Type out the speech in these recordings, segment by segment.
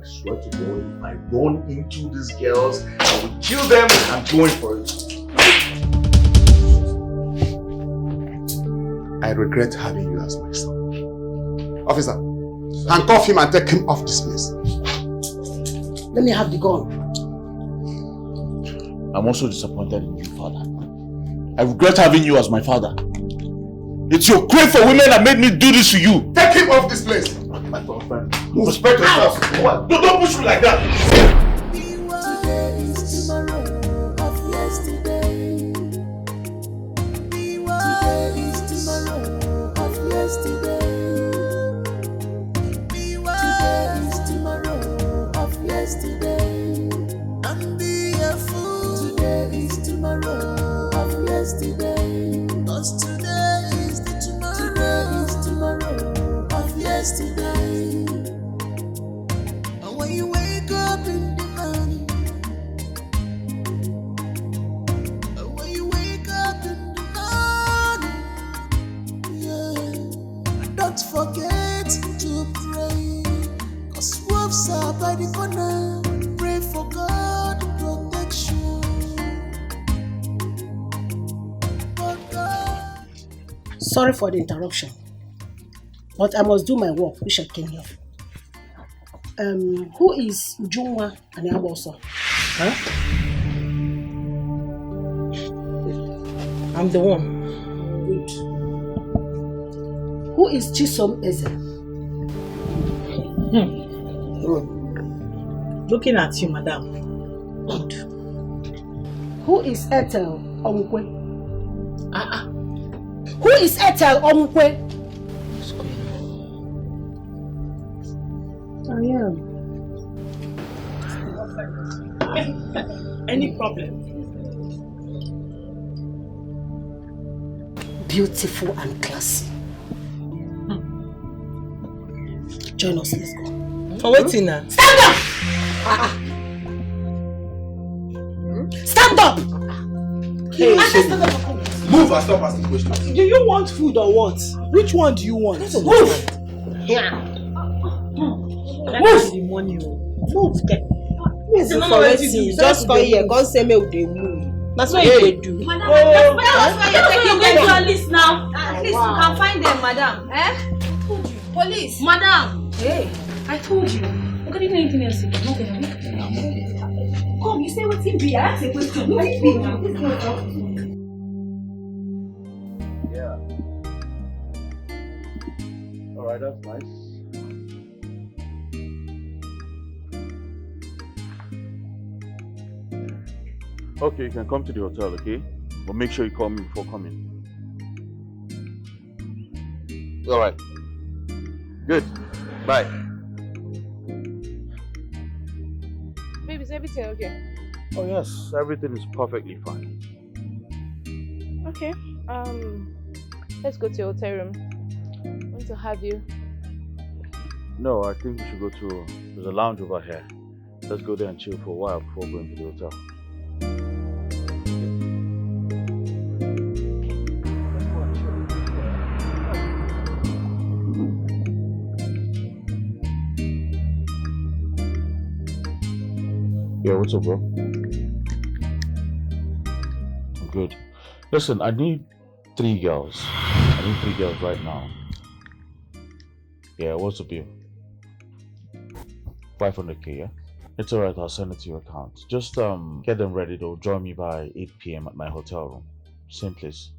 I swear to God, if I run into these girls, I will kill them. I'm going for it. I regret having you as my son. Officer, handcuff him and take him off this place. Let me have the gun. I'm also disappointed in you, father. I regret having you as my father. It's your crave for women that made me do this to you. Take him off this place. My friend, move. Respect yourself. Don't push me like that. Sorry for the interruption, but I must do my work, which I came here for. Who is Ujunwa and Yaboso? Huh? I'm the one. Good. Who is Chisom Eze? Looking at you, madam. Good. Who is Ethel Omkwe? Who is Ethel Omkwe? I am. Any problem? Beautiful and classy. Join us, let's go. For waiting now. Stand up! Stand up! Hey, stand up. Move and stop asking questions. Do you want food or what? Which one do you want? Move! Move! The money. Move. Just come here. Come say me with the move. That's what they do. Madam, that's why you're taking them to a list now. At least you can find them, madam. Eh? I told you. Police. Madam. Hey, I told you. Look, I didn't know anything else. Come, you say what's in be. I asked a question. What is it now? Yeah. Alright, that's nice. Okay, you can come to the hotel, okay? But make sure you call me before coming. Alright. Good. Bye. Baby, is everything okay? Oh yes, everything is perfectly fine. Okay. Let's go to your hotel room. I want to have you. No, I think we should go to... There's a lounge over here. Let's go there and chill for a while before going to the hotel. Yeah, what's up, bro? I'm good. Listen, I need 3 girls. I need 3 girls right now. Yeah, what's the bill? 500k, yeah? It's alright, I'll send it to your account. Just get them ready, they'll join me by 8 p.m. at my hotel room. Same place.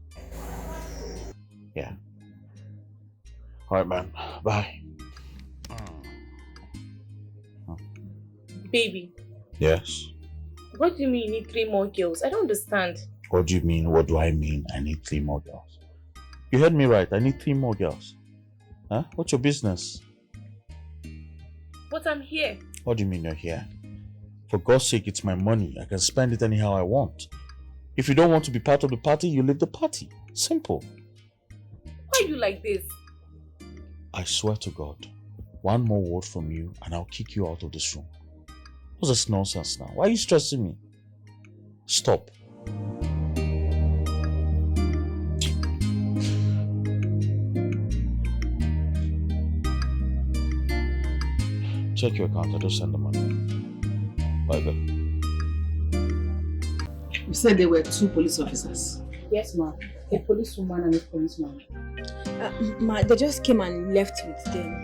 Yeah. Alright, man. Bye. Baby. Yes? What do you mean you need 3 more girls? I don't understand. What do you mean? What do I mean? I need 3 more girls. You heard me right. I need 3 more girls. Huh? What's your business? But I'm here. What do you mean you're here? For God's sake, it's my money. I can spend it anyhow I want. If you don't want to be part of the party, you leave the party. Simple. Why are you like this? I swear to God, one more word from you and I'll kick you out of this room. What's this nonsense now? Why are you stressing me? Stop. check your account. I just send the money. Bye, babe. You said there were 2 police officers. Yes, ma'am. A policewoman and a policeman. Ma, they just came and left with them.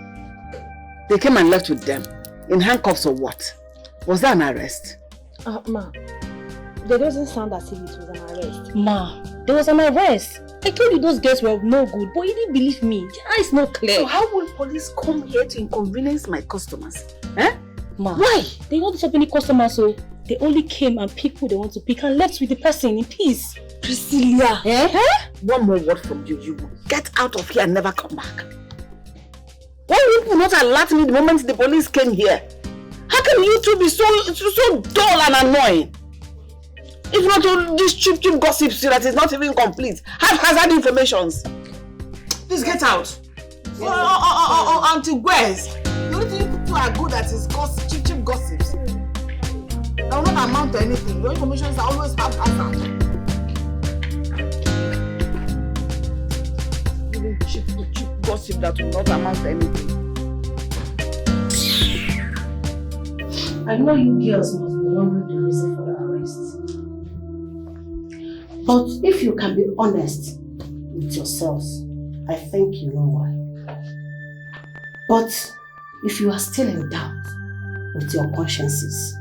They came and left with them? In handcuffs or what? Was that an arrest? Ma, that doesn't sound as if it was an arrest. Ma, there was an arrest. I told you those girls were no good, but you didn't believe me. The eye is not clear. So how will police come here to inconvenience my customers? Eh? Ma, why? They don't have any customers, so they only came and picked who they want to pick and left with the person in peace. Priscilla, one more word from you, you will get out of here and never come back. Why would you not alert me the moment the police came here? How can you two be so dull and annoying? If not all these cheap gossips that is not even complete, haphazard informations. Please get out. Until where's? The only thing you two are good at is cheap gossips. That will not amount to anything. Your information are always haphazard. Cheap gossip that will not amount to anything. I know you girls must be wondering the reason for the arrest. But if you can be honest with yourselves, I think you know why. But if you are still in doubt with your consciences,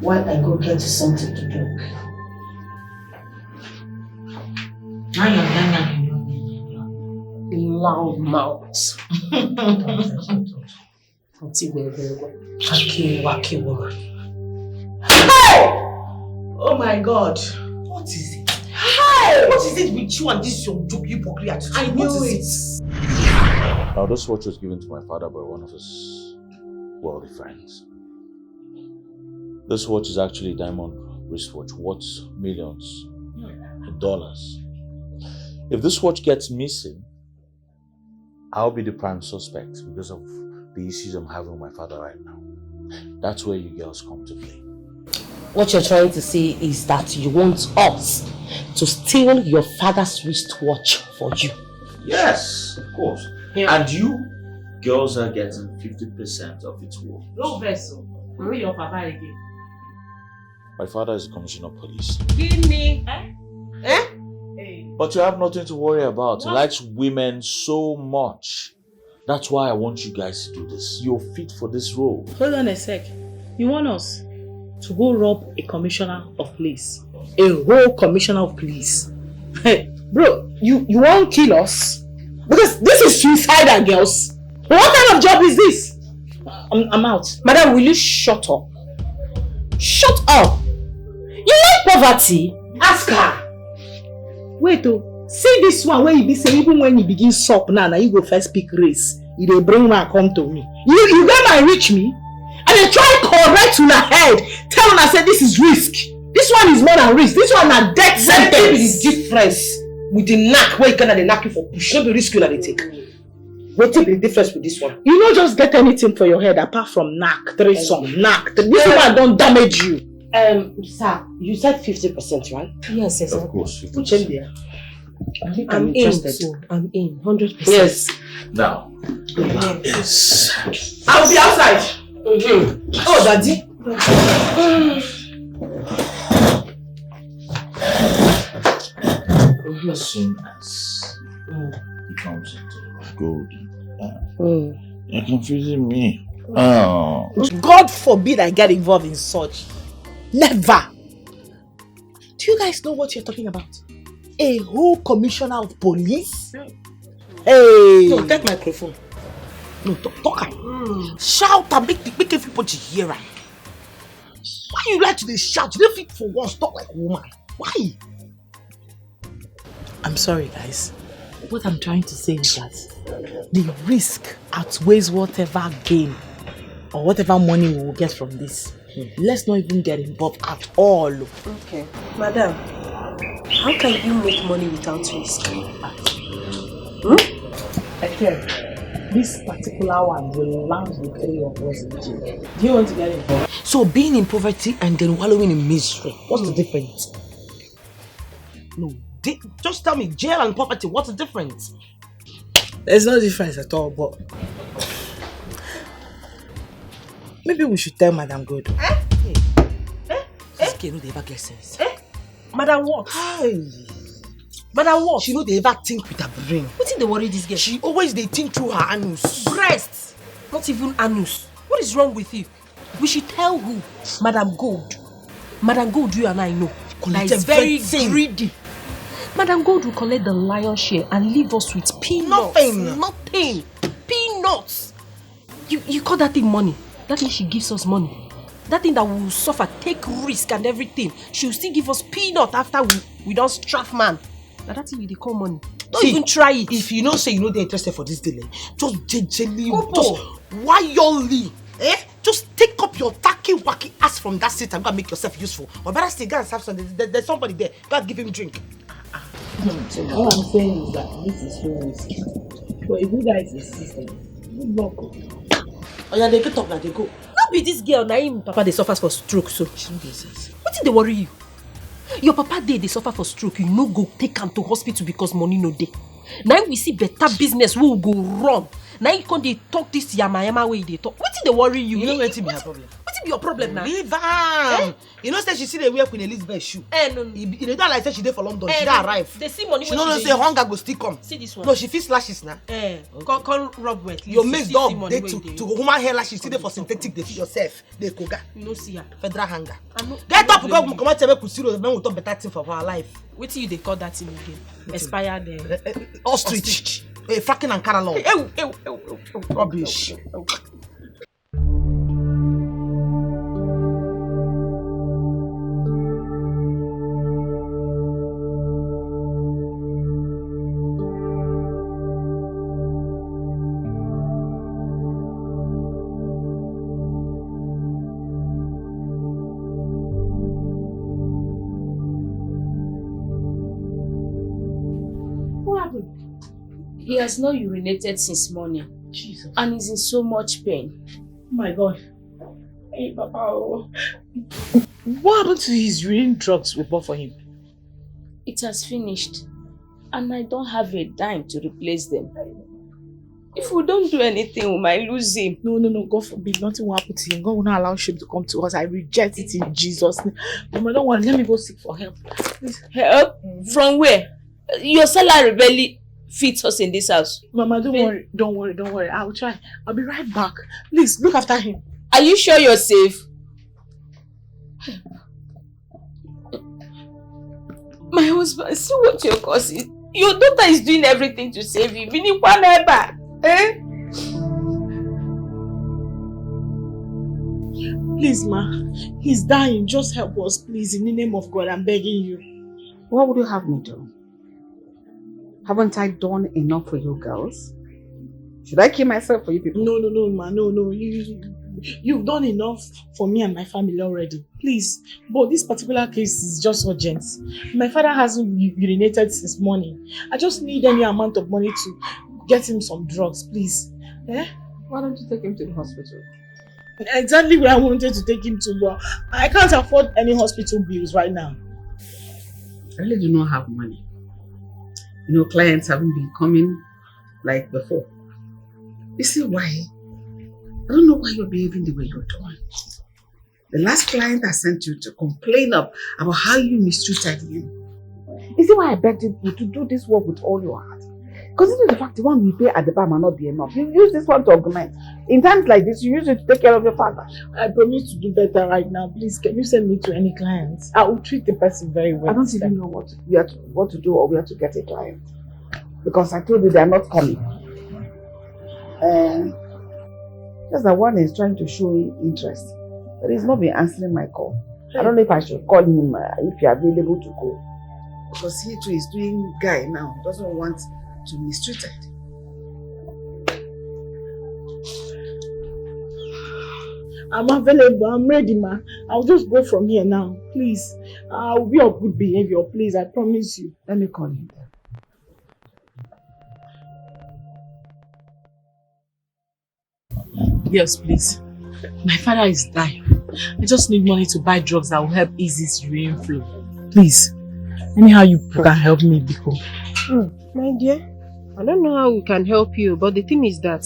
why I go get you something to drink? Loud mouths. Oh my God. What is it? Hey! What is it with you and this your joke hypocrite? I knew it. Now, this watch was given to my father by one of his wealthy friends. This watch is actually a diamond wristwatch worth millions of dollars. If this watch gets missing, I'll be the prime suspect because of the issues I'm having with my father right now. That's where you girls come to play. What you're trying to say is that you want us to steal your father's wristwatch for you. Yes, of course. Yeah. And you girls are getting 50% of its worth. No vessel. Where your papa again? My father is a commissioner of police. Give me. Eh? But you have nothing to worry about. He likes women so much. That's why I want you guys to do this. You're fit for this role. Hold on a sec. You want us to go rob a commissioner of police? A whole commissioner of police? Hey, bro, you won't kill us? Because this is suicidal, girls. What kind of job is this? I'm out. Madam, will you shut up? Shut up! You like poverty? Ask her. Wait, see this one where you be saying even when you begin suck now you go first pick race. You dey bring man come to me. You go and reach me and they try correct on her head. Tell her say this is risk. This one is more than risk. This one na death sentence. What is the difference with the knack where you can the knack you for push? No be risk you na they take. What is the difference with this one? You don't just get anything for your head apart from knack, threesome, knack. This one don't damage you. Sir, you said 50%, right? Yes, Of course. Put him there. I think I'm interested. in. I'm in, 100%. Yes. Now, yes. I'll be outside. Oh, Daddy. As soon as he comes into gold, you're confusing me. Oh. God forbid I get involved in such. Never. Do you guys know what you're talking about? A whole commissioner of police? Hey! No, take microphone. No, talk. Shout and make everybody hear. Why you like to shout? You don't fit for once, talk like a woman. Why? I'm sorry, guys. What I'm trying to say is that the risk outweighs whatever gain or whatever money we will get from this. Let's not even get involved at all. Okay. Madam, how can you make money without risk? I tell you, this particular one will land the 3 of us in jail. Do you want to get involved? So being in poverty and then wallowing in misery, what's the difference? No, just tell me, jail and poverty, what's the difference? There's no difference at all, but Maybe we should tell Madam Good. This girl no dey ever get sense. Madam what? Hey. Madam what? She no dey ever think with her brain. Wetin dey worry this girl? She always dey think through her anus. Breast, not even anus. What is wrong with you? We should tell who? Madam Gold. Madam Gold, you and I know. That is very greedy. Madam Gold will collect the lion's share and leave us with peanuts. Nothing. Peanuts. You call that thing money? That means she gives us money. That thing that we will suffer, take risk and everything. She will still give us peanut after we don't straff man. Now that thing they call money. Don't even try it. If you know say you know they're interested for this delay, just gently, just wildly, just take up your tacky wacky ass from that seat and go and make yourself useful. Or better still, go and have some. There's somebody there. Go and give him drink. So all I'm saying is that this is so risky. But if you guys insist, good luck. Oh yeah, they get up now, they go. Not be this girl, now papa they suffer for stroke, so she don't get sense. What did they worry you? Your papa they suffer for stroke, you no go take him to hospital because money no dey. Now we see better business, we will go wrong. Now you can't talk this yama way they talk. What did they worry you? You know what be her problem? What be your problem now? Leave her. You know say she see the wear Queen Elizabeth shoe. No. You don't like say she dey for London. She don't arrive. They see money. She don't know say hunger go still come. See this one. No, she feel slashes now. Can't rub wet. Your mates dog they to human hair lashes. See they for synthetic. They feed yourself. They koga. You know see her. Federal hunger. Get up, go come out tell me kusiro. Then we talk better thing for our life. What do you they call that thing again? Expired. Ostrich. Fracking and caralong. Rubbish. He has not urinated since morning. Jesus. And he's in so much pain. Oh my God. Hey, Papa. What happened to his urine drugs we bought for him? It has finished. And I don't have a dime to replace them. If we don't do anything, we might lose him. No. God forbid. Nothing will happen to him. God will not allow shame to come to us. I reject it in Jesus' name. Mama, don't worry. Let me go seek for help. Please. Help? From where? Your salary barely fits us in this house. Mama, don't worry. I'll try. I'll be right back. Please, look after him. Are you sure you're safe? My husband, see what you're causing. Your daughter is doing everything to save you. Please, ma. He's dying. Just help us, please. In the name of God, I'm begging you. What would you have me do? Haven't I done enough for you girls? Should I kill myself for you people? No, ma. No. You've done enough for me and my family already. Please. But this particular case is just urgent. My father hasn't urinated since morning. I just need any amount of money to get him some drugs, please. Why don't you take him to the hospital? Exactly where I wanted to take him to, but I can't afford any hospital bills right now. I really do not have money. You know, clients haven't been coming like before. You see why? I don't know why you're behaving the way you're doing. The last client I sent you to complain about how you mistreated him. You see why I begged you to do this work with all your heart? Consider the fact the one we pay at the bar might not be enough. You use this one to augment. In times like this, you use it to take care of your father. I promise to do better right now. Please, can you send me to any clients? I will treat the person very well. I don't even know what to do or where to get a client. Because I told you they are not coming. Just that one is trying to show interest. But he's not been answering my call. I don't know if I should call him if you're available to go. Because he too is doing guy now. Doesn't want to be mistreated. I'm available. I'm ready, ma. I'll just go from here now. Please. I'll be of good behavior. Please, I promise you. Let me call him. Yes, please. My father is dying. I just need money to buy drugs that will help ease his urine flow. Please. Anyhow you can help me, Biko. My dear, I don't know how we can help you, but the thing is that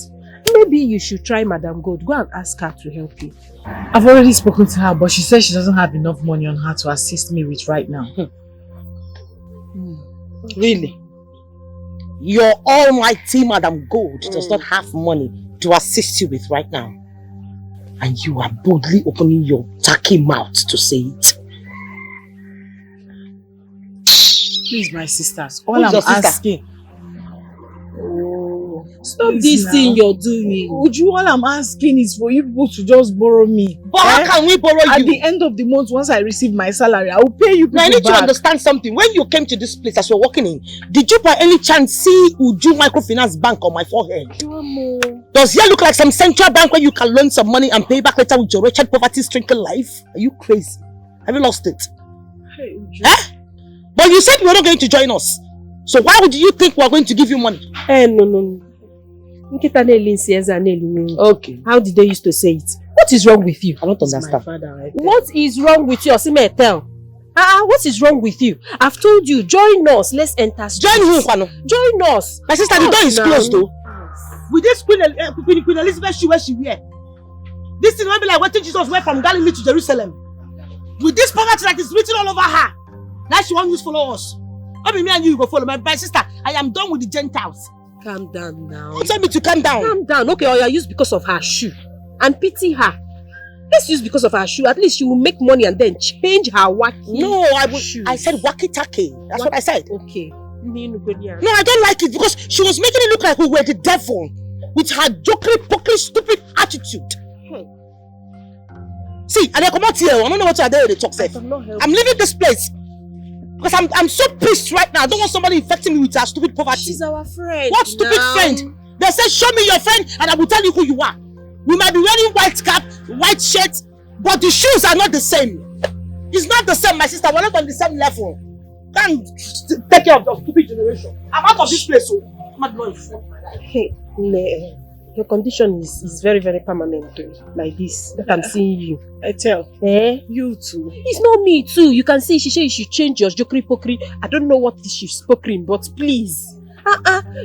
maybe you should try Madam Gold. Go and ask her to help you. I've already spoken to her, but she says she doesn't have enough money on her to assist me with right now. Really? Your almighty Madam Gold does not have money to assist you with right now. And you are boldly opening your tacky mouth to say it. Please, my sisters, all I'm asking. Stop this thing you're doing. Uju, all I'm asking is for you people to just borrow me. But how can we borrow you? At the end of the month, once I receive my salary, I will pay you people now, I need back. to understand something. When you came to this place as you're walking in, did you by any chance see Uju Microfinance Bank on my forehead? Does here look like some central bank where you can loan some money and pay back later with your wretched poverty-stricken life? Are you crazy? Have you lost it? Hey, Uju. But you said you were not going to join us. So why would you think we are going to give you money? No. Okay. How did they used to say it? What is wrong with you? I don't understand. What is wrong with you? Osime, tell. What is wrong with you? I've told you, join us. Let's enter. Join who, Kwano? Join us. My sister, the door is closed though. With this Queen Elizabeth shoe where she wear. This thing will be like what Jesus went from Galilee to Jerusalem. With this poverty that is written all over her. Now she won't use follow us. Maybe me and you go follow. My sister, I am done with the Gentiles. Calm down now. Don't tell me to calm down. Calm down. Okay, or you use because of her shoe. And pity her. Let's use because of her shoe. At least she will make money and then change her wacky. No, I said wacky-tacky. That's what I said. Okay. No, I don't like it because she was making it look like we were the devil with her jokery, pokery, stupid attitude. See, and I come out here. I don't know what you are there to talk. I'm leaving this place because I'm so pissed right now. I don't want somebody infecting me with her stupid poverty. She's our friend. What stupid friend? They said, show me your friend and I will tell you who you are. We might be wearing white cap, white shirt, but the shoes are not the same. It's not the same, my sister. We're not on the same level. Can't take care of the stupid generation. I'm out of this place, so I'm not going to my life. Hey, your condition is very, very permanent. Like this, that I'm seeing you. I tell. You too. It's not me too. You can see she said you should change your jokery pokery. I don't know what she's pokering, but please.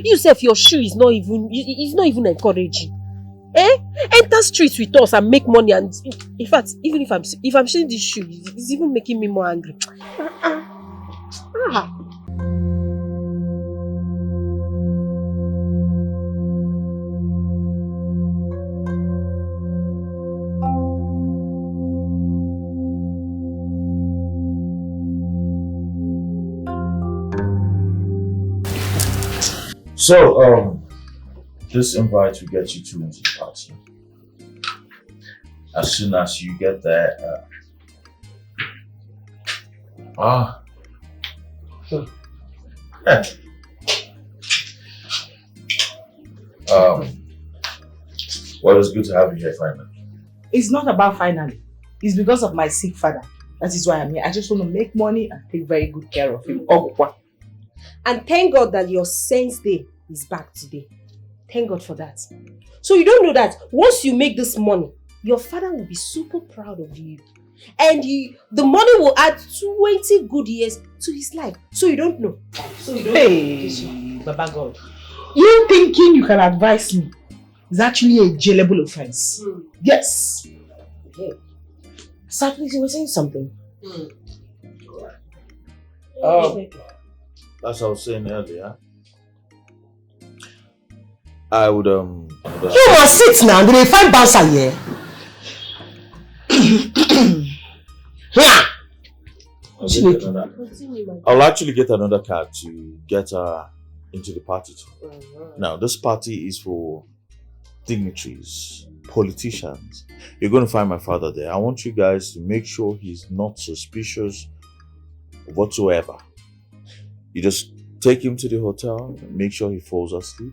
You say your shoe is not even encouraging. Enter streets with us and make money, and in fact, even if I'm seeing this shoe, it's even making me more angry. So, this invite will get you two into the party. As soon as you get there, well, it's good to have you here finally. It's not about finally. It's because of my sick father. That is why I'm here. I just want to make money and take very good care of him. And thank God that your sense day is back today. Thank God for that. So you don't know that once you make this money, your father will be super proud of you. And the money will add 20 good years to his life. So you don't know. Hey, Baba God. You thinking you can advise me is actually a jailable offense. Yes. Okay. Sir, please, you were saying something. As I was saying earlier, I would You must sit now. Did they find bouncer here? I'll actually get another card to get her into the party too. Now, this party is for dignitaries, politicians. You're going to find my father there. I want you guys to make sure he's not suspicious whatsoever. You just take him to the hotel, make sure he falls asleep,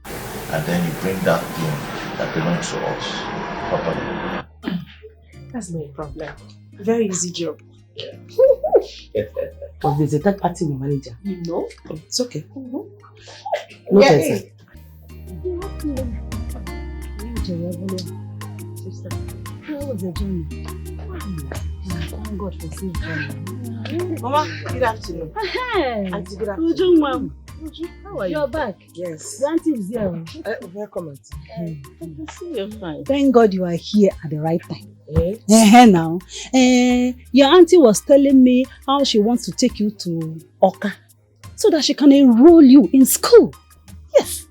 and then you bring that thing that belongs to us properly. That's no problem. Very easy job. Yeah. But there's a third party manager. You know? It's okay. No tension. Sister, how was the journey? Thank God for safe journey. Mama, good afternoon. Hey, Auntie, good afternoon. How are you? You're back. Yes. Your auntie is here. Welcome, auntie. I can see you're fine. Thank God you are here at the right time. Yes. Now, your auntie was telling me how she wants to take you to Oka so that she can enroll you in school. Yes.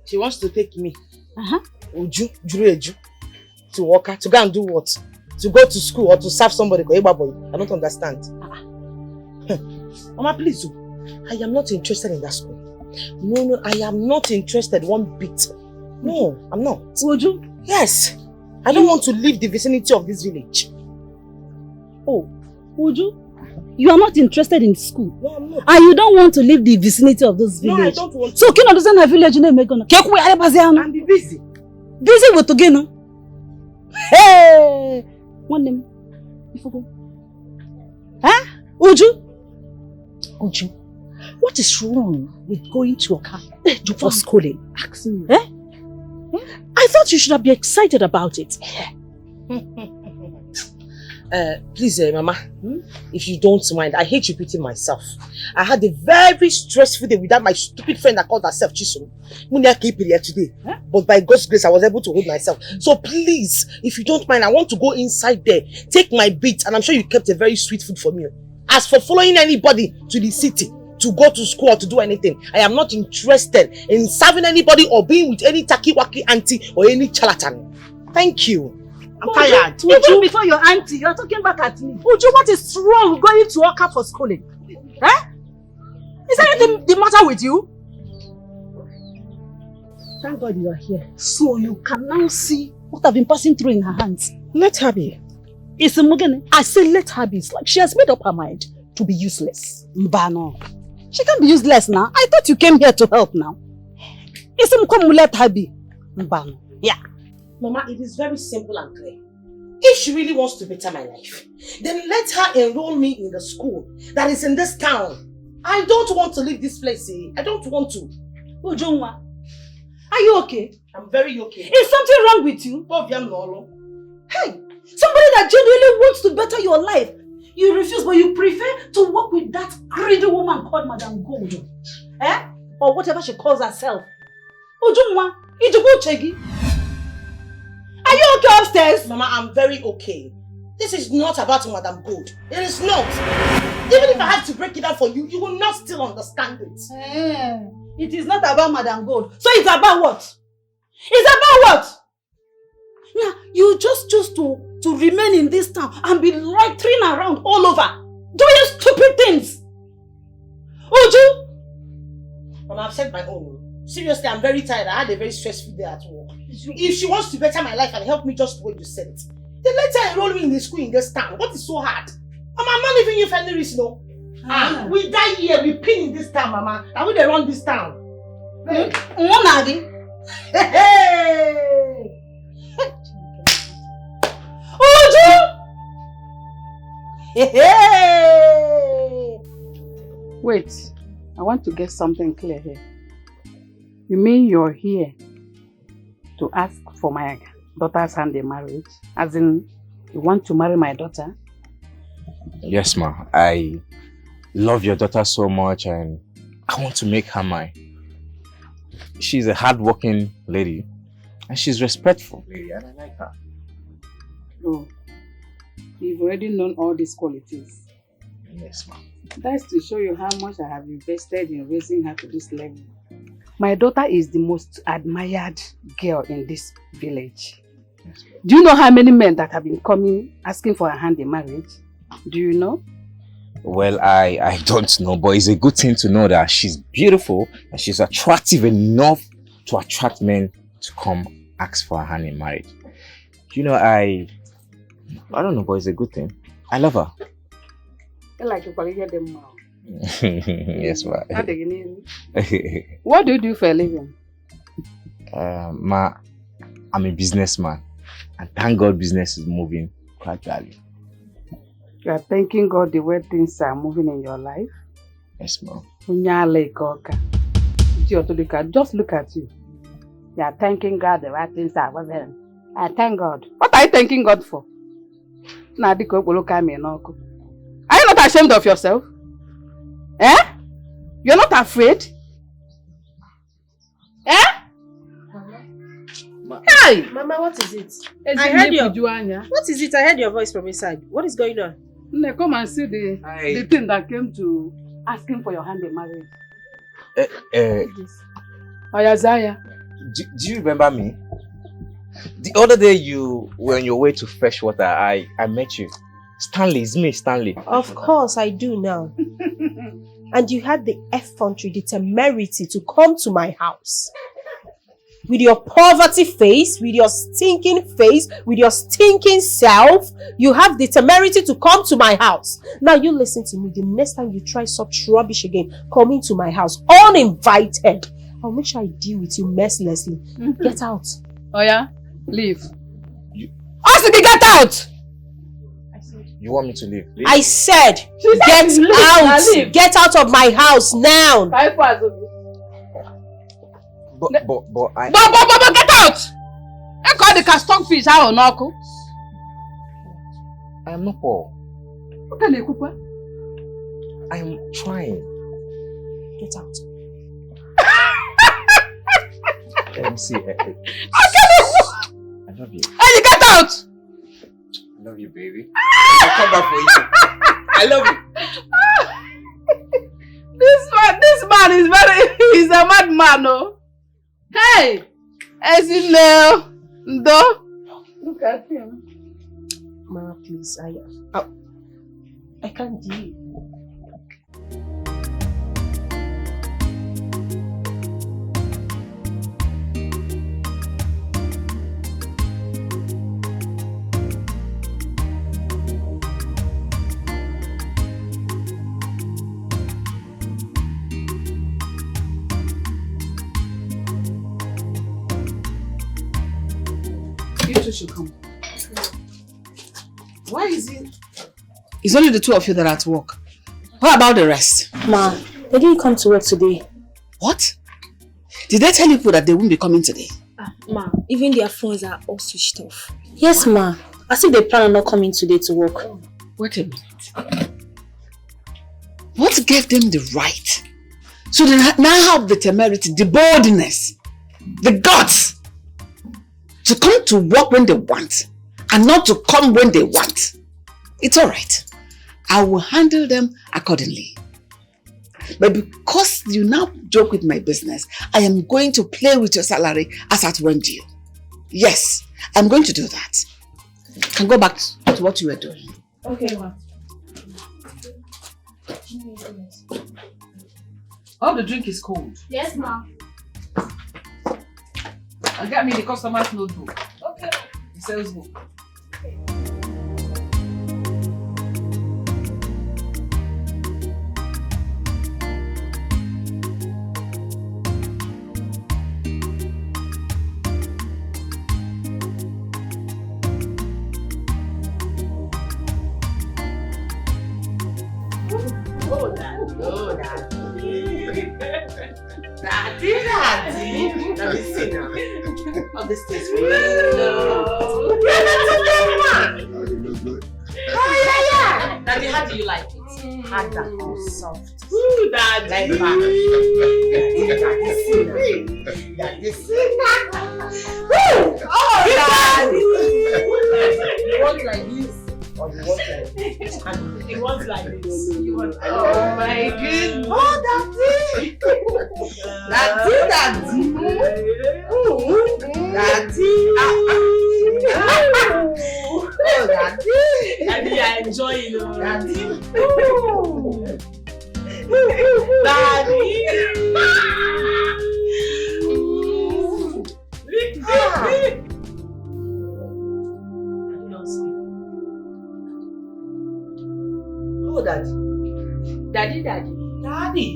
She wants to take me. Uju, to Oka, to go and do what? To go to school or to serve somebody? I don't understand. Mama, please do. I am not interested in that school. No, I am not interested one bit. No, I'm not. Uju? Yes. I don't want to leave the vicinity of this village. Oh, Uju? You are not interested in school? No, I'm not. And you don't want to leave the vicinity of this village? No, I don't want to. So, can you understand the village name? I'm busy. Busy with Togeno? Hey! One name. Huh? Uju? Uju, what is wrong with going to Oka for schooling? Ask me. Eh? I thought you should have been excited about it. Please, Mama, if you don't mind, I hate repeating myself. I had a very stressful day without my stupid friend that called herself Chisom. Today, but by God's grace, I was able to hold myself. So please, if you don't mind, I want to go inside there, take my beat, and I'm sure you kept a very sweet food for me. As for following anybody to the city, to go to school or to do anything, I am not interested in serving anybody or being with any taki-waki auntie or any charlatan. Thank you. I'm tired. Even before your auntie, you are talking back at me. Uju, what is wrong with going to Oka for schooling? Eh? Is there anything the matter with you? Thank God you are here. So you can now see what I've been passing through in her hands. Let her be. It's a Mugene. I say let her be. It's like she has made up her mind to be useless. Mbano. She can't be useless now. I thought you came here to help now. It's a let her be. Mbano. Yeah. Mama, it is very simple and clear. If she really wants to better my life, then let her enroll me in the school that is in this town. I don't want to leave this place, eh? I don't want to. Ujunwa, are you okay? I'm very okay. Is something wrong with you? Hey, somebody that genuinely wants to better your life. You refuse, but you prefer to work with that greedy woman called Madam Gold. Eh? Or whatever she calls herself. Ujunwa, Ijubu Chegi. Are you okay upstairs? Mama, I'm very okay. This is not about Madam Gold. It is not. Even if I have to break it down for you, you will not still understand it. It is not about Madam Gold. So it's about what? It's about what? Yeah, you just choose to remain in this town and be loitering around all over, doing stupid things. Uju? Mama, I've said my own. Seriously, I'm very tired. I had a very stressful day at work. If she wants to better my life and help me just the way you said it, then let her enroll me in the school in this town. What is so hard? Mama, I'm not leaving you for any reason, no. We die here, we pin in this town, Mama. And we run this town. Hey! Uju! Hey! Wait, I want to get something clear here. You mean you're here to ask for my daughter's hand in marriage? As in, you want to marry my daughter? Yes, ma. I love your daughter so much and I want to make her mine. She's a hard-working lady and she's respectful lady and I like her. Oh, you've already known all these qualities. Yes, ma. That's to show you how much I have invested in raising her to this level. My daughter is the most admired girl in this village. Yes, do you know how many men that have been coming asking for her hand in marriage? Do you know? Well, I don't know, but it's a good thing to know that she's beautiful and she's attractive enough to attract men to come ask for her hand in marriage. You know, I don't know, but it's a good thing. I love her. I like to hear them now. Yes, ma. What do you do for a living? Ma, I'm a businessman. And thank God business is moving gradually. You are thanking God the way things are moving in your life? Yes, ma'am. Just look at you. You are thanking God the way things are moving. I thank God. What are you thanking God for? Are you not ashamed of yourself? Eh? You're not afraid? Eh? Hey! Mama, what is it? I heard What is it? I heard your voice from inside. What is going on? Come and see the thing that came to asking for your hand in marriage. Ayazaya. Do you remember me? The other day you were on your way to fetch water. I met you. Stanley, it's me, Stanley. Of course I do now. And you had the effrontery, the temerity to come to my house. With your poverty face, with your stinking face, with your stinking self, you have the temerity to come to my house. Now you listen to me. The next time you try such rubbish again, come into my house uninvited, I'll make sure I deal with you mercilessly. Get out. Oh yeah? Leave. Asimi, get out! You want me to leave? Leave? I said, get out! Get out of my house now! But I... But get out! I call the stockfish out on I am not poor. I am trying. Get out. MC, I love you. Hey, get out! I love you, baby. I'll come back for you. I love you. This man is he's a madman, no? Hey! Ezinel! Ndo! Look at him. Mama, please, I can't deal. You two should come. Why is it? It's only the two of you that are at work. What about the rest? Ma, they didn't come to work today. What? Did they tell you that they won't be coming today? Ma, even their phones are all switched off. Yes, ma. As if they plan on not coming today to work. Wait a minute. What gave them the right? So they now have the temerity, the boldness, the guts to come to work when they want and not to come when they want. It's alright. I will handle them accordingly. But because you now joke with my business, I am going to play with your salary as at when due. Yes, I'm going to do that. You can go back to what you were doing. Okay, ma. Oh, the drink is cold. Yes, ma. And get me the customer's notebook. Okay. The sales book. Daddy. Let me see now. On the stage. Oh, you look good. Oh, yeah. Daddy, how do you like it? Hard or soft? Ooh, Daddy. Like that. Daddy, see now. Oh, Daddy. You want like this? Or you want like this? He wants like this. You want Oh my goodness. Oh, Daddy. Daddy. Daddy. Oh, Daddy. Daddy, I enjoy it. Daddy. Daddy. Oh, Daddy. Daddy.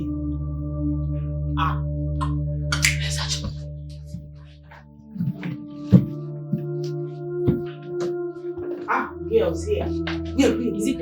Girls here. Where is it?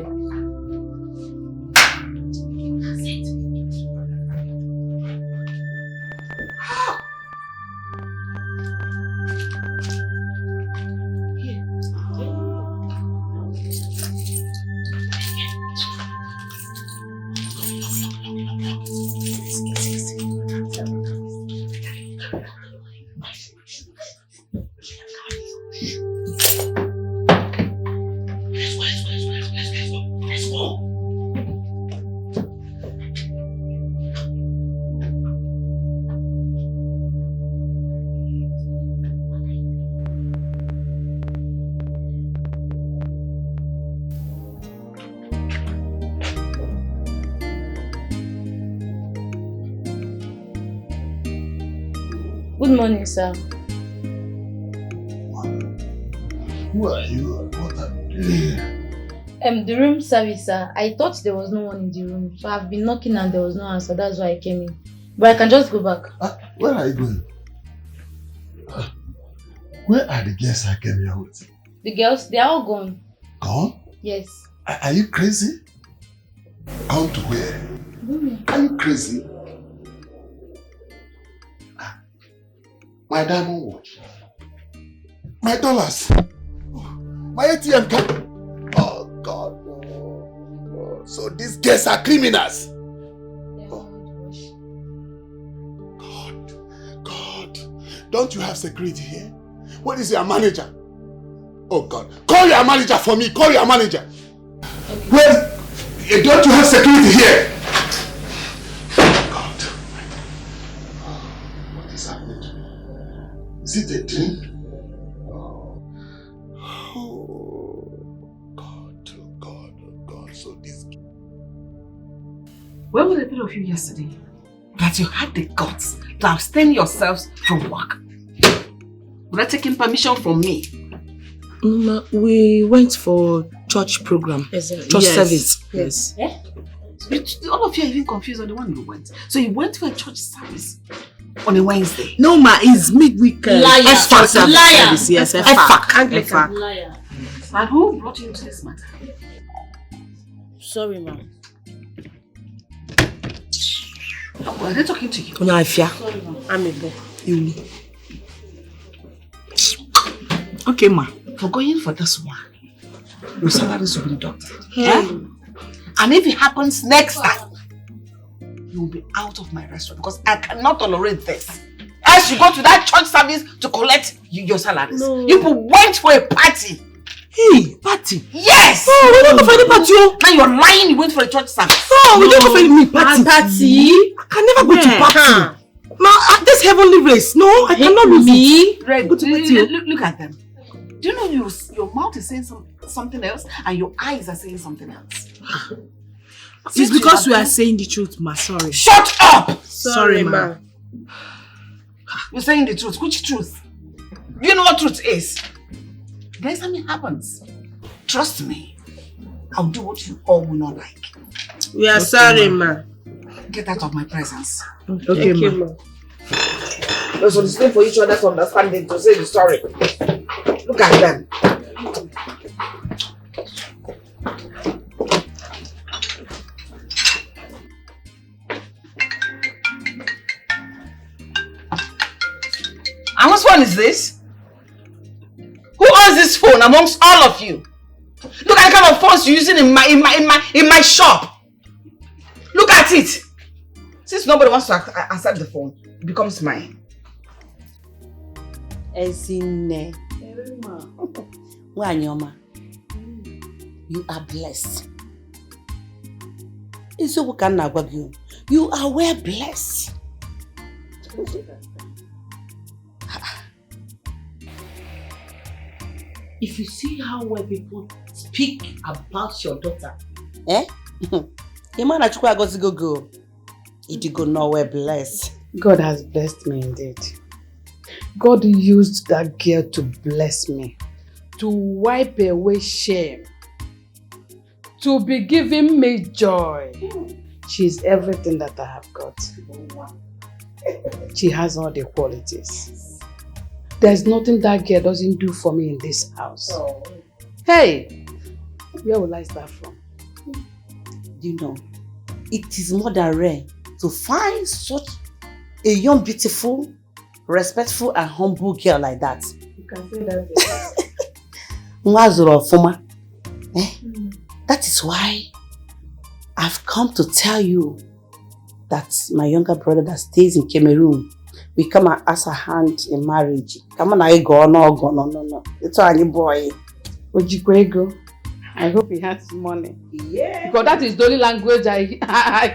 morning, sir. Who are you? What are you doing? The room service, sir. I thought there was no one in the room, so I've been knocking and there was no answer. That's why I came in. But I can just go back. Where are you going? Where are the guests I came here with? The girls, they are all gone. Gone? Yes. Are you crazy? Gone to where? Are you crazy? My diamond watch. My dollars. My ATM card. Oh God. Oh. So these guests are criminals. God. Don't you have security here? What is your manager? Oh God. Call your manager for me. Call your manager. Well, don't you have security here? God. What is happening to me? Is it a dream? Where were the three of you yesterday? That you had the guts to abstain yourselves from work. Without taking permission from me. Mama, we went for church program. Church service. Yes. Yeah? All of you are even confused on the one you went. So you went for a church service on a Wednesday? No, ma, it's midweek. Liar. Liar. Yes, FAC. Liar. And who brought you into this matter? Sorry, ma. Are they talking to you? Sorry, ma. I'm a boy. Okay, ma. For going for this one, your salaries will be deducted. And if it happens next time, you will be out of my restaurant because I cannot tolerate this. As you go to that church service to collect your salaries. No. You went for a party. Hey, party? Yes! Oh, we didn't go for any party. Now you're lying, you went for a church service. Oh, we didn't go for any party. I can never go to party. Ma, this heavenly race. No, I cannot lose it. Right, go to party. Look at them. Do you know your mouth is saying something else and your eyes are saying something else? It's because we are saying the truth, ma. Sorry. Shut up! Sorry, ma. You're saying the truth. Which truth? Do you know what truth is? Next time it happens, trust me, I'll do what you all will not like. We are sorry, ma. Get out of my presence. Okay, ma. Let's understand for each other's understanding to say the story. Look at them. And whose phone is this? Who owns this phone amongst all of you? Look at the kind of phones you're using in my shop. Look at it. Since nobody wants to accept the phone, it becomes mine. Ezine. Wanyoma, you are blessed. You are well blessed. If you see how well people speak about your daughter, Imana chukwa go. It go nowhere blessed. God has blessed me indeed. God used that girl to bless me, to wipe away shame, to be giving me joy. She's everything that I have got. She has all the qualities. There's nothing that girl doesn't do for me in this house. Oh. Hey, where will I start from? You know, it is more than rare to find such a young, beautiful, respectful and humble girl like that. You can say that. That is why I've come to tell you that my younger brother that stays in Cameroon will come and ask her hand in marriage. Come on, I go, no. It's only boy. Ojikwego. I hope he has money. Yeah. Because that is the only language I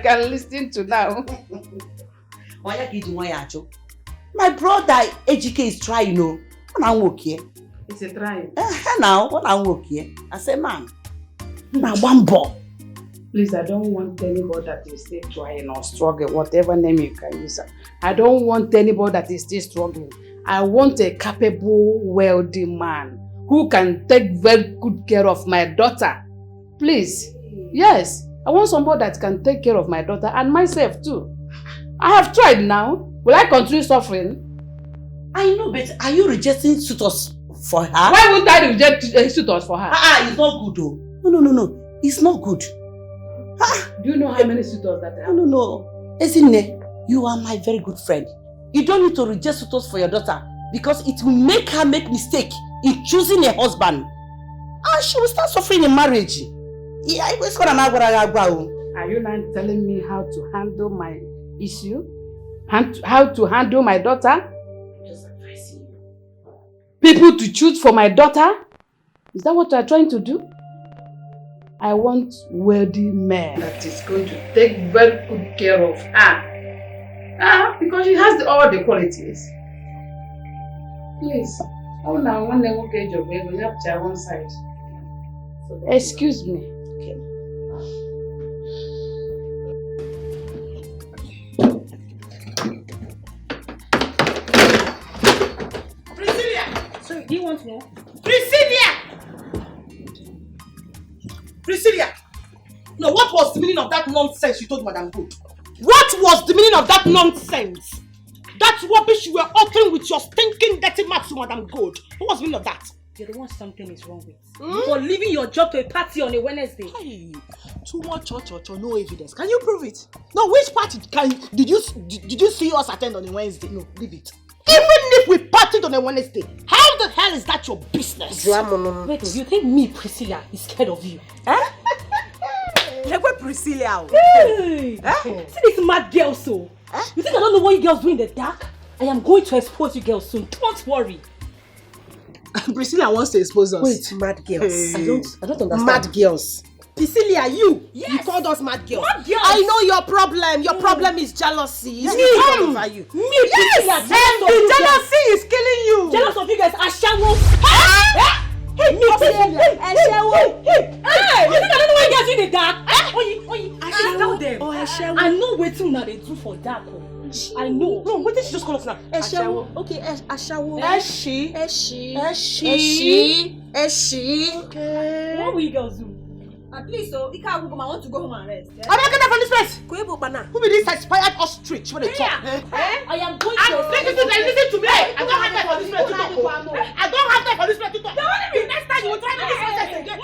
can listen to now. My brother Ejike is trying, you know. I'm okay. It's a trying. Now, what I'm okay. I say, man, now one ball. Please, I don't want anybody that is still trying or struggling, whatever name you can use. I don't want anybody that is still struggling. I want a capable, wealthy man who can take very good care of my daughter. Please. Yes, I want somebody that can take care of my daughter and myself too. I have tried now. Will I continue suffering? I know, but are you rejecting suitors for her? Why would I reject suitors for her? It's not good though. No. It's not good. Do you know how many suitors that I have? No. Ezine, you are my very good friend. You don't need to reject suitors for your daughter because it will make her make mistake in choosing a husband. And she will start suffering in marriage. Are you not telling me how to handle my issue? How to handle my daughter? I'm just advising you. People to choose for my daughter? Is that what you are trying to do? I want wealthy man that is going to take very good care of her. Because she has all the qualities. Please. Oh, now one day we'll get your baby. You have to one side. Excuse me. Okay. Priscilla! Sorry, do you want more? Priscilla! No, what was the meaning of that nonsense you told Madam Good? What was the meaning of that nonsense? That rubbish you were uttering with your stinking dirty mouth to Madam Good. What was the meaning of that? You're the one something is wrong with. For leaving your job to a party on a Wednesday. Hey, too much or no evidence. Can you prove it? No, which party did you see us attend on a Wednesday? No, leave it. Even if we partied on a Wednesday, how the hell is that your business? Wait, you think me, Priscilla, is scared of you? Like what Priscilla? Hey! See this mad girl so? You think I don't know what you girls do in the dark? I am going to expose you girls soon. Don't worry. Priscilla wants to expose us. Wait, mad girls. I don't understand. Mad girls. Priscilla, you called us mad girls. Mad girls. I know your problem. Your problem is jealousy. It's all over you. Yes, and the jealousy is killing you. Jealous of you guys. Ashawo. Hey, me, Ashawo. Hey, you think I don't know what you guys do in the dark? I know them. I know what they do for dark. I know. No, what did she just call us now? Ashawo. Okay, Ashawo. Eshi. Okay. What will you girls do? At least so, I want to go home and rest. I'm not getting from this place. Who be this expired ostrich when they talk? I am going to listen to me. I don't have time for this place to talk. I don't have time for this place to talk. Next time you will try to this process again.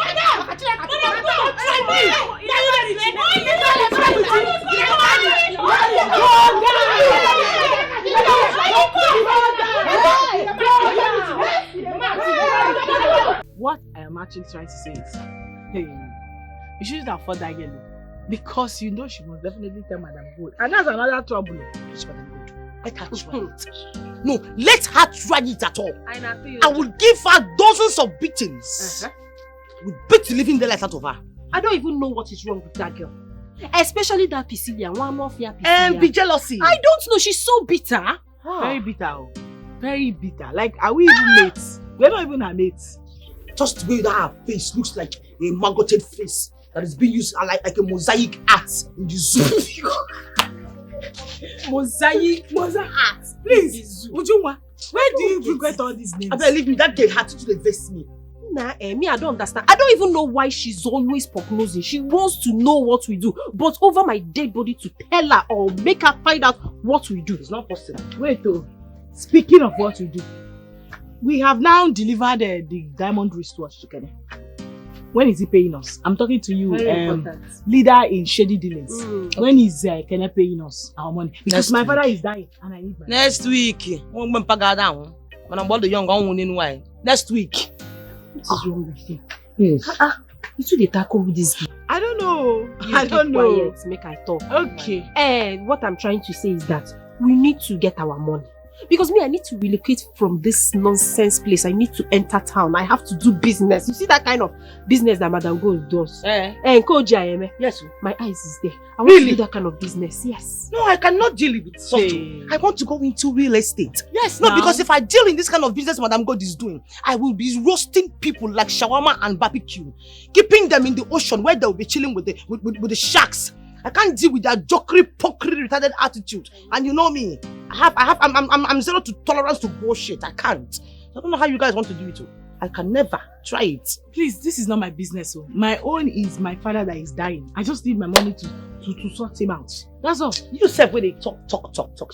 What I am actually trying to say is, hey, you shouldn't afford that girl because you know she must definitely tell Madam Good, and that's another trouble. Madam Good, let her try it. No, let her try it at all. I will give her dozens of beatings. We beat the living daylight out of her. I don't even know what is wrong with that girl, especially that Priscilla. One more fear Priscilla. Be jealousy. I don't know. She's so bitter. Very bitter. Very bitter. Like, are we even mates? We're not even her mates. Just the way that her face looks like a maggoted face that is being used like a mosaic art in the zoo. Mosaic art. Please, Ujunwa, where do you get all these names? I believe me, that girl had to vex me. Nah, me, I don't understand. I don't even know why she's always prognosing. She wants to know what we do, but over my dead body to tell her or make her find out what we do. It's not possible. Wait, speaking of what we do, we have now delivered the diamond wristwatch to Kenny. When is he paying us? I'm talking to you, leader in shady dealings. When is Kenny paying us our money? Because my father is dying and I need my next week. Next week. What is wrong with you? Yes. You two they tackle with this girl. I don't know. I don't know. Quiet, make I talk. Okay. And what I'm trying to say is that we need to get our money. Because me, I need to relocate from this nonsense place. I need to enter town. I have to do business. You see that kind of business that Madam Gold does? Yes. My eyes is there. I want to do that kind of business. Yes. No, I cannot deal with such. I want to go into real estate. Yes. No, because if I deal in this kind of business Madam God is doing, I will be roasting people like shawarma and barbecue, keeping them in the ocean where they will be chilling with the sharks. I can't deal with their jokery, pokery, retarded attitude. And you know me, I'm zero to tolerance to bullshit. I can't. I don't know how you guys want to do it too. I can never try it. Please, this is not my business. My own is my father that is dying. I just need my money to sort him out. That's all. You said when they talk.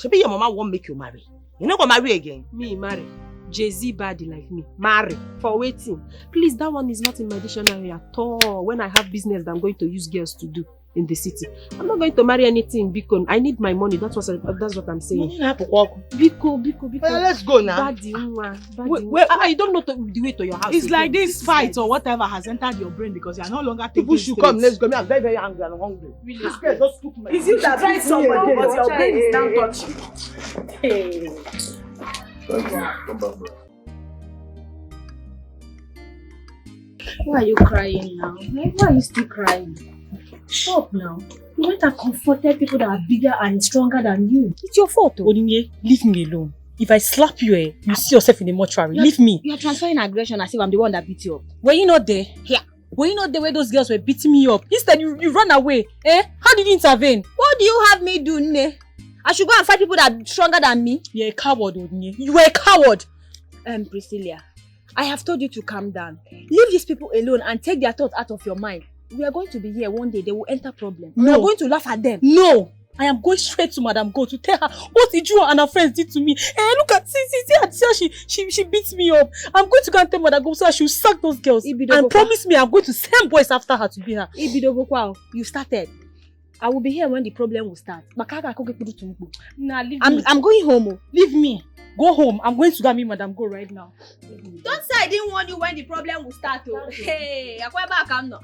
Maybe your mama won't make you marry. You're not gonna marry again. Me marry. Jay-Z body like me. Marry. For waiting. Please, that one is not in my dictionary at all. When I have business that I'm going to use girls to do in the city, I'm not going to marry anything because I need my money. That's what I'm saying. Biko. Well, let's go now. Badi. You don't know the way to your house. It's again. Like this fight or whatever has entered your brain because you are no longer taking people should come. Let's go. Me, I'm very, very angry and hungry. Really? This girl just took my. Is it that trying somebody but your brain is down touching? Hey. Come back, bro. Why are you crying now? Why are you still crying? Stop now. You went and confronted people that are bigger and stronger than you. It's your fault, Odinye. Leave me alone. If I slap you, you see yourself in the mortuary. Leave me. You are transferring aggression as if I'm the one that beat you up. Were you not there? Yeah. Were you not there where those girls were beating me up? Instead, you ran away. How did you intervene? What do you have me do, Ne? I should go and fight people that are stronger than me? You're a coward, Odinye. You were a coward. Priscilla, I have told you to calm down. Leave these people alone and take their thoughts out of your mind. We are going to be here one day. They will enter problem. No. We are going to laugh at them. No. I am going straight to Madam Go to tell her what Iju and her friends did to me. Look at see she beats me up. I'm going to go and tell Madam Go so that she will sack those girls. And promise me I'm going to send boys after her to be her. Ibidogokwa, you started. I will be here when the problem will start. Nah, leave me. I'm going home. Leave me. Go home. I'm going to go and meet Madam Go right now. Don't say I didn't warn you when the problem will start. Hey, I'm back. I'm not.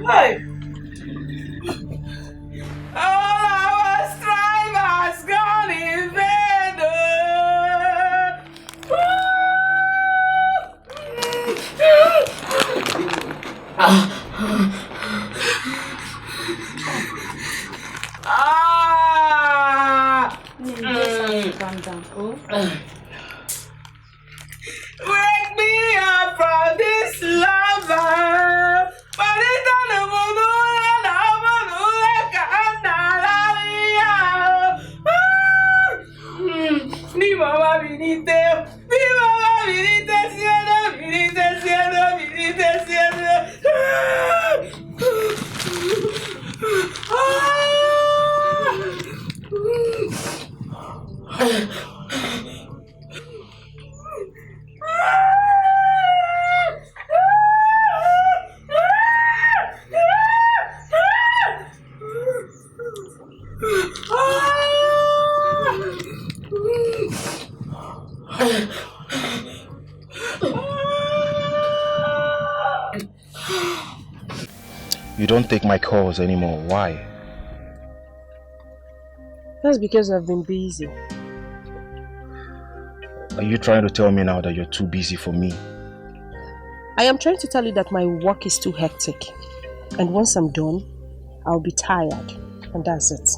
Hey! All our strife has gone in vain. Calm down. Wake me up from this lover. Mi mamá viniste, You don't take my calls anymore. Why? That's because I've been busy. Are you trying to tell me now that you're too busy for me? I am trying to tell you that my work is too hectic. And once I'm done, I'll be tired. And that's it.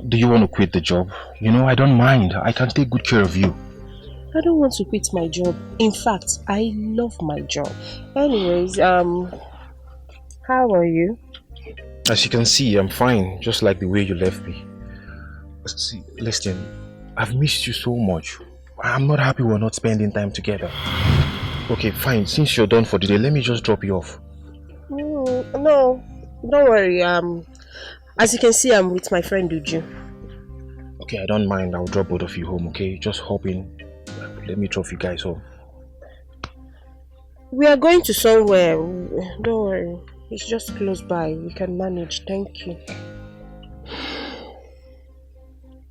Do you want to quit the job? You know, I don't mind. I can take good care of you. I don't want to quit my job. In fact, I love my job. Anyways, how are you? As you can see, I'm fine, just like the way you left me. See, listen, I've missed you so much. I'm not happy we're not spending time together. Okay, fine. Since you're done for the day, let me just drop you off. No, don't worry. As you can see, I'm with my friend Uju. Okay, I don't mind. I'll drop both of you home, okay? Just hop in. Let me drop you guys home. We are going to somewhere. Don't worry. It's just close by. We can manage. Thank you.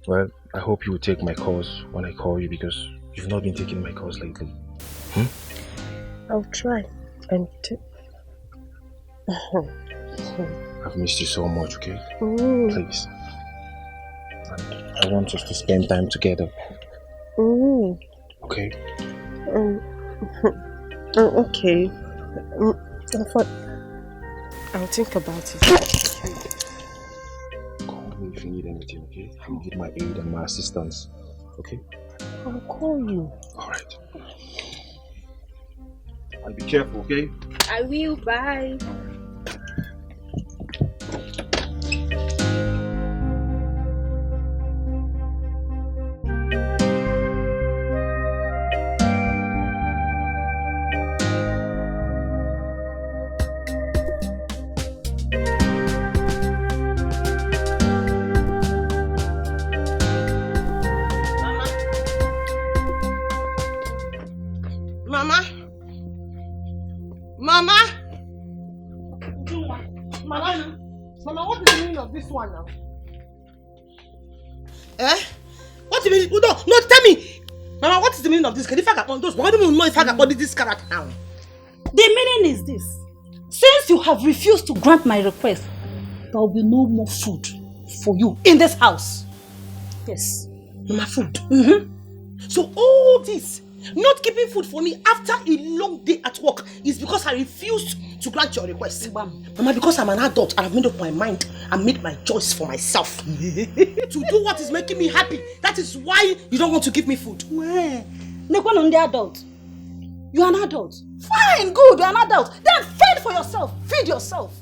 Well, I hope you will take my calls when I call you because you've not been taking my calls lately. I'll try. And I've missed you so much, okay? Please. And I want us to spend time together. Okay? Okay. I'll think about it. Call me if you need anything, okay? You need my aid and my assistance, okay? I'll call you. Alright. I'll be careful, okay? I will. Bye. Mama, what is the meaning of this one now? What do you mean? No, tell me! Mama, what is the meaning of this? If I got one of those, why do you know if I got one of this character now? The meaning is this. Since you have refused to grant my request, there will be no more food for you in this house. Yes. Mama, food? So all this, not keeping food for me after a long day at work, is because I refused to grant your request. Mama, because I'm an adult and I've made up my mind and made my choice for myself. To do what is making me happy. That is why you don't want to give me food. Adult. You're an adult. Fine, good, you're an adult. Then fend for yourself. Feed yourself.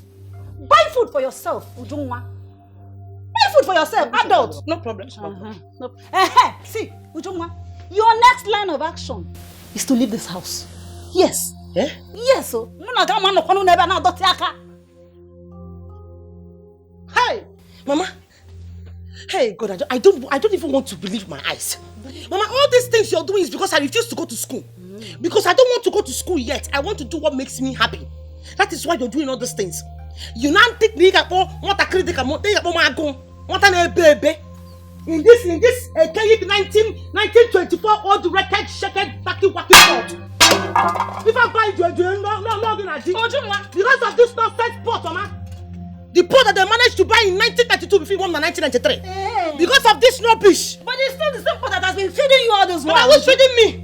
Buy food for yourself, Ujungwa. Buy food for yourself, adult. No problem. No. See, Ujungwa, your next line of action is to leave this house. Yes. Yes, so. Hey, Mama. Hey, God, I don't even want to believe my eyes. Mama, all these things you're doing is because I refuse to go to school. Because I don't want to go to school yet. I want to do what makes me happy. That is why you're doing all these things. You now think me in this 1924 old record shaken wacky pot. If I buy you because of this nonsense pot, Mama. The pot that they managed to buy in 1932 before one in 1993. Because of this rubbish. But it's still the same pot that has been feeding you all this while. Mama, who's feeding me?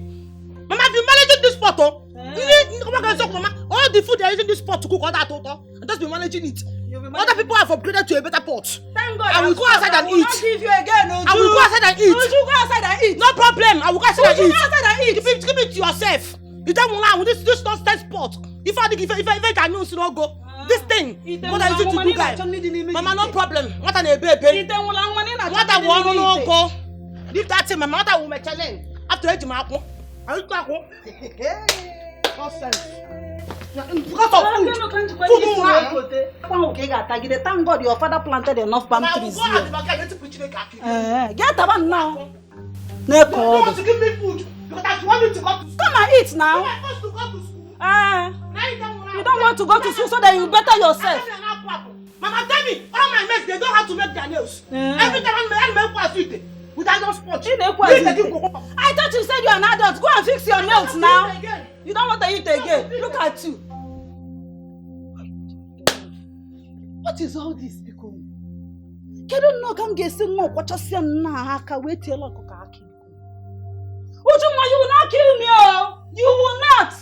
Mama, I've been managing this pot, Mama. All the food they're using this pot to cook all that, I've just been managing it. Other people have upgraded to a better pot. Thank God. I will go outside and eat. Give you again, I will go outside and eat. You go outside and eat. No problem. I will go outside and eat. Go outside and eat. Give it to yourself. You don't want this nonsense pot. If I know it's not go. This thing. What are you doing to do, guys? Mama, no problem. What are they, baby? What I want to go. Leave that thing, Mama. What I will make challenge. After eating my apple. I will go. Nonsense. Thank God your father planted enough palm trees here. Get up now. You want to give me food because I want you to go to school. Come and eat now. You don't want to go to school so that you better yourself. Mama, tell me, all my mates, they don't have to make their nails. Every time I make one sweet without no spot. I thought you said you're an adult. Go and fix your nails now. You don't want to eat again. Look at you. What is all this, Biko? You don't know come get some more. What you say now? Wait till I cook. You will not kill me, oh! You will not!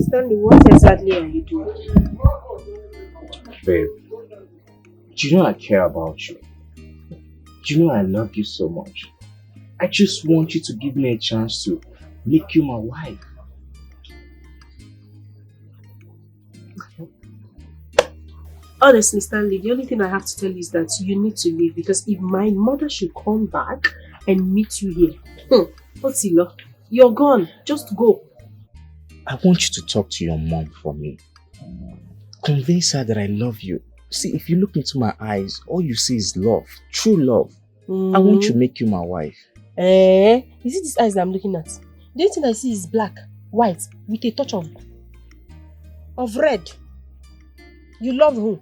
Stanley, what exactly are you doing? Babe, do you know I care about you? Do you know I love you so much? I just want you to give me a chance to make you my wife. Honestly, Stanley, the only thing I have to tell you is that you need to leave because if my mother should come back and meet you here, Otilo, you're gone. Just go. I want you to talk to your mom for me. Convince her that I love you See, if you look into my eyes, all you see is love. True love. I want to make you my wife. Is it these eyes that I'm looking at? The only thing I see is black, white, with a touch of red. You love who?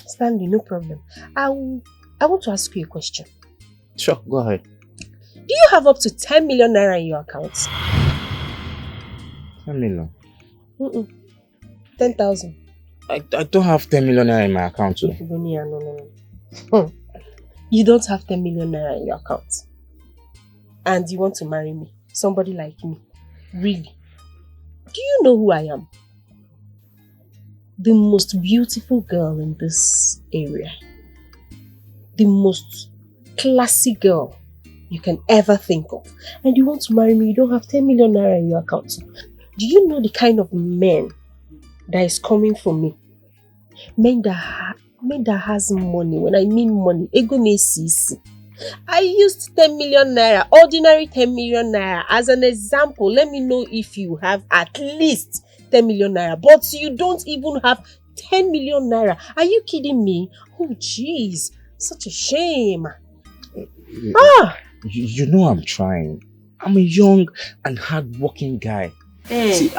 Stanley, no problem. I want to ask you a question. Sure, go ahead. Do you have up to 10 million naira in your account? 10 million? 10,000. I don't have 10 million naira in my account too. No. You don't have 10 million naira in your account. And you want to marry me. Somebody like me. Really? Do you know who I am? The most beautiful girl in this area. The most classy girl you can ever think of. And you want to marry me, you don't have 10 million naira in your account. Do you know the kind of men that is coming for me? Men that has money. When I mean money, ego nesisi. I used 10 million naira, ordinary 10 million naira as an example. Let me know if you have at least 10 million naira. But you don't even have 10 million naira. Are you kidding me? Oh jeez, such a shame. You know I'm trying. I'm a young and hard-working guy. See,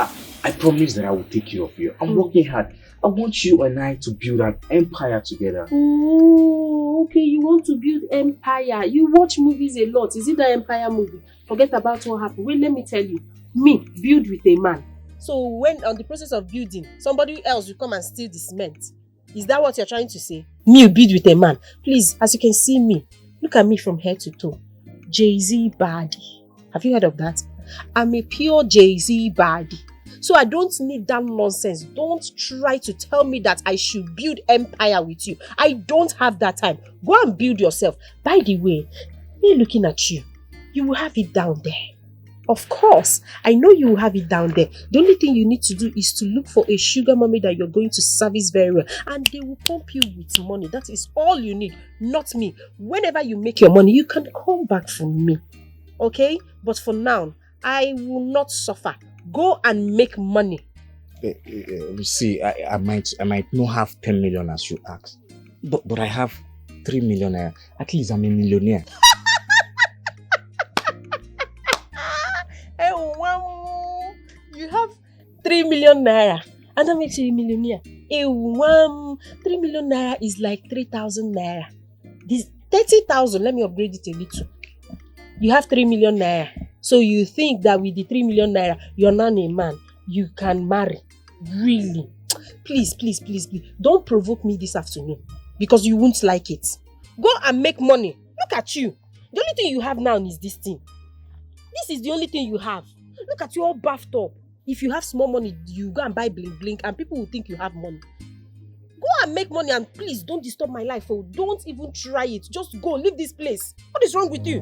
I promise that I will take care of you. I'm working hard. I want you and I to build an empire together. Oh, okay, you want to build empire. You watch movies a lot. Is it the empire movie? Forget about what happened. Wait, let me tell you. Me, build with a man. So when on the process of building, somebody else will come and steal the cement. Is that what you're trying to say? Me, build with a man. Please, as you can see me, look at me from head to toe. Jay-Z body. Have you heard of that? I'm a pure Jay-Z body. So I don't need that nonsense. Don't try to tell me that I should build empire with you. I don't have that time. Go and build yourself. By the way, me looking at you, you will have it down there. Of course, I know you will have it down there. The only thing you need to do is to look for a sugar mommy that you're going to service very well. And they will pump you with money. That is all you need, not me. Whenever you make your money, you can come back from me. Okay? But for now, I will not suffer. Go and make money. See, I might not have 10 million as you asked. But I have 3 million. At least I'm a millionaire. You have 3 million naira. And that makes you a millionaire. 3 million naira is like 3,000 naira. This 30,000, let me upgrade it a little. You have 3 million naira. So you think that with the 3 million naira, you're not a man. You can marry. Really? Please, please, please, please. Don't provoke me this afternoon. Because you won't like it. Go and make money. Look at you. The only thing you have now is this thing. This is the only thing you have. Look at you all buffed up. If you have small money, you go and buy blink blink and people will think you have money. Go and make money and please don't disturb my life. Oh, don't even try it. Just go, leave this place. What is wrong with you?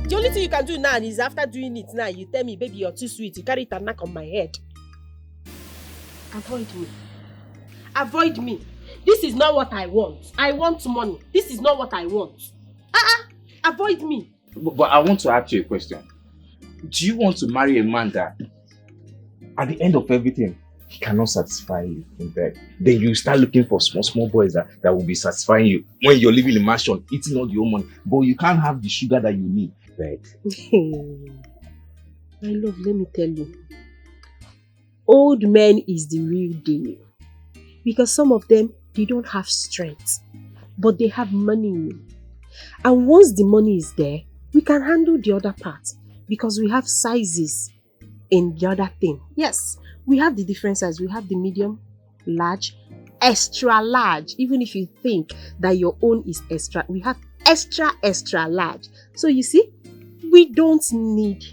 The only thing you can do now is after doing it now, you tell me, baby, you're too sweet. You carry it and knock on my head. Avoid me. Avoid me. This is not what I want. I want money. This is not what I want. Avoid me. But I want to ask you a question. Do you want to marry a man that, at the end of everything, he cannot satisfy you in bed? Then you start looking for small boys that will be satisfying you when you're living in a mansion, eating all your money, but you can't have the sugar that you need, right? My love, let me tell you. Old men is the real deal. Because some of them, they don't have strength, but they have money. And once the money is there, we can handle the other part because we have sizes in the other thing. Yes, we have the different sizes. We have the medium, large, extra large. Even if you think that your own is extra, we have extra large. So you see, we don't need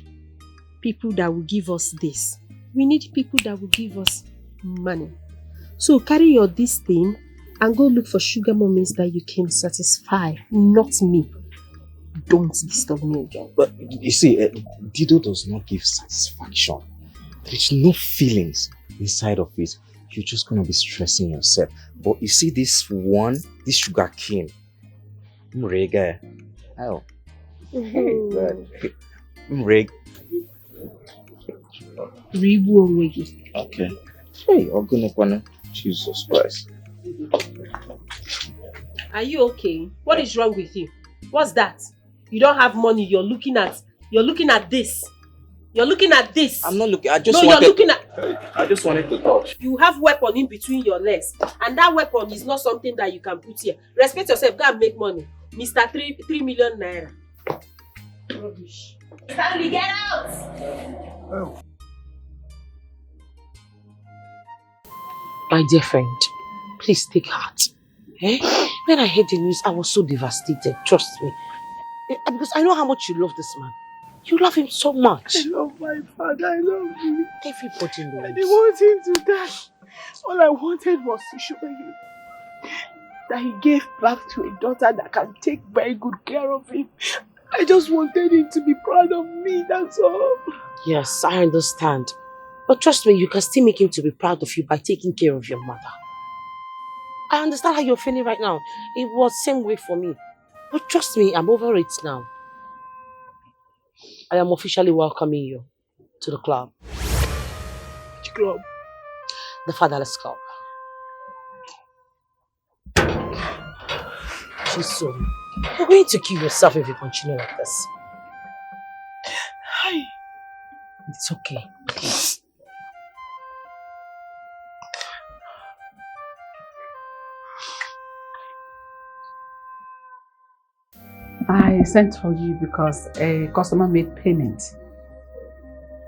people that will give us this. We need people that will give us money. So carry your this thing and go look for sugar mommies that you can satisfy, not me. Don't disturb me again. But you see, Dido does not give satisfaction. There's no feelings inside of it. You're just going to be stressing yourself. But you see this sugar cane. Mrega. Oh. Okay. Hey, Ogunekwana. Jesus Christ. Are you okay? What is wrong with you? What's that? You don't have money. You're looking at this. You're looking at this. I'm not looking. You're looking at. I just wanted to touch. You have weapon in between your legs, and that weapon is not something that you can put here. Respect yourself. Go and make money, Mr. 3 million naira. Rubbish. Stanley, get out! Oh. My dear friend, please take heart. When I heard the news, I was so devastated. Trust me, because I know how much you love this man. You love him so much. I love my father. I love him. Everybody knows. I didn't want him to die. All I wanted was to show him that he gave birth to a daughter that can take very good care of him. I just wanted him to be proud of me, that's all. Yes, I understand. But trust me, you can still make him to be proud of you by taking care of your mother. I understand how you're feeling right now. It was the same way for me. But trust me, I'm over it now. I am officially welcoming you to the club. Which club? The Fatherless Club. She's sorry. You're going to kill yourself if you continue like this. Hi. It's okay. I sent for you because a customer made payment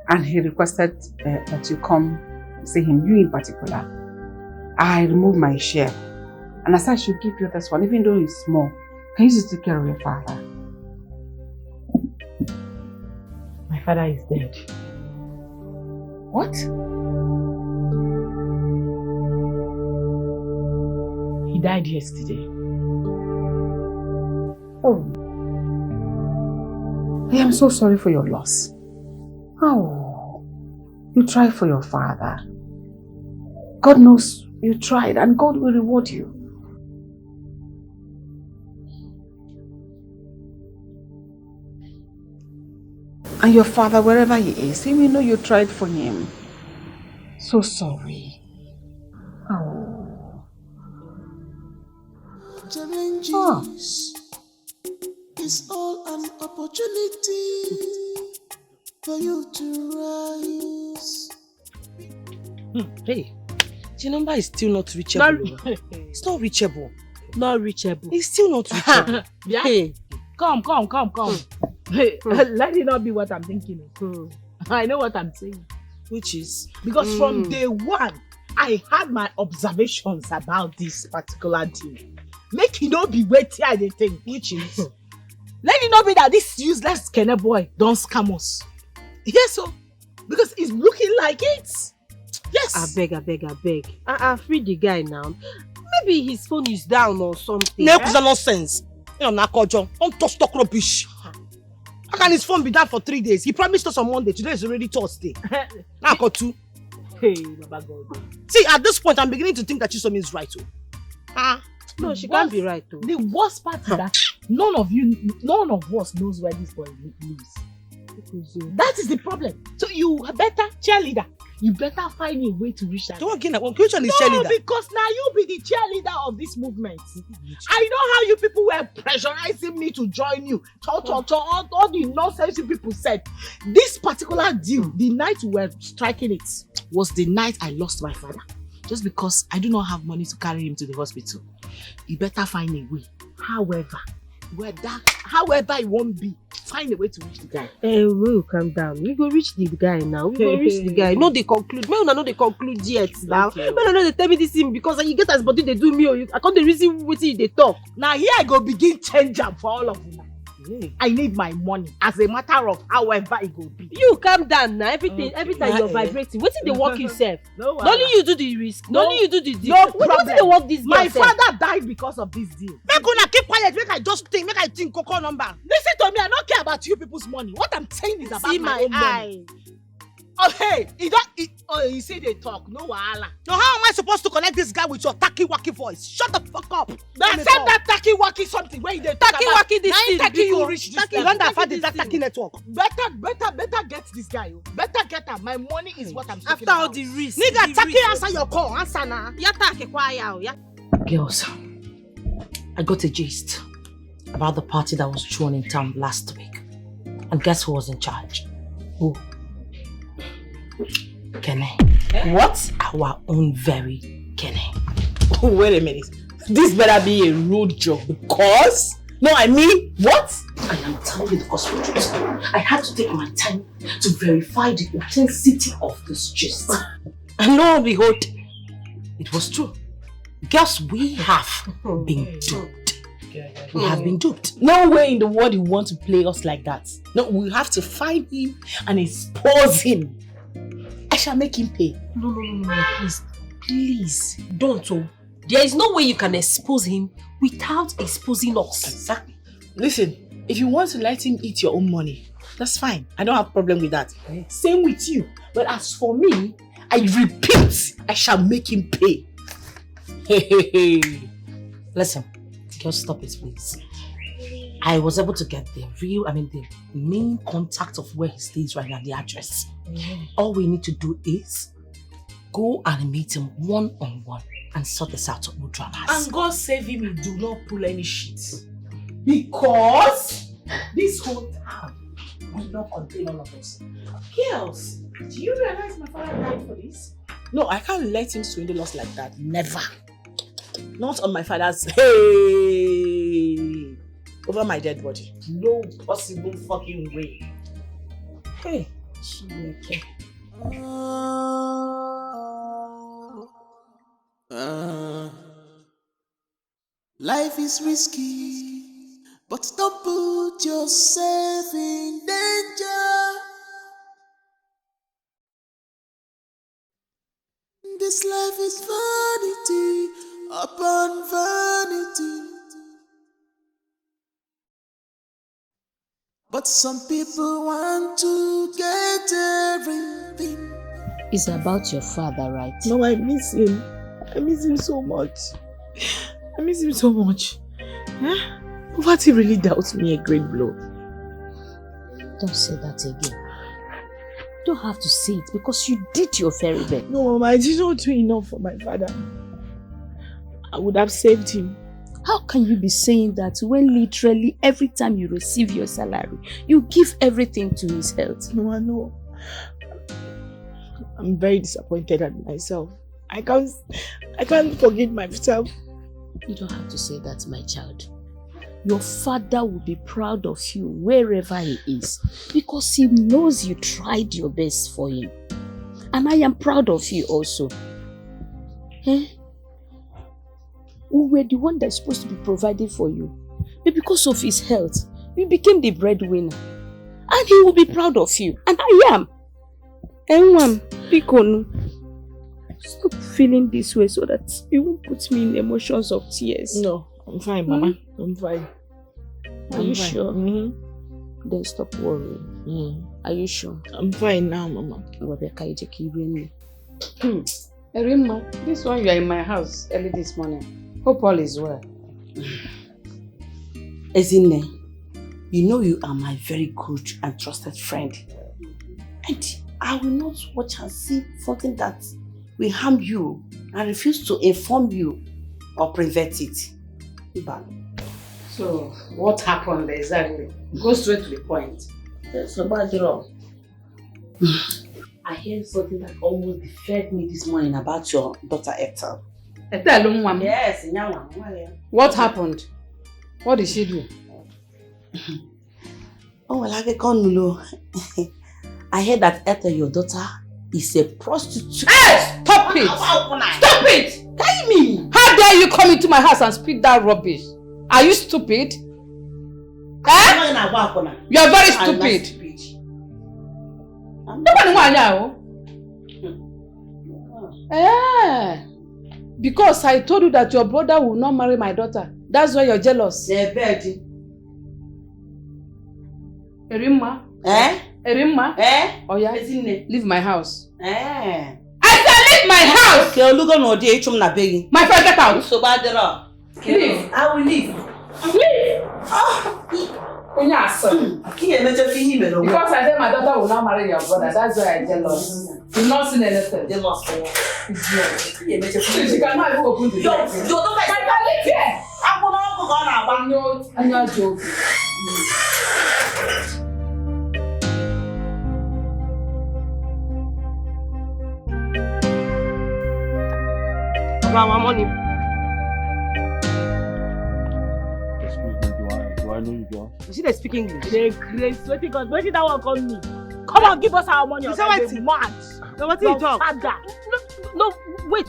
and he requested that you come see him, you in particular. I removed my share and I said I should give you this one, even though it's small. Can you just take care of your father? My father is dead. What? He died yesterday. Oh. I am so sorry for your loss. Oh, you tried for your father. God knows you tried and God will reward you. And your father, wherever he is, he will know you tried for him. So sorry. Oh. Challenges. It's all an opportunity for you to rise. Hey, the number is still not reachable. It's not reachable. Not reachable. It's still not reachable. Yeah. Hey. Come. Hey, let it not be what I'm thinking. I know what I'm saying. Which is? Because from day one, I had my observations about this particular deal. Make it not be waiting at the thing. Which is? Let it not be that this useless Kenne boy don't scam us. Yes, so because it's looking like it. Yes. I beg. Free the guy now. Maybe his phone is down or something. No, it's nonsense. You know, Nakojo, don't touch talk rubbish. How can his phone be down for 3 days? He promised us on Monday. Today is already Thursday. Now got 2. Hey, Baba God. See, at this point, I'm beginning to think that Chisom is right too. No, she can't be right too. The worst part is that none of us knows where this boy lives. That is the problem. So you better cheerleader. You better find a way to reach that. Don't get that one. Which one is cheerleader? No, because now you be the cheerleader of this movement. I know how you people were pressurizing me to join you. All the nonsense you people said. This particular deal, the night we were striking it, was the night I lost my father. Just because I do not have money to carry him to the hospital. You better find a way. However it won't be, find a way to reach the guy. We'll calm down. We go reach the guy now. We go reach the guy. No, they conclude. May una no they conclude yet now. May una no they tell me this thing because you get as body they do me. I can't the reason wetin they talk. Now here I go begin change up for all of you. I need my money as a matter of however it will be. You calm down now. Every time you're vibrating. What if they work yourself? No, only you do the risk. No, only you do the deal. No problem. What if they work this? My father died because of this deal. Make una keep quiet. Make I think Coco number. Listen to me. I don't care about you people's money. What I'm saying is about my own money. Oh, hey, you see they talk, no wahala. Now, how am I supposed to connect this guy with your tacky-wacky voice? Shut the fuck up. I said that tacky-wacky something. Where you dey talk about? Tacky-wacky this thing. Tacky you reach this level. You understand this that tacky network. Better get this guy. Better get him. My money is what I'm talking about. After all the risk. Nigga, tacky answer your call. Answer now. Girls, I got a gist about the party that was thrown in town last week. And guess who was in charge? Who? Kenny. What? Our own very Kenny. Wait a minute. This better be a road job because... No, I mean, what? I am telling you the gospel truth. I had to take my time to verify the authenticity of this gist. And lo and behold, it was true. Girls, we have been duped. We have been duped. No way in the world you want to play us like that. No, we have to find him and expose him. I shall make him pay. No, please, don't. There is no way you can expose him without exposing us. Exactly. Listen, if you want to let him eat your own money, that's fine. I don't have a problem with that. Same with you. But as for me, I repeat, I shall make him pay. Hey. Listen, girls, stop it, please. I was able to get the main contact of where he stays right now, the address. All we need to do is go and meet him one-on-one and sort this out with no dramas. And God save him, he do not pull any shit. Because this whole town will not contain all of us. Girls, do you realize my father died for this? No, I can't let him swindle us like that. Never. Not on my father's... Hey! Over my dead body. No possible fucking way. Hey. Life is risky, but don't put yourself in danger. This life is vanity upon vanity. But some people want to get everything. It's about your father, right? No, I miss him. I miss him so much. I miss him so much. Huh? Poverty really dealt me a great blow. Don't say that again. You don't have to say it because you did your very best. No, Mama, I did not do enough for my father. I would have saved him. How can you be saying that when literally every time you receive your salary, you give everything to his health? No, I know. I'm very disappointed at myself. I can't forgive myself. You don't have to say that, my child. Your father will be proud of you wherever he is because he knows you tried your best for him. And I am proud of you also. Eh? We were the one that's supposed to be providing for you. But because of his health, we became the breadwinner. And he will be proud of you. And I am. Enwam, Pikonu, stop feeling this way so that you won't put me in emotions of tears. No, I'm fine, Mama. I'm fine. Are you sure? Mm-hmm. Then stop worrying. Are you sure? I'm fine now, Mama. Erima, this one you are in my house early this morning. Hope all is well. Ezine, you know you are my very good and trusted friend. And I will not watch and see something that will harm you and refuse to inform you or prevent it. So, what happened exactly? Go straight to the point. Yes, about I heard something that almost deferred me this morning about your daughter Ethel. Yes, what happened? What did she do? Oh, well, I heard that Ethel, your daughter, is a prostitute. Hey, stop it! Stop it! Tell me! How dare you come into my house and speak that rubbish? Are you stupid? Eh? You are very stupid. Because I told you that your brother will not marry my daughter. That's why you're jealous. Erima? Erimma? Oh yeah? Leave my house. I said leave my house! Okay, look on the HM na begging. My friend, get out! So bad there. Leave. I will leave. Leave! Because I said my daughter will not marry your brother, that's why I'm jealous. You've not seen anything. Jealous. She cannot even open the door. You don't like my here. I'm not joking. Our money. Do I know you girls? You see they speak English? They crazy. What did that one call me? Come on, give us our money. You say what? Mad. No, what you talk? No, wait.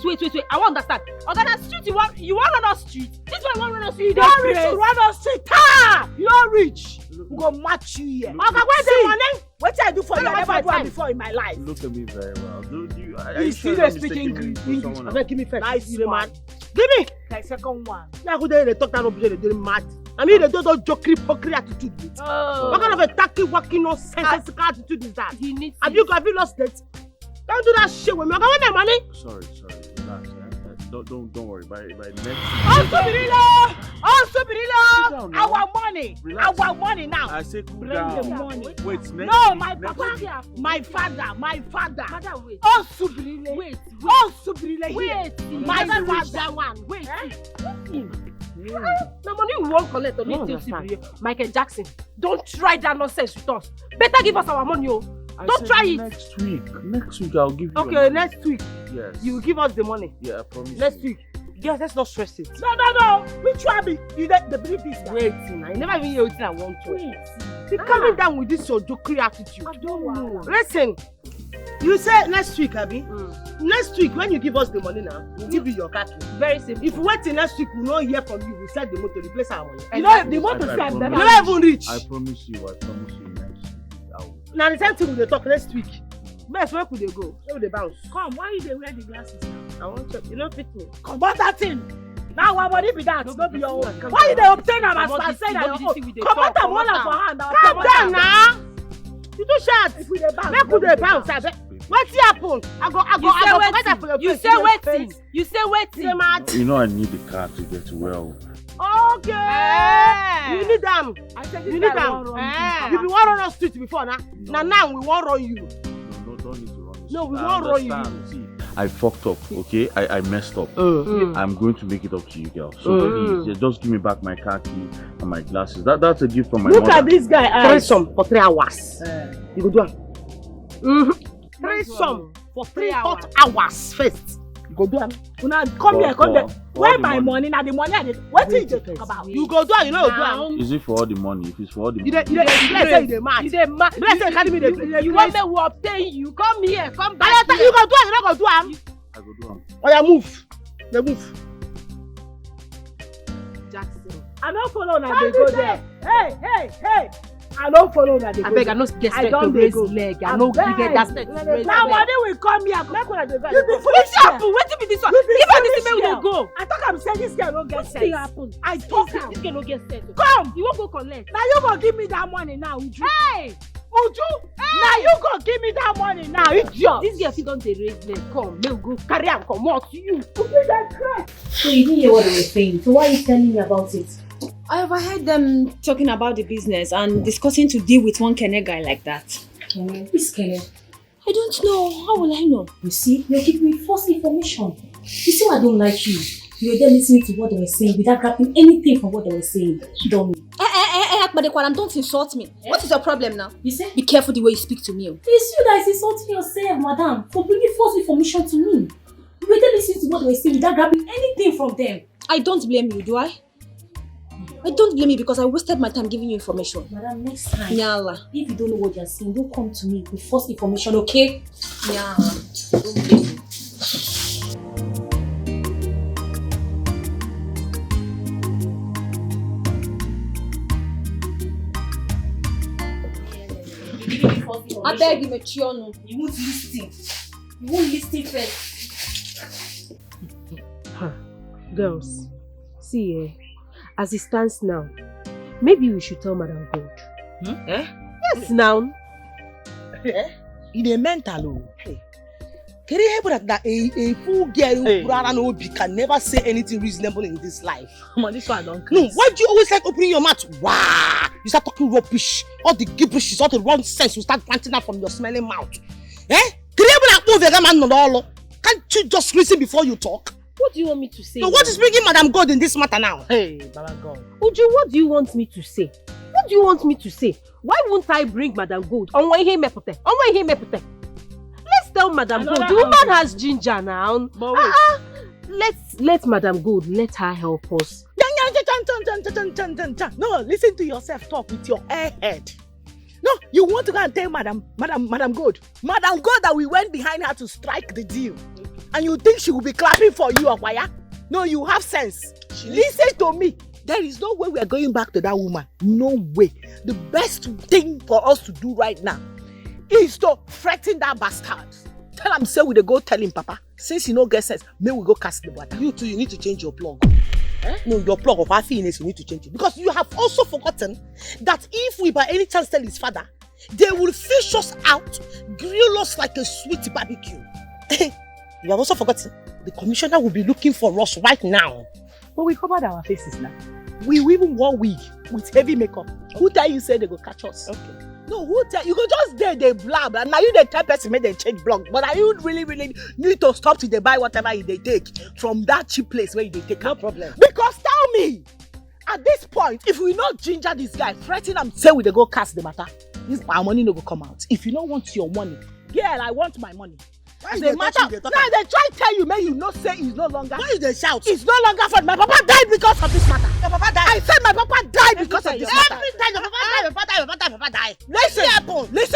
I won't understand. Okay, that street you want on our street. This one you want on our street. You don't rich to run on street. Ah! You don't rich. We go match you here. Okay, where's the money? What I do for you? I never do before in my life. Look at me very well. You see they speak English. Okay, give me first. Nice man. Give me. Like second one. Now who they talk that rubbish? They doing mad. I mean, they don't joke hypocrite attitude. What kind of a tacky, walking, nonsensical attitude is that? Have you lost it? Don't do that shit with me. I want my money. Sorry. Relax. Don't worry. By next week. Our money. Relax. Our money now. I say cool bring down. The money. Wait, next no, week. my papa, my father. Father, wait. Oh, Subrile. Wait. Oh, Subrile. Wait. My father one. Wait. Now money we won't collect on it. Michael Jackson, don't try that nonsense with us. Better give us our money, oh. Don't try it. Next week I'll give you. Okay, next week. Yes. You will give us the money. Yeah, I promise. Next week. Yes, let's not stress it. No. Which one be? You let the believe this. Wait, I never even hear what I want to. Wait. Be coming down with this your jokery attitude. I don't know. Listen. You say next week, Abby. Next week, when you give us the money now, we'll give you your car key. Very simple. If we wait till next week, we'll not hear from you. We'll sell the motor, replace our money. You know, the motor sell, never even reach. I promise you next week. Now the same thing we dey talk next week. Best where could they go? Where would they bounce? Come, why you dey wear the glasses now? I want to. You don't fit me. Come on, that thing. Now our body be that. Not be your own. Why you dey obtain am as per say na your own? Come on, I'm one for hand. Calm down now. You too short. If we dey bounce, make we dey bounce. Wetin happen? I go forget that for your face. You say waiting. You know I need the car to get well. Okay. You need them. You need them. You be one run on street before now. Now we won't run you. No, don't need to run. No, we won't run you. See, I fucked up. Okay, I messed up. I'm going to make it up to you, girl. So please, just give me back my car key and my glasses. That's a gift from my mother. Look at this guy. Threesome for 3 hours. You go do it. Threesome for 3 hot hours first. You go do it. Now come here. Where my money? Now the money I did. What did you talk about? You go do it. You know do it. Is it for all the money? If it's for all the money. You mad. You want me to obtain you? Come here. Come back. You go do it. You not go do it. I go do it. Oh yeah, move. They move. Jackson. I don't follow now. They go there. Hey. I don't follow that. I beg, I no get straight to raise leg. I no get that straight to raise leg. Now money will come here. Make una dey go. You be foolish apple. Wetin be this one? If I this way we dey go. I talk am say this girl no get sense. Wetin happen? I talk am. This girl no get sense. Come. You wan go collect? Now you go give me that money now, Uju. Hey. Uju. Now you go give me that money now, idiot. This girl fit don dey raise leg. Come, make we go carry am comot. You. Uju dey cry. So you didn't hear what they were saying. So why are you telling me about it? I overheard them talking about the business and discussing to deal with one Kene guy like that. Kene? Who's Kene? I don't know. How will I know? You see, you're giving me false information. You see why I don't like you? You were there listening to what they were saying without grabbing anything from what they were saying. Dummy. Akbadekwaram, don't insult me. What is your problem now? You say? Be careful the way you speak to me. It's you that is insulting yourself, madam, for bringing false information to me. You were there listening to what they were saying without grabbing anything from them. I don't blame you, do I? I don't blame you because I wasted my time giving you information. Madam, next time, Nyala. If you don't know what you're saying, don't come to me with false information, okay? Nyala. Don't blame me. I beg you, Mechionu. You won't listen. You won't listen first. Girls, see as it stands now, maybe we should tell Madam Gold. Yes, now. In a mental. Can you hear that a fool girl who can never say anything reasonable in this life? Come on, this one I don't No, why do you always like opening your mouth? Wow! You start talking rubbish. All the gibberish, all the wrong sense will start planting out from your smelling mouth. Eh? Can't you just listen before you talk? What do you want me to say? So what is bringing Madam God in this matter now? Hey, Madam God. Uju, what do you want me to say? What do you want me to say? Why won't I bring Madam Gold? Let's tell Madam Gold. The woman has ginger now. Let Madam Gold, let her help us. No, listen to yourself talk with your head. No, you want to go and tell Madam Gold. Madam Gold that we went behind her to strike the deal. And you think she will be clapping for you, Akwaya? No, you have sense. Listen to me. There is no way we are going back to that woman. No way. The best thing for us to do right now is to threaten that bastard. Tell him, say we go tell him, Papa. Since he no get sense, may we go cast the water. You too, you need to change your plug. No, your plug of happiness, you need to change it. Because you have also forgotten that if we by any chance tell his father, they will fish us out, grill us like a sweet barbecue. You have also forgotten, the commissioner will be looking for us right now. But we covered our faces now. We even wore wig with heavy makeup. Okay. Who tell you say they go catch us? Okay. No, who tell you go just there they blab and now you the type person make them change blog. But are you really need to stop till they buy whatever they take from that cheap place where they take? No problem. Because tell me, at this point, if we not ginger this guy, threaten him, say we they go cast the matter, our money no go come out. If you don't want your money, girl, I want my money. Why the matter? Now they try to tell you, man, you not say it's no longer. Why is they shout? It's no longer fun. My papa died because of this matter. Your papa died. I said my papa died because of this matter. Every time your papa died. Listen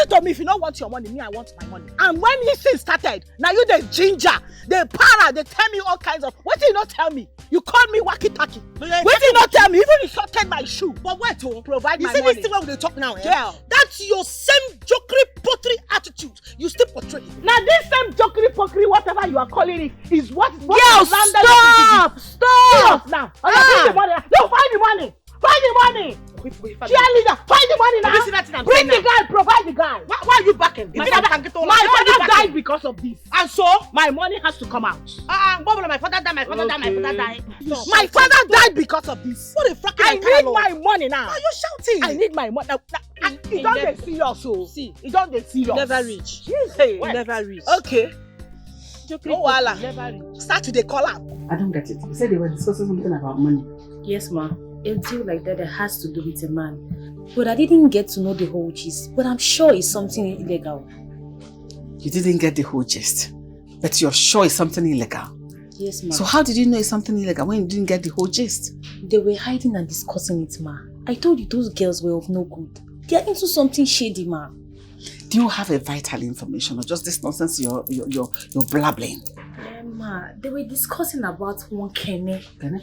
to me. If you don't want your money, me I want my money. And when his thing started, now you the ginger, the para, they tell me all kinds of. What did you not tell me? You called me wacky tacky. What did you not tell me? Even you sorted my shoe. But where to provide my money? You see this thing where they talk now, yeah? That's your same jokery pottery attitude. You still portray it. Now this same jokery pottery, whatever you are calling it, is what Girl, stop now. Find the money. No, find the money. Find the money. Cheerleader, find the money now. Bring the guy, provide the guy. Why are you backing? My father died because of this. And so, my money has to come out. My father died. My father died because of this. What a fucking I need my money now. Why are you shouting? I need my money. It don't get serious, so. See, it don't get serious. Never reach. Never reach. Okay. No wala. Start to the call up. I don't get it. You said they were discussing something about money. Yes, ma. A deal like that has to do with a man. But I didn't get to know the whole gist. But I'm sure it's something illegal. You didn't get the whole gist? But you're sure it's something illegal? Yes, ma. So how did you know it's something illegal when you didn't get the whole gist? They were hiding and discussing it, ma. I told you those girls were of no good. They are into something shady, ma. Do you have a vital information or just this nonsense you're blabbling? Ma, they were discussing about one Kene. Kene?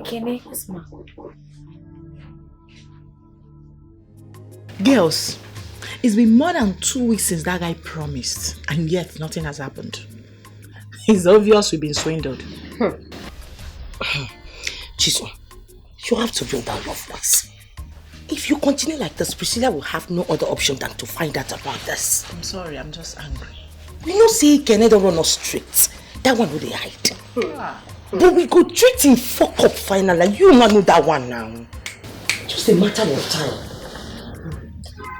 Kene, yes, ma. Girls, it's been more than 2 weeks since that guy promised, and yet nothing has happened. It's obvious we've been swindled. Chiso, you have to build that love once. If you continue like this, Priscilla will have no other option than to find out about this. I'm sorry, I'm just angry. We know say Kene don't run us straight. That one will they hide. But we go treat him fuck up finally. You not know that one now. Just a matter of time.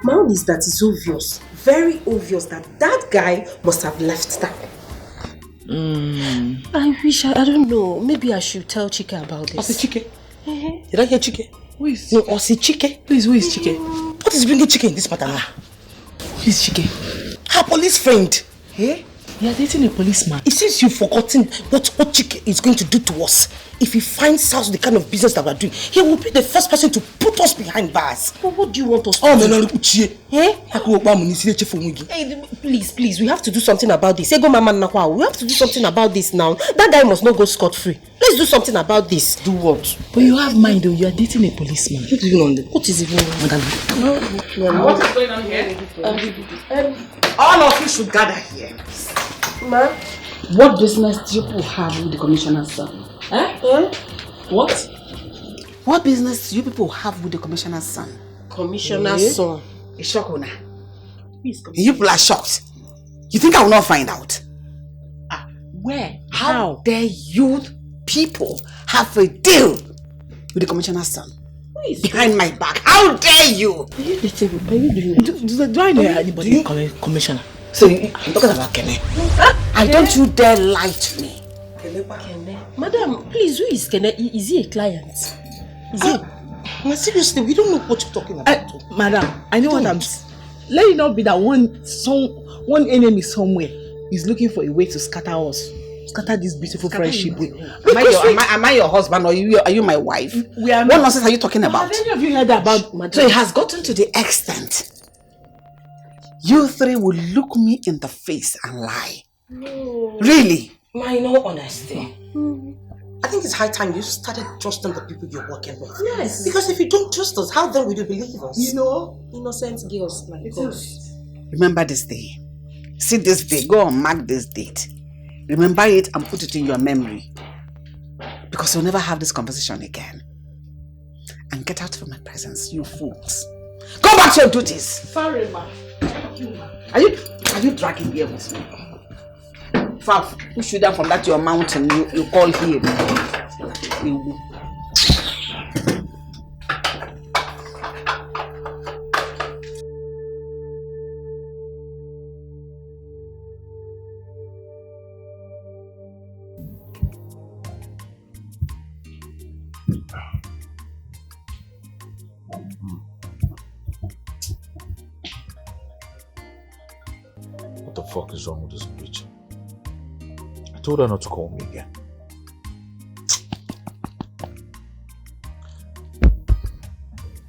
My own is that it's obvious, very obvious that guy must have left town. I wish, I don't know. Maybe I should tell Chike about this. Osi Chike? Did I hear Chike? Who is? No, Osi Chike. Please, who is Chike? What is bringing Chike in this matter now? Who is Chike? Her police friend. Hey? You are dating a policeman. It seems you've forgotten what Chike is going to do to us. If he finds out the kind of business that we're doing, he will be the first person to put us behind bars. But what do you want us to do? Hey, please, we have to do something about this. We have to do something about this now. That guy must not go scot-free. Let's do something about this. Do what? But you have mind though, you are dating a policeman. What is even on that? What is going on here? All of you should gather here. Ma? What business do you people have with the commissioner's son? What? What business do you people have with the commissioner's son? Commissioner's son. Ishokuna. You people are shocked. You think I will not find out? Where? How dare you people have a deal with the commissioner's son? Behind my back. How dare you? Are you doing? Do I know anybody commissioner? So I'm talking about Kene. And don't you dare lie to me. Kene. Madam, please, who is Kene? Is he a client? Is he? Seriously, we don't know what you're talking about. Madam, I know what I'm... Let it not be that one enemy somewhere is looking for a way to scatter us. Scatter this beautiful friendship. Am I your husband or are you my wife? What nonsense are you talking about? Have any of you heard about Madam? So it has gotten to the extent you three will look me in the face and lie. No. Really? My no honesty. I think it's high time you started trusting the people you're working with. Yes. Because if you don't trust us, how then will you believe us? You know, innocent girls like us. Remember this day. See this day. Go and mark this date. Remember it and put it in your memory. Because you'll never have this conversation again. And get out of my presence, you fools. Go back to your duties. Sorry, ma. Thank you, ma. Are you dragging here with me? Faf, push you down from that your mountain you call here. What the fuck is wrong with this bitch? I told her not to call me again.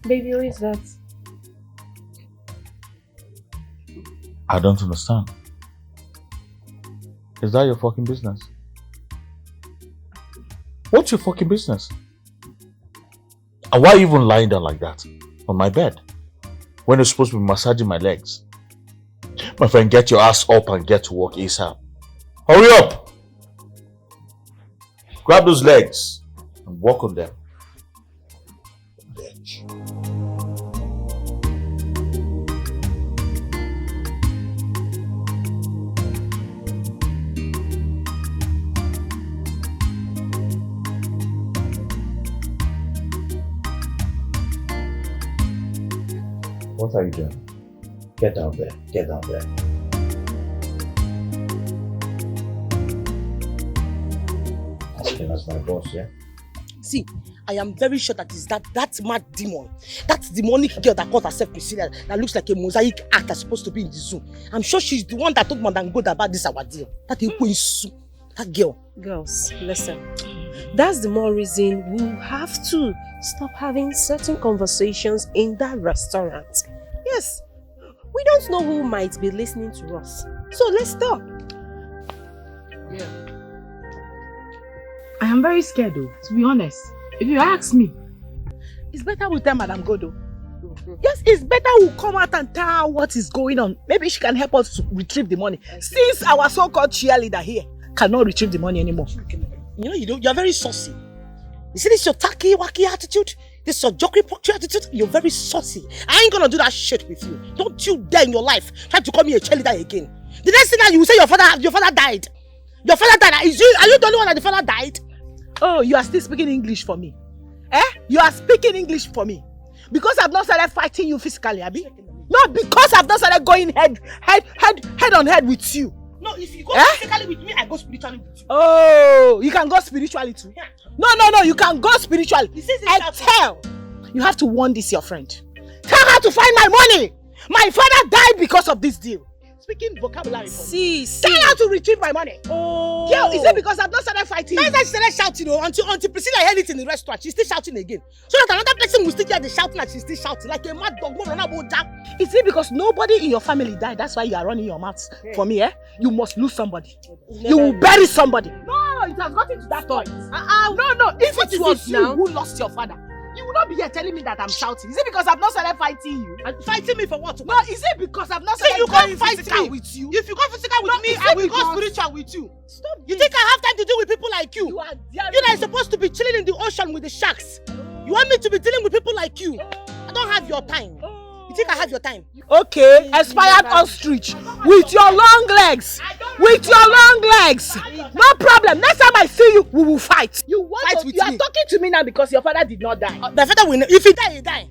Baby, who is that? I don't understand. Is that your fucking business? What's your fucking business? And why are you even lying down like that on my bed when you're supposed to be massaging my legs? My friend, get your ass up and get to work ASAP. Hurry up! Grab those legs and walk on them. Bitch. What are you doing? Get down there. Get down there. Asking as my boss, yeah? See, I am very sure that is that mad demon, that demonic girl that calls herself Priscilla, that looks like a mosaic act that's supposed to be in the zoo. I'm sure she's the one that told Madam God about this our deal. That girl. Girls, listen. That's the more reason we have to stop having certain conversations in that restaurant. Yes, we don't know who might be listening to us. So let's stop. Yeah. I am very scared though, to be honest. If you ask me, it's better we tell Madam Godo. Yes, it's better we come out and tell her what is going on. Maybe she can help us to retrieve the money. Since our so-called cheerleader here cannot retrieve the money anymore. You know, you're very saucy. You see this your tacky wacky attitude? This your jockey pokey attitude? You're very saucy. I ain't gonna do that shit with you. Don't you dare in your life try to call me a cheerleader again. The next thing that you will say your father died. Your father died. Are you the only one that the father died? Oh, you are still speaking English for me? You are speaking English for me? Because I've not started fighting you physically, Abi? No, because I've not started going head on head with you. No, if you go physically with me, I go spiritually with you. Oh, you can go spiritually too? Yeah. No, you can go spiritually. You have to warn this your friend. Tell her to find my money. My father died because of this deal. Speaking vocabulary for me. Tell her to retrieve my money. Oh. Girl, is it because I've not started fighting? That's why she started shouting, until Priscilla heard it in the restaurant. She's still shouting again. So that another person will still hear the shouting and she's still shouting like a mad dog. Is it because nobody in your family died? That's why you are running your mouth for me, You must lose somebody. You will bury somebody. No, it has gotten to that point. No. If it was you who lost your father, you will not be here telling me that I'm shouting. Is it because I've not started fighting you? And fighting me for what? No, is it because I've not started going physical with you? If you go physical with me, I will go spiritual with you. Stop. You think I have time to deal with people like you? You that are supposed to be chilling in the ocean with the sharks. You want me to be dealing with people like you? I don't have your time. You think I have your time? Okay, expired ostrich with your long legs. With your long legs. No problem. Next time I see you, we will fight. You Fight with you are me. talking to me now because your father did not die. The father will know. If he die, he die.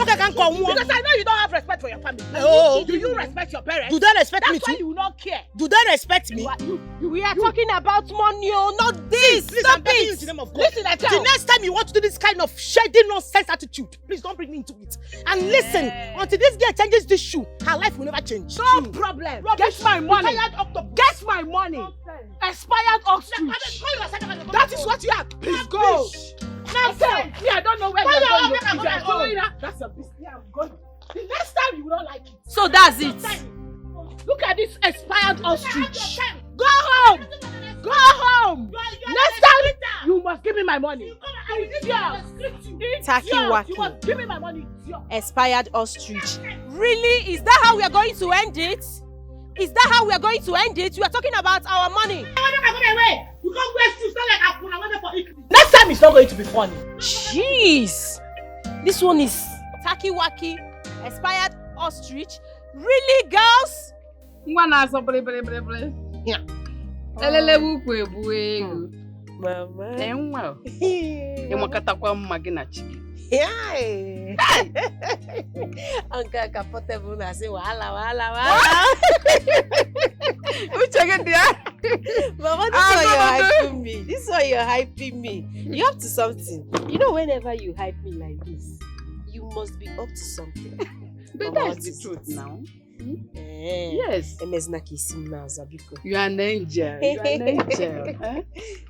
Okay, can come on. Because I know you don't have respect for your family. Oh. Do you respect your parents? Do they respect me That's why too? you will not care. Do they respect me? We are talking about money, not this. Please, Stop I'm begging you in it. the name of God. Listen, I tell. The next time you want to do this kind of shady nonsense attitude, please don't bring me into it. And listen, until this girl changes this shoe, her life will never change. No problem. Get my money. Get my money. Expired ostrich. That is what you have. Please go. Nonsense. Me, I don't know where you're going. If you're following her, that's your business. I'm going. The next time you will not like it. So that's it. Look at this expired ostrich. Go home. Go home. Next time you must give me my money. Taki You waki. must give me my money. Expired ostrich. Really? Is that how we are going to end it? Is that how we are going to end it? We are talking about our money. Next time it's not going to be funny. Jeez. This one is Taki waki. Expired ostrich. Really, girls? Mama. Mama. Iwakatakwa mma gị na chi. Uncle comfortable na say wahala. Mama, this one you're hyping me. You up to something. You know, whenever you hype me like this, you must be up to something. But that's the truth now. Yes. You are an angel. You are an angel.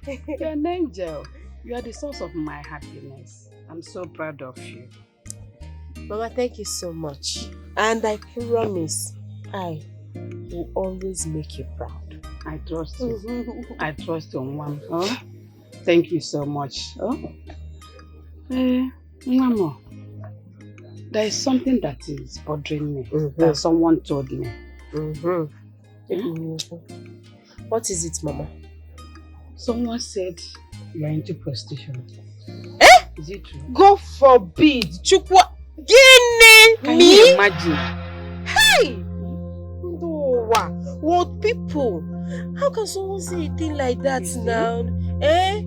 You are an angel. You are the source of my happiness. I'm so proud of you. Mama, thank you so much. And I promise I will always make you proud. I trust you. I trust you, Mom. Oh? Thank you so much. Oh? Mama, there is something that is bothering me. That someone told me. What is it, Mama? Someone said you are into prostitution. Eh? Is it true? God forbid. Chukwa. Guinea. Can Me? you imagine? Hey! No. What people? How can someone say a thing like that now? Eh?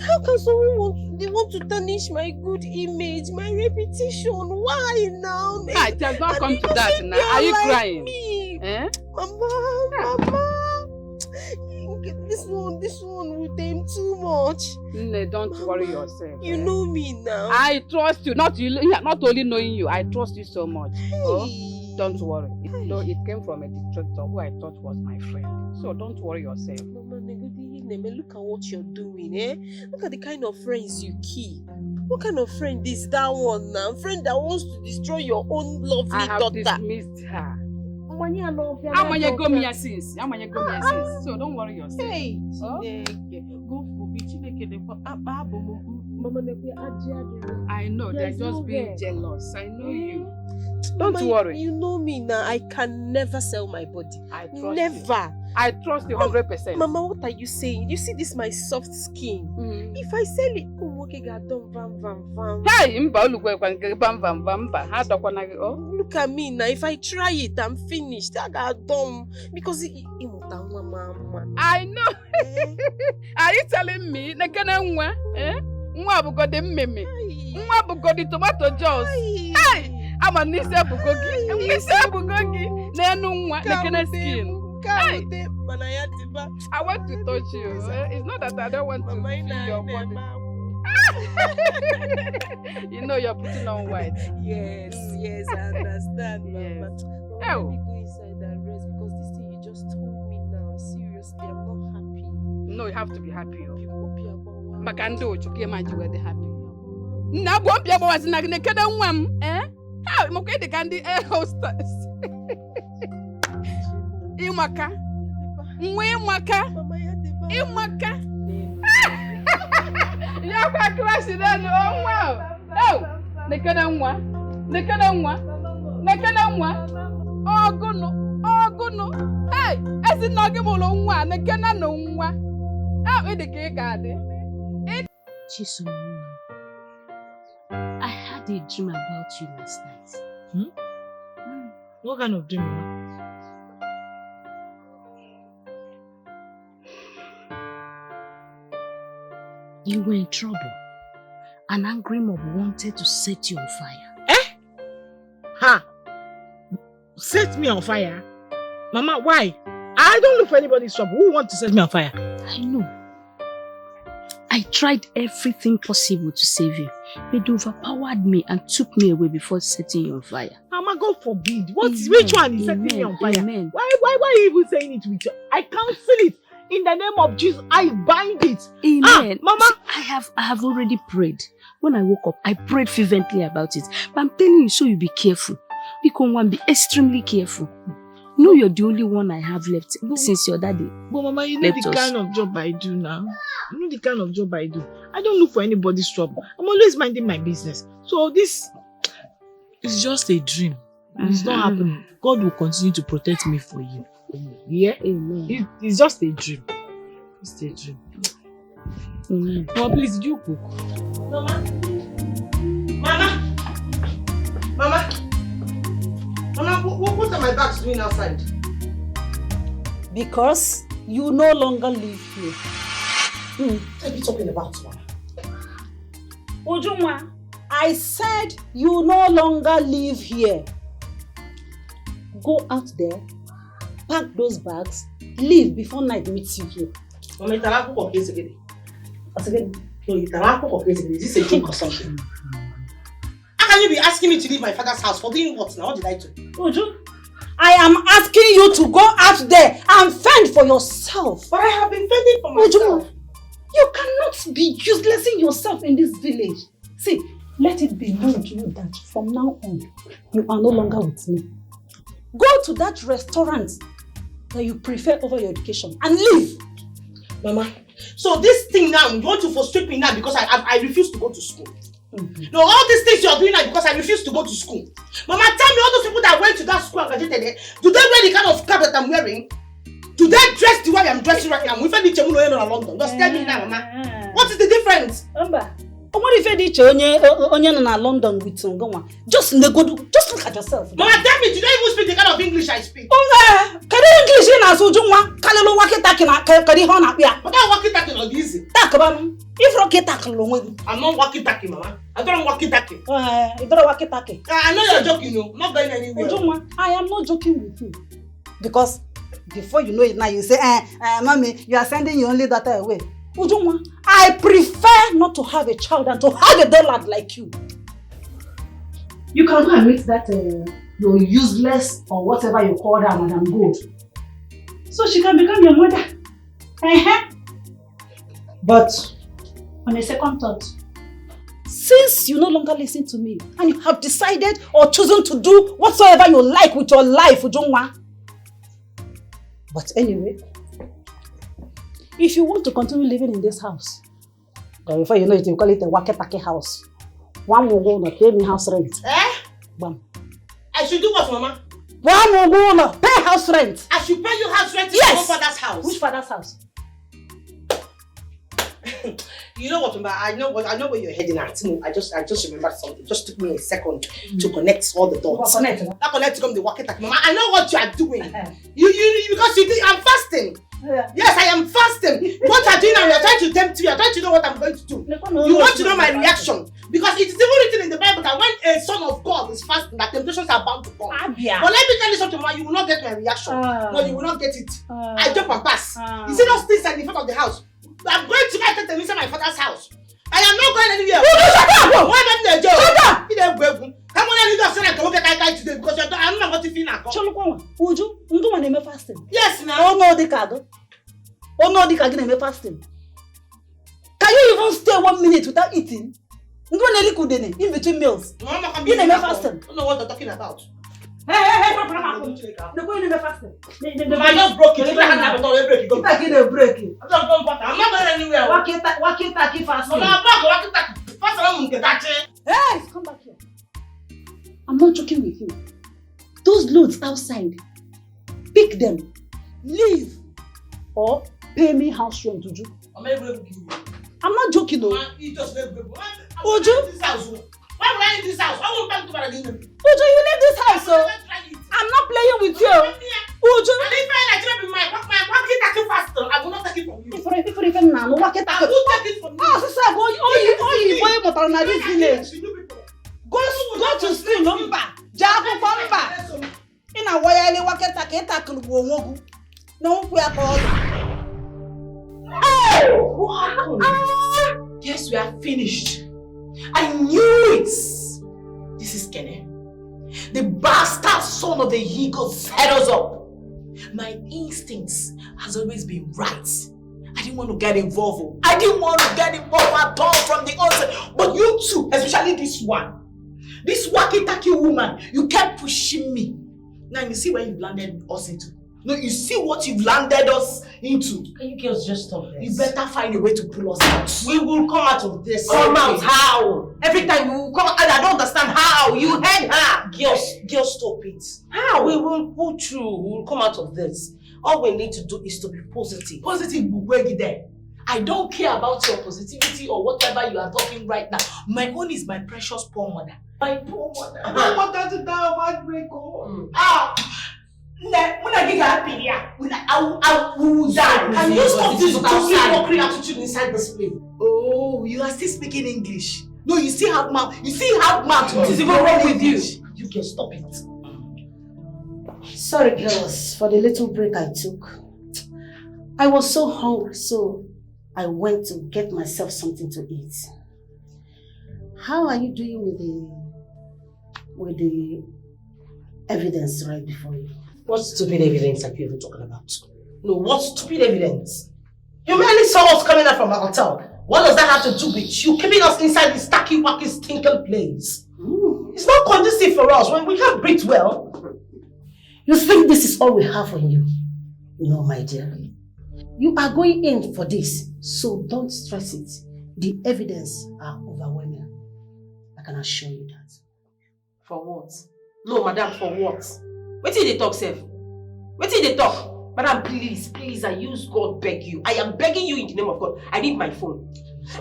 How can someone want to tarnish my good image, my reputation? Why now? It has not come to that now. Are you crying? Me. Eh? Mama. This one will tame too much. No, don't worry yourself. You know me now. I trust you. Not only knowing you, I trust you so much. Oh, don't worry. It came from a distractor who I thought was my friend. So don't worry yourself. Mama, look at what you're doing, eh? Look at the kind of friends you keep. What kind of friend is that one now? Friend that wants to destroy your own lovely daughter. I have dismissed her. So don't worry yourself. Hey, I know they're just being jealous. I know you. Don't Don't worry. You know me now. I can never sell my body. I trust Never. You. I trust you 100%. Mama, what are you saying? You see this my soft skin. If I sell it, look at me now. If I try it, I'm finished. I got dumb because I know. Are you telling me? Nwa bugodi mmemme. Nwa bugodi tomato juice. Hey! I'm a nise bugogi. Nise bugogi. Nenu nwa nekene skin. Hey! I want to touch you. It's not that I don't want to feel your body. You know you're putting on white. Yes, I understand, Mama. Let me go inside and rest because this thing you just told me now, seriously, I'm not happy. No, you have to be happy. Makando chukie maji wede happy. Na bwopia bwa zinagine keda nwam, eh? Ha, mokwede kandi hostess. Imaka. Imaka. Ya kwa crash then oh wow. Oh, nekeda nwa. Ogono. Hey, esi nogi mulo nwa, nekena no nwa. Ah, we de ke gade. Chisom, I had a dream about you last night. What kind of dream, Mama? You were in trouble. An angry mob wanted to set you on fire. Ha! Set me on fire? Mama, why? I don't look for anybody's trouble. Who wants to set me on fire? I know. I tried everything possible to save you, but they overpowered me and took me away before setting you on fire. Mama, God forbid. Which one is setting me on fire? Amen. Why are you even saying it with you? I cancel it. In the name of Jesus, I bind it. Amen. Mama. I have already prayed. When I woke up, I prayed fervently about it. But I'm telling you, so you be careful. Be extremely careful. No, you're the only one I have left since your daddy. But Mama, you know the kind of job I do now. You know the kind of job I do. I don't look for anybody's trouble. I'm always minding my business. So this is just a dream. It's not happening. God will continue to protect me for you. Yeah? Amen. It's just a dream. It's a dream. Amen. Mama, please, did you cook? Mama? Mama, what are my bags doing outside? Because you no longer live here. What are you talking about, Mama? Ujunwa, I said you no longer live here. Go out there, pack those bags, leave before night meets you here. Mama, is this a joke or something? How can you be asking me to leave my father's house for doing what now? What did I do? Uju, I am asking you to go out there and fend for yourself. But I have been fending for myself. Uju, you cannot be uselessing yourself in this village. See, let it be known to you that from now on, you are no longer with me. Go to that restaurant that you prefer over your education and leave. Mama, so this thing now, you want to frustrate me now because I refuse to go to school. No, all these things you're doing now because I refuse to go to school. Mama, tell me, all those people that went to that school and graduated there, do they wear the kind of cap that I'm wearing? Do they dress the way I'm dressing right now? Just tell me now, Mama. What is the difference? Just look at yourself. Mama, tell me, do they even speak the kind of English I speak? But that walkie-talkie not easy. I'm not walkie-talkie, Mama. I don't walkie-talkie. I know you're joking, no. I'm not going anywhere. I am not joking with you. Because before you know it now, you say, Mommy, you are sending your only daughter away. Ujunwa, I prefer not to have a child than to have a dullard like you. You can go and meet that your useless or whatever you call her, Madam Gold. So she can become your mother. But on a second thought, since you no longer listen to me and you have decided or chosen to do whatsoever you like with your life, Ujunwa. But anyway, if you want to continue living in this house, then before you know it, you call it a walkie-talkie house. One will go and pay me house rent. Bam. I should do what, Mama? One will go and pay house rent. I should pay you house rent in your father's house. Which father's house? You know what, Mama? I know where you're heading at. I just remembered something. It just took me a second to connect all the dots. That connect to come the walkie-talkie, Mama. I know what you are doing. You because you think I'm fasting. Yes, I am fasting. What you're doing now, you're trying to tempt me. You're trying to know what I'm going to do. You want to know my reaction. Because it is even written in the Bible that when a son of God is fasting, that temptations are bound to come. But let me tell you something, Mama, you will not get my reaction. No, you will not get it. I jump and pass. You see those things at the front of the house? I'm going to my tent inside my father's house. I am not going anywhere. Shut up! Why don't you go? Shut up! Come on, you don't say I can work at today because I'm not what you feel now. Uju, you don't fasting. Yes, now. Oh no, Dikeh. Oh no, Dikeh fasting. Can you even stay 1 minute without eating? You don't in between meals. You never fasting. I don't know what you're talking about. Hey, the boy never fasting. I just broke it. I have a break. You can't get a break. I'm not going anywhere. Walkie-talkie fasting. Hey, come back here. I'm not joking with you. Those loads outside, pick them, leave, or pay me house rent, Uju. I'm not joking though. Uju? Why would I in this house? I won't come to Uju, you leave this house, so I'm not with you. Uju. And if I be my walkie-talkie faster, I will not take it from you. If even now, walkie-talkie. I will take it from you. Oh, sister, go you motor na this village. Go to school, number. Jago number. In a wire, walkie-talkie, tackle go. No, we are called. Hey! What happened? Yes, we are finished. I knew it. This is Kenny. The bastard son of the eagle set us up. My instincts has always been right. I didn't want to get involved. I didn't want to get involved at all from the onset. But you two, especially this one, this walkie-talkie woman, you kept pushing me. Now you see where you landed us into. No, you see what you've landed us into. Can you girls just stop this? You better find a way to pull us out. We will come out of this. Come out how? Every time you will come out, I don't understand how. You heard her. Girls, stop it. How? We will pull through. We will come out of this. All we need to do is to be positive. Positive, Bugwegi there. I don't care about your positivity or whatever you are talking right now. My own is my precious poor mother. My poor mother. I don't want her to die of heartbreak. When I get happy, I will die. Can you stop this mockery attitude inside this place? Oh, you are still speaking English. No, you still have mouth. You still have mouth. What is even wrong with you? You can stop it. Sorry, girls, for the little break I took. I was so hungry, so I went to get myself something to eat. How are you doing with the evidence right before you? What stupid evidence are you even talking about? No, what stupid evidence? You merely saw us coming out from a hotel. What does that have to do with you keeping us inside this tacky-wacky stinking place? It's not conducive for us when we can't breathe well. You think this is all we have on you? No, my dear. You are going in for this, so don't stress it. The evidence are overwhelming. I can assure you that. For what? No, madam, for what? What did they talk, Seth? What did they talk? Madam, please, I use God beg you. I am begging you in the name of God. I need my phone.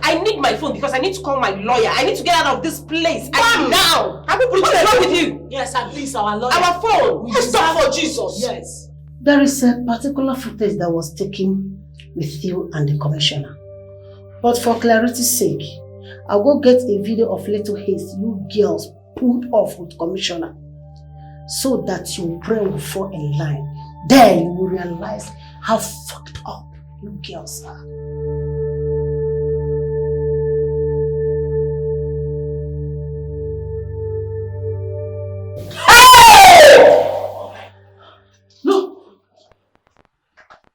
I need my phone because I need to call my lawyer. I need to get out of this place. I need now. What is wrong with you? Yes, at least our lawyer. Our phone. We stop for Jesus. Yes. There is a particular footage that was taken with you and the commissioner. But for clarity's sake, I'll go get a video of little haste you girls pulled off with commissioner, so that your brain will fall in line. Then you will realize how fucked up you girls are. No!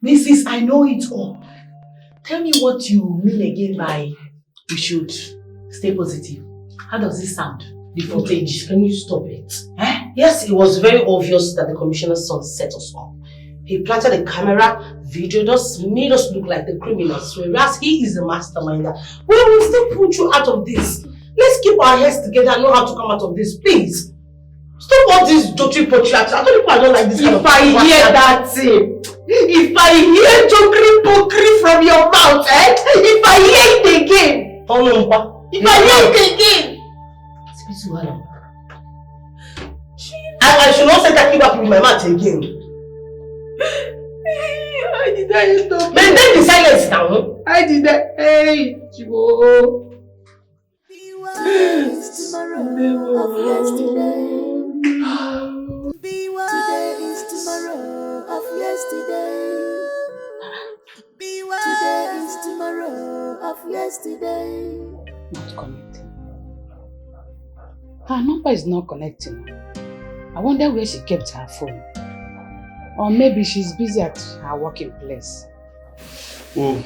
Mrs. I know it all. Tell me what you mean again by we should stay positive. How does it sound? The footage. Can you stop it? Yes, it was very obvious that the commissioner's son set us up. He planted a camera, videoed us, made us look like the criminals, whereas he is the masterminder. We will still pull you out of this. Let's keep our heads together and know how to come out of this, please. Stop all this dirty pottery. I told you I don't like this kind of If I hear that thing, if I hear jokeri from your mouth, if I hear it again, if I hear it again, I should not say that keep up with my mouth again. I did not stop. Maintain the silence now. I did not. Hey, Chibo. Be wise tomorrow of yesterday. Be wise tomorrow of yesterday. Be wise tomorrow of yesterday. Not connecting. Her number is not connecting. I wonder where she kept her phone. Or maybe she's busy at her working place. Oh,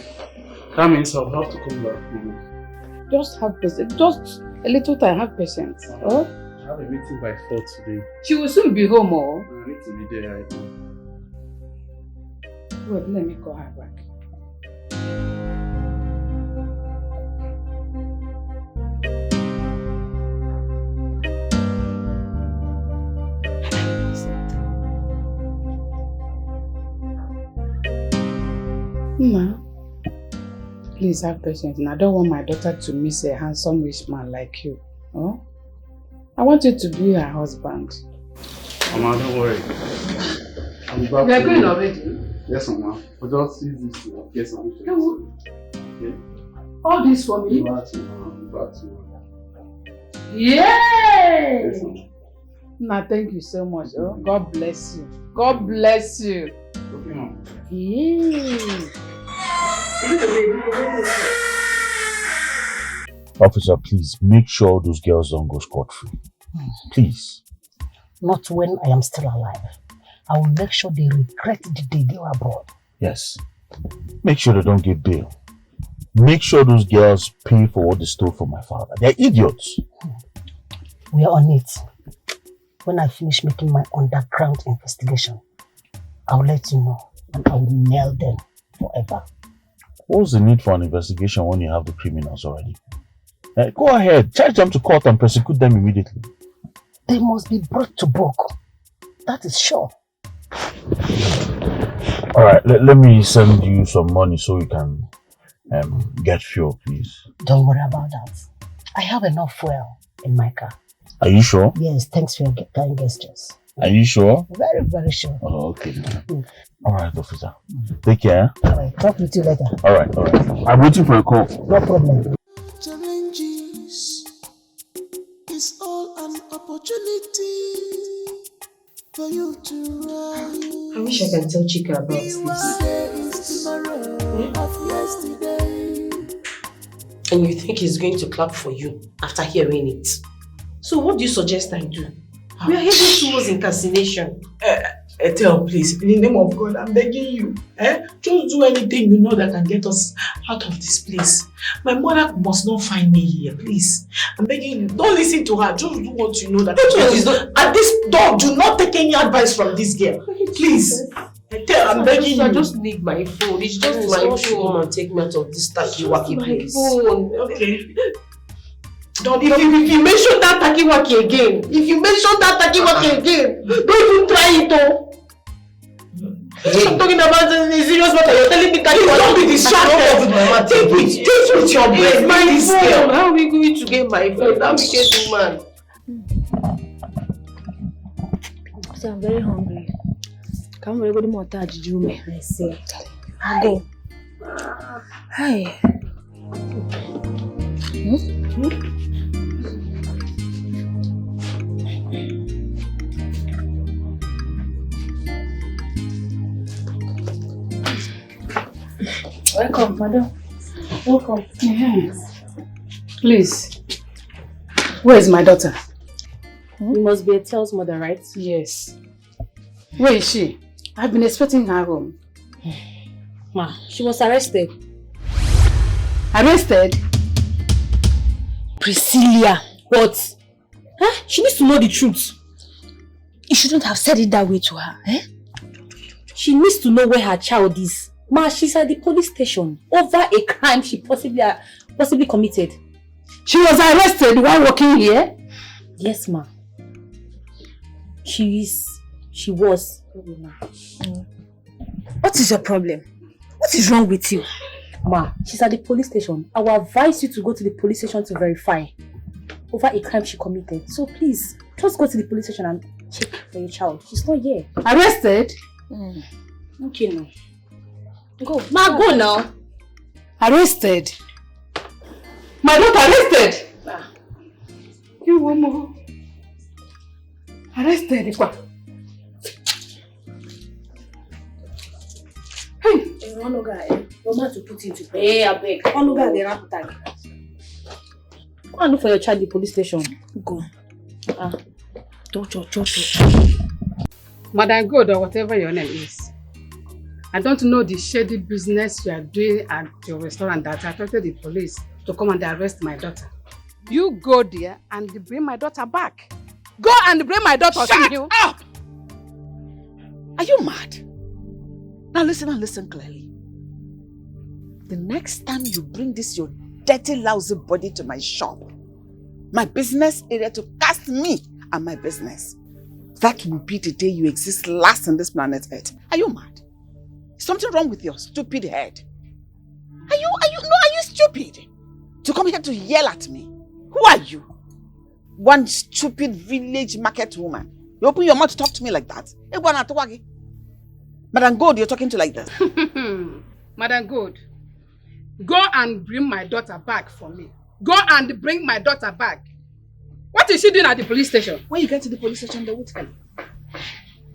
that means I'll have to come back. Just have patience. Just a little time, have patience. Oh? I have a meeting by 4 today. She will soon be home, oh? I need to be there right now. Wait, let me call her back. Ma, please have patience. And I don't want my daughter to miss a handsome rich man like you. Oh? I want you to be her husband. Mama, don't worry. I'm back. You're going already? Yes, Mama. But just use this to get something. Okay? All this for me? Back to Mama. Back to Mama. Yay! Yes, Mama. Nah, thank you so much. Oh, God bless you. God bless you. Okay, Mama. Yeah. Officer, please make sure those girls don't go scot-free. Please. Not when I am still alive. I will make sure they regret the day they were abroad. Yes. Make sure they don't get bail. Make sure those girls pay for what they stole from my father. They're idiots. We are on it. When I finish making my underground investigation, I'll let you know and I will nail them forever. What's the need for an investigation when you have the criminals already? Go ahead, charge them to court and prosecute them immediately. They must be brought to book. That is sure. Alright, let me send you some money so you can get fuel, please. Don't worry about that. I have enough fuel in my car. Are you sure? Yes, thanks for your kind gestures. Are you sure? Very, very sure. Oh, okay. Alright, officer. Take care. Alright, talk with you later. Alright. I'm waiting for a call. No problem. Challenges is all an opportunity for you to rise. I wish I can tell Chika about this. And you think he's going to clap for you after hearing it? So what do you suggest I do? We are heading towards incarceration. Tell, please, in the name of God, I'm begging you. Just do anything you know that can get us out of this place. My mother must not find me here, please. I'm begging you, don't listen to her. Just do what you know that. At this door, do not take any advice from this girl. Please. I'm begging you. I just need my phone. It's just my phone. And take me out of this tacky-wacky place. Phone. Okay. Don't, if you mention that tacky-wacky again, don't even try it, oh. I'm talking about a serious matter. You're telling me tacky-wacky. Don't be distracted. Take it with your brain. My phone. How are we going to get my phone? How we get woman? So I'm very hungry. Come on, go to Mota Jujume. I say. I'll go. Hi. Welcome, madam. Welcome. Yes. Please. Where is my daughter? You must be a Etel's mother, right? Yes. Where is she? I've been expecting her home. Ma, she was arrested. Arrested? Priscilla. What? Huh? She needs to know the truth. You shouldn't have said it that way to her. Eh? She needs to know where her child is. Ma, she's at the police station over a crime she possibly committed. She was arrested while working here? Yes, ma. She was. What is your problem? What is wrong with you? Ma, she's at the police station. I will advise you to go to the police station to verify over a crime she committed. So please, just go to the police station and check for your child. She's not here. Arrested? Okay, now. Go. Ma, go now. Arrested? My daughter arrested? You one more. Arrested? Hey! One guy, your man to put into play. Hey, I beg. One guy, they rap tag. Go and look for your child at the police station. Go. Madam Good, or whatever your name is. I don't know the shady business you are doing at your restaurant that attracted the police to come and arrest my daughter. You go there and bring my daughter back. Go and bring my daughter. Shut up! Are you mad? Now listen and listen clearly. The next time you bring this your dirty, lousy body to my shop, my business area, to cast me and my business, that will be the day you exist last on this planet Earth. Are you mad? Is something wrong with your stupid head? Are you stupid? To come here to yell at me? Who are you? One stupid village market woman. You open your mouth to talk to me like that? Madam Gold, you're talking to like this. Madam Gold, go and bring my daughter back for me. Go and bring my daughter back. What is she doing at the police station? When you get to the police station, they will tell you.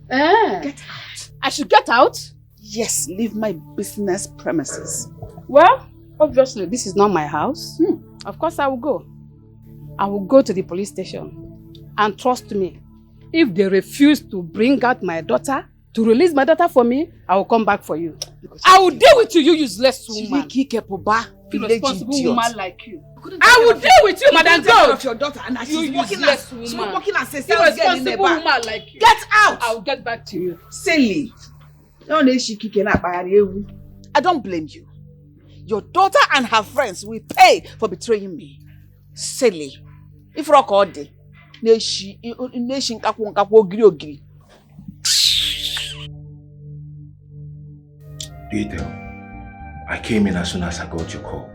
Get out. I should get out? Yes, leave my business premises. Well, obviously, this is not my house. Of course, I will go. I will go to the police station. And trust me, if they refuse to bring out my daughter, to release my daughter for me, I will come back for you. I will deal with you, you useless woman. Irresponsible woman like you. I will deal with you, Madam Gold. Of your daughter, and you useless woman. She's walking as a sales girl in the back. Woman like you. Get out! I will get back to you. Silly. I don't blame you. Your daughter and her friends will pay for betraying me. Silly. If rock all day, nation Detail. I came in as soon as I got your call.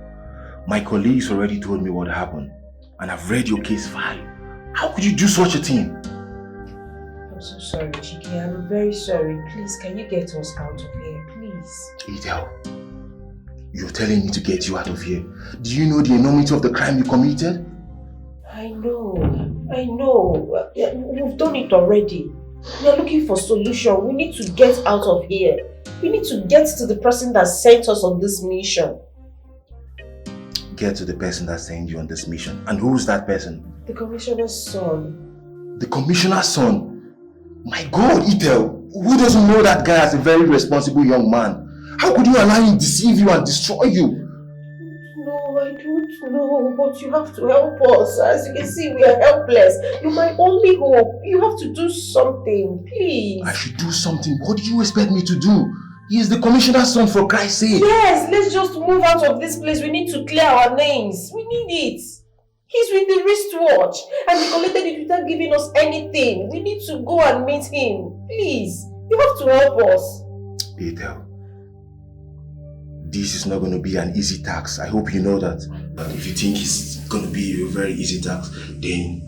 My colleagues already told me what happened, and I've read your case file. How could you do such a thing? I'm so sorry, Chike. I'm very sorry. Please, can you get us out of here, please? Detail. You're telling me to get you out of here. Do you know the enormity of the crime you committed? I know. We've done it already. We are looking for solution. We need to get out of here. We need to get to the person that sent us on this mission. Get to the person that sent you on this mission. And who's that person? The commissioner's son. The commissioner's son? My God, Ethel, who doesn't know that guy as a very responsible young man? How could you allow him to deceive you and destroy you? No, I don't know, but you have to help us. As you can see, we are helpless. You're my only hope. You have to do something, please. I should do something? What do you expect me to do? He is the commissioner's son, for Christ's sake. Yes, let's just move out of this place. We need to clear our names. We need it. He's with the wristwatch and he collected it without giving us anything. We need to go and meet him. Please, you have to help us. Peter, this is not going to be an easy task. I hope you know that. But if you think it's going to be a very easy task, then...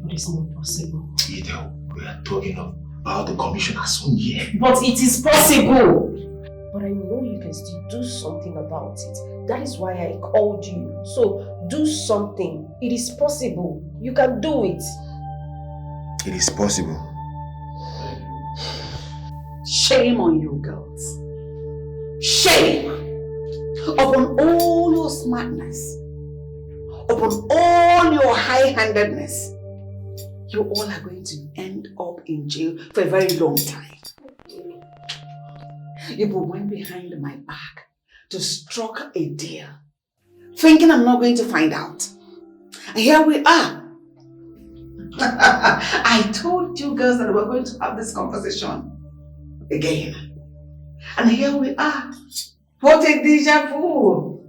It is not possible. Peter, we are talking about the commissioner's son here. But it is possible. But I know you can still do something about it. That is why I called you. So do something. It is possible. You can do it. It is possible. Shame on you girls. Shame upon all your smartness, upon all your high-handedness. You all are going to end up in jail for a very long time. You went behind my back to struck a deal, thinking I'm not going to find out. And here we are. I told you girls that we're going to have this conversation again. And here we are. What a deja vu.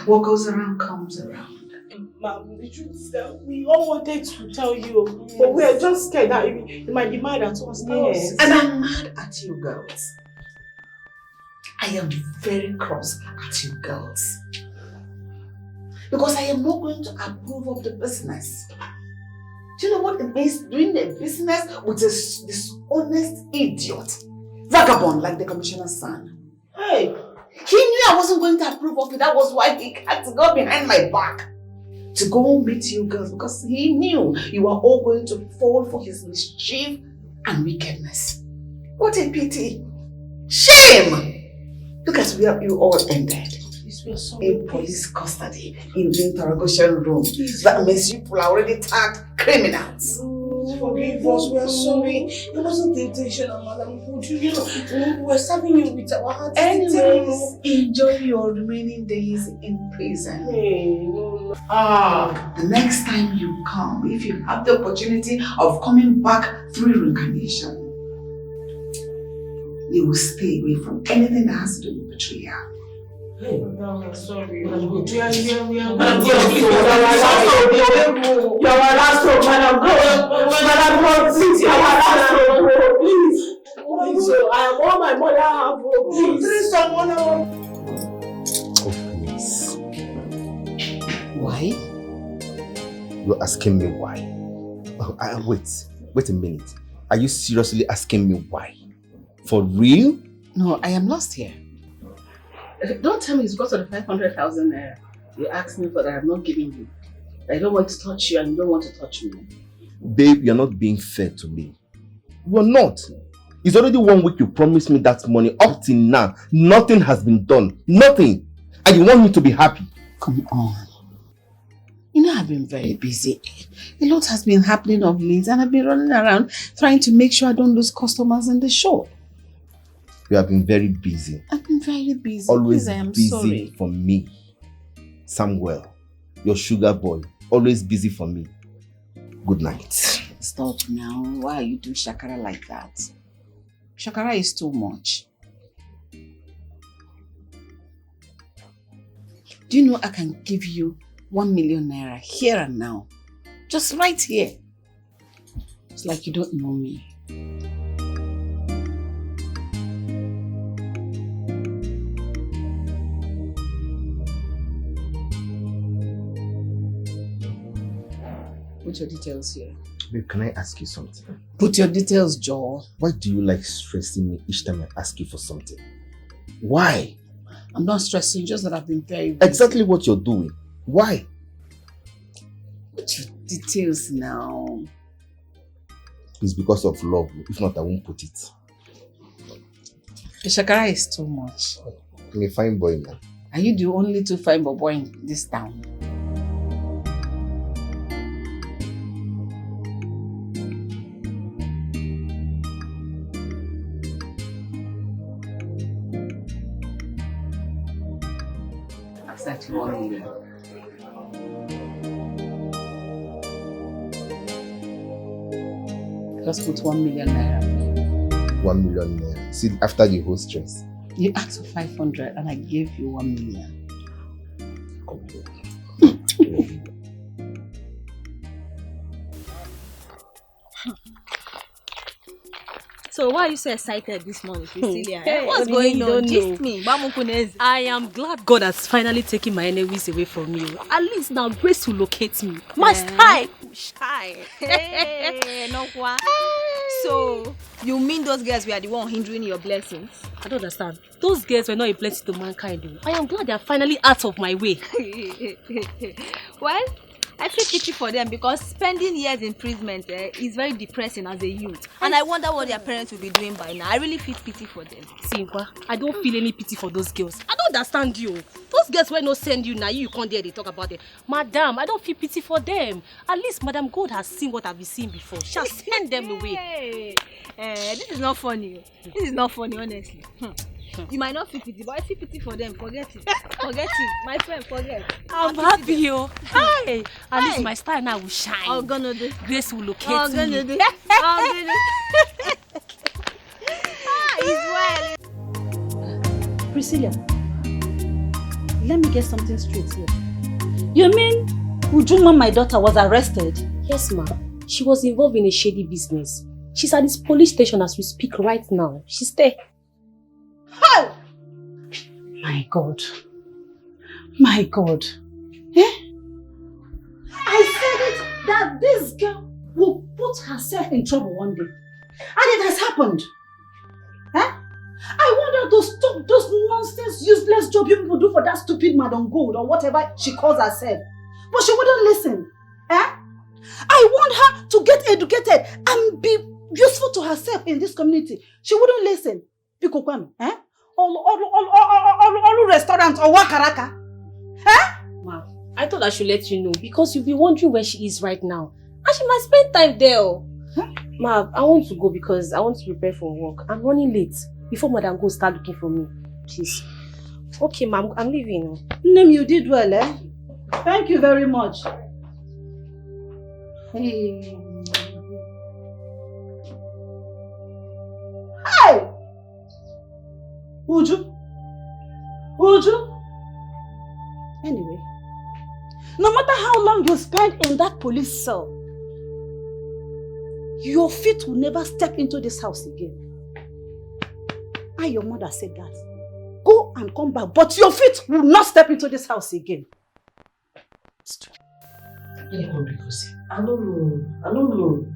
What goes around comes around. Ma'am, the truth is that we all wanted to tell you, but we are just scared that you might be mad at us. Yes. And I'm mad at you girls. I am very cross at you girls. Because I am not going to approve of the business. Do you know what it means doing a business with a dishonest idiot? Vagabond like the commissioner's son. Hey, he knew I wasn't going to approve of it. That was why he had to go behind my back to go meet you girls, because he knew you were all going to fall for his mischief and wickedness. What a pity. Shame! Look at where you all ended. In police custody, in the interrogation room. That means you people are already tagged criminals. Forgive us, we are sorry. It wasn't the intention of Madam Good. You know, we were serving you with our hearts. Anyways, enjoy your remaining days in prison. The next time you come, if you have the opportunity of coming back through reincarnation, you will stay away from anything that has to do with betrayal. No, I'm sorry. You are our last hope, Madam God. Madam God, please, you are our last hope. Please. Please, I am all my mother have hope. Please. Please, someone else. Oh, please. Why? You're asking me why? Oh, wait. Wait a minute. Are you seriously asking me why? For real? No, I am lost here. Don't tell me it's because of the 500,000 naira you asked me for that I have not given you. I don't want to touch you and you don't want to touch me. Babe, you're not being fair to me. You're not. It's already 1 week you promised me that money. Up till now, nothing has been done. Nothing. And you want me to be happy. Come on. You know, I've been very busy. A lot has been happening of late and I've been running around trying to make sure I don't lose customers in the shop. You have been very busy. I've been very busy. Always Please, I am busy sorry. for me. Samuel, your sugar boy, always busy for me. Good night. Stop now. Why are you doing shakara like that? Shakara is too much. Do you know I can give you 1 million naira here and now? Just right here. It's like you don't know me. Put your details here. Babe, can I ask you something? Put your details, Joel. Why do you like stressing me each time I ask you for something? Why? I'm not stressing, just that I've been very busy. Exactly what you're doing. Why? Put your details now. It's because of love. If not, I won't put it. The shakara is too much. I'm a fine boy now. Are you the only two fine boy in this town? Exactly 1 million. Just put 1 million naira. 1 million naira. See, after the whole stress. You asked for 500 and I gave you 1 million. So why are you so excited this morning, Priscilla? Hey, what's going on? Gist me. I am glad God has finally taken my enemies away from me. At least now grace will locate me. My style will shine. Hey, no what? So you mean those girls were the one hindering your blessings? I don't understand. Those girls were not a blessing to mankind. I am glad they are finally out of my way. Well, I feel pity for them because spending years in imprisonment is very depressing as a youth. And I wonder what their parents will be doing by now. I really feel pity for them. Simba, I don't feel any pity for those girls. I don't understand you. Those girls will not send you now. You can't dare they talk about it. Madam, I don't feel pity for them. At least Madam God has seen what I've been seeing before. She'll send them away. This is not funny. This is not funny, honestly. You might not feel pity, but I feel pity for them. Forget it. Forget it. My friend, forget. I'm happy, yo. Hi. At least my style now will shine. I'm gonna do. Grace will locate I'm me. gonna do. I'm gonna do. It's well. Priscilla, let me get something straight here. You mean Ujuma, my daughter, was arrested? Yes, ma'am. She was involved in a shady business. She's at this police station as we speak right now. She's there. How? My God. My God. Eh? I said it that this girl will put herself in trouble one day. And it has happened. Eh? I want her to stop those nonsense, useless job you people do for that stupid Madam Gold or whatever she calls herself. But she wouldn't listen. Eh? I want her to get educated and be useful to herself in this community. She wouldn't listen. Eh? All restaurants or wakaraka. Eh? Ma, I thought I should let you know because you'll be wondering where she is right now. And she might spend time there. Huh? Ma, I want to go because I want to prepare for work. I'm running late before Madam Go start looking for me. Please. Okay, ma'am, I'm leaving. Name, you did well, eh? Thank you very much. Hey. Hi! Uju? Anyway, no matter how long you spend in that police cell, your feet will never step into this house again. Your mother said that. Go and come back, but your feet will not step into this house again. I don't know.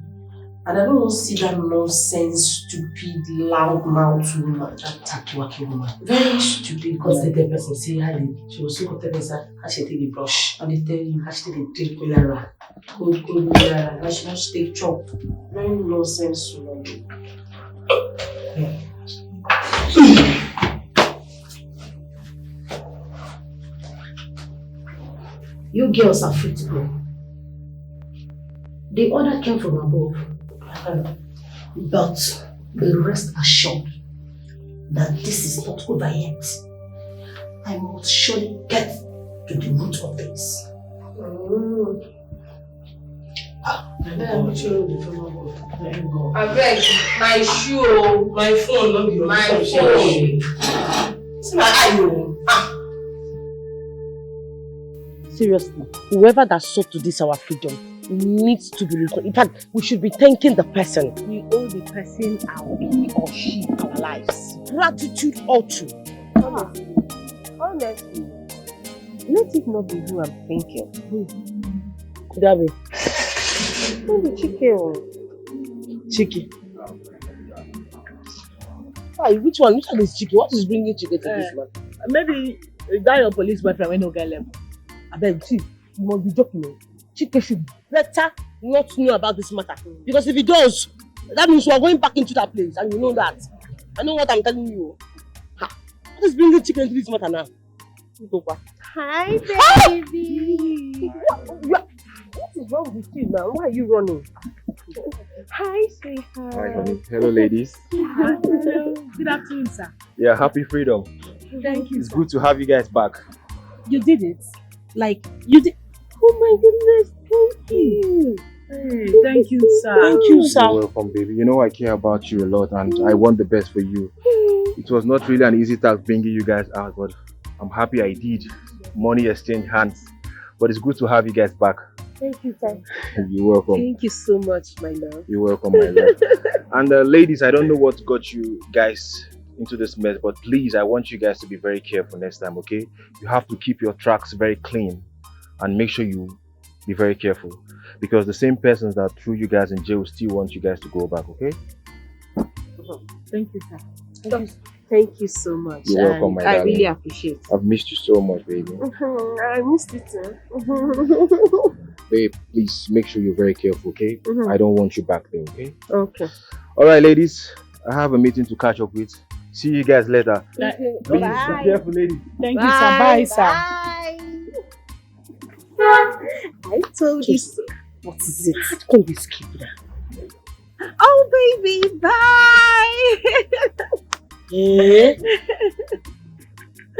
And I don't want to see that nonsense, stupid, loud-mouthed woman, that tattoo-working woman. Very stupid. Because the dead person say she was so contented how she take the brush. And they tell you how she take the drink Lara. Cold Lara. How she take chop. Very nonsense woman. You girls are free to go. The order came from above. But the rest assured that this is not over yet. I must surely get to the root of this. I beg, my shoe, my phone, my phone. See my eye. Seriously, whoever that sought to this our freedom needs to be recorded. In fact, we should be thanking the person. We owe the person our he or she our lives. Gratitude ought to. Honestly, let it not be who I'm thinking. Could that be? Maybe Chike. Chike. Why? Which one? Which one is Chike? What is bringing Chike to this man? Maybe that your police boyfriend when no get level. I beg, see, you must be joking. Chike should better not know about this matter. Because if he does, that means we are going back into that place. And you know that. I know what I'm telling you. What is bringing Chike into this matter now? Hi, baby. What is wrong with you now? Why are you running? Hi, sweetheart. Hi, honey. Hello, ladies. Hello. Good afternoon, sir. Yeah, happy freedom. Thank you, It's good to have you guys back. You did it. Like, you did. Oh my goodness, thank you. Hey, thank you, sir. Thank you, sir. You're welcome, baby. You know I care about you a lot and I want the best for you. It was not really an easy task bringing you guys out, but I'm happy I did. Money exchanged hands. But it's good to have you guys back. Thank you, sir. You're welcome. Thank you so much, my love. You're welcome, my love. And ladies, I don't know what got you guys into this mess, but please, I want you guys to be very careful next time, okay? You have to keep your tracks very clean and make sure you be very careful because the same persons that threw you guys in jail still want you guys to go back, okay? Thank you, sir. Thank you so much. You're welcome, my darling. I really appreciate it. I've missed you so much, baby. I missed it too. Babe, please make sure you're very careful, okay? I don't want you back there, okay? Okay. All right, ladies. I have a meeting to catch up with. See you guys later. Okay. Please Bye. be careful, ladies. Thank you, sir. Bye, sir. I told you so. What is it? Can't we skip that? Oh, baby, bye.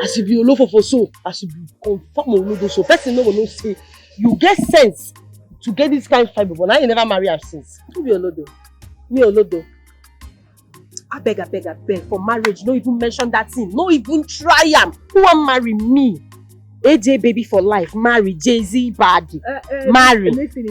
As if you look for so, as if you confirm Olodo so. Person no will say you get sense to get this kind of fiber, but now you never marry her since. Who be Olodo? Me Olodo. I beg, for marriage, no even mention that thing. No even try am. Who want marry me? AJ baby for life, marry Jay-Z body. Marry. Listen,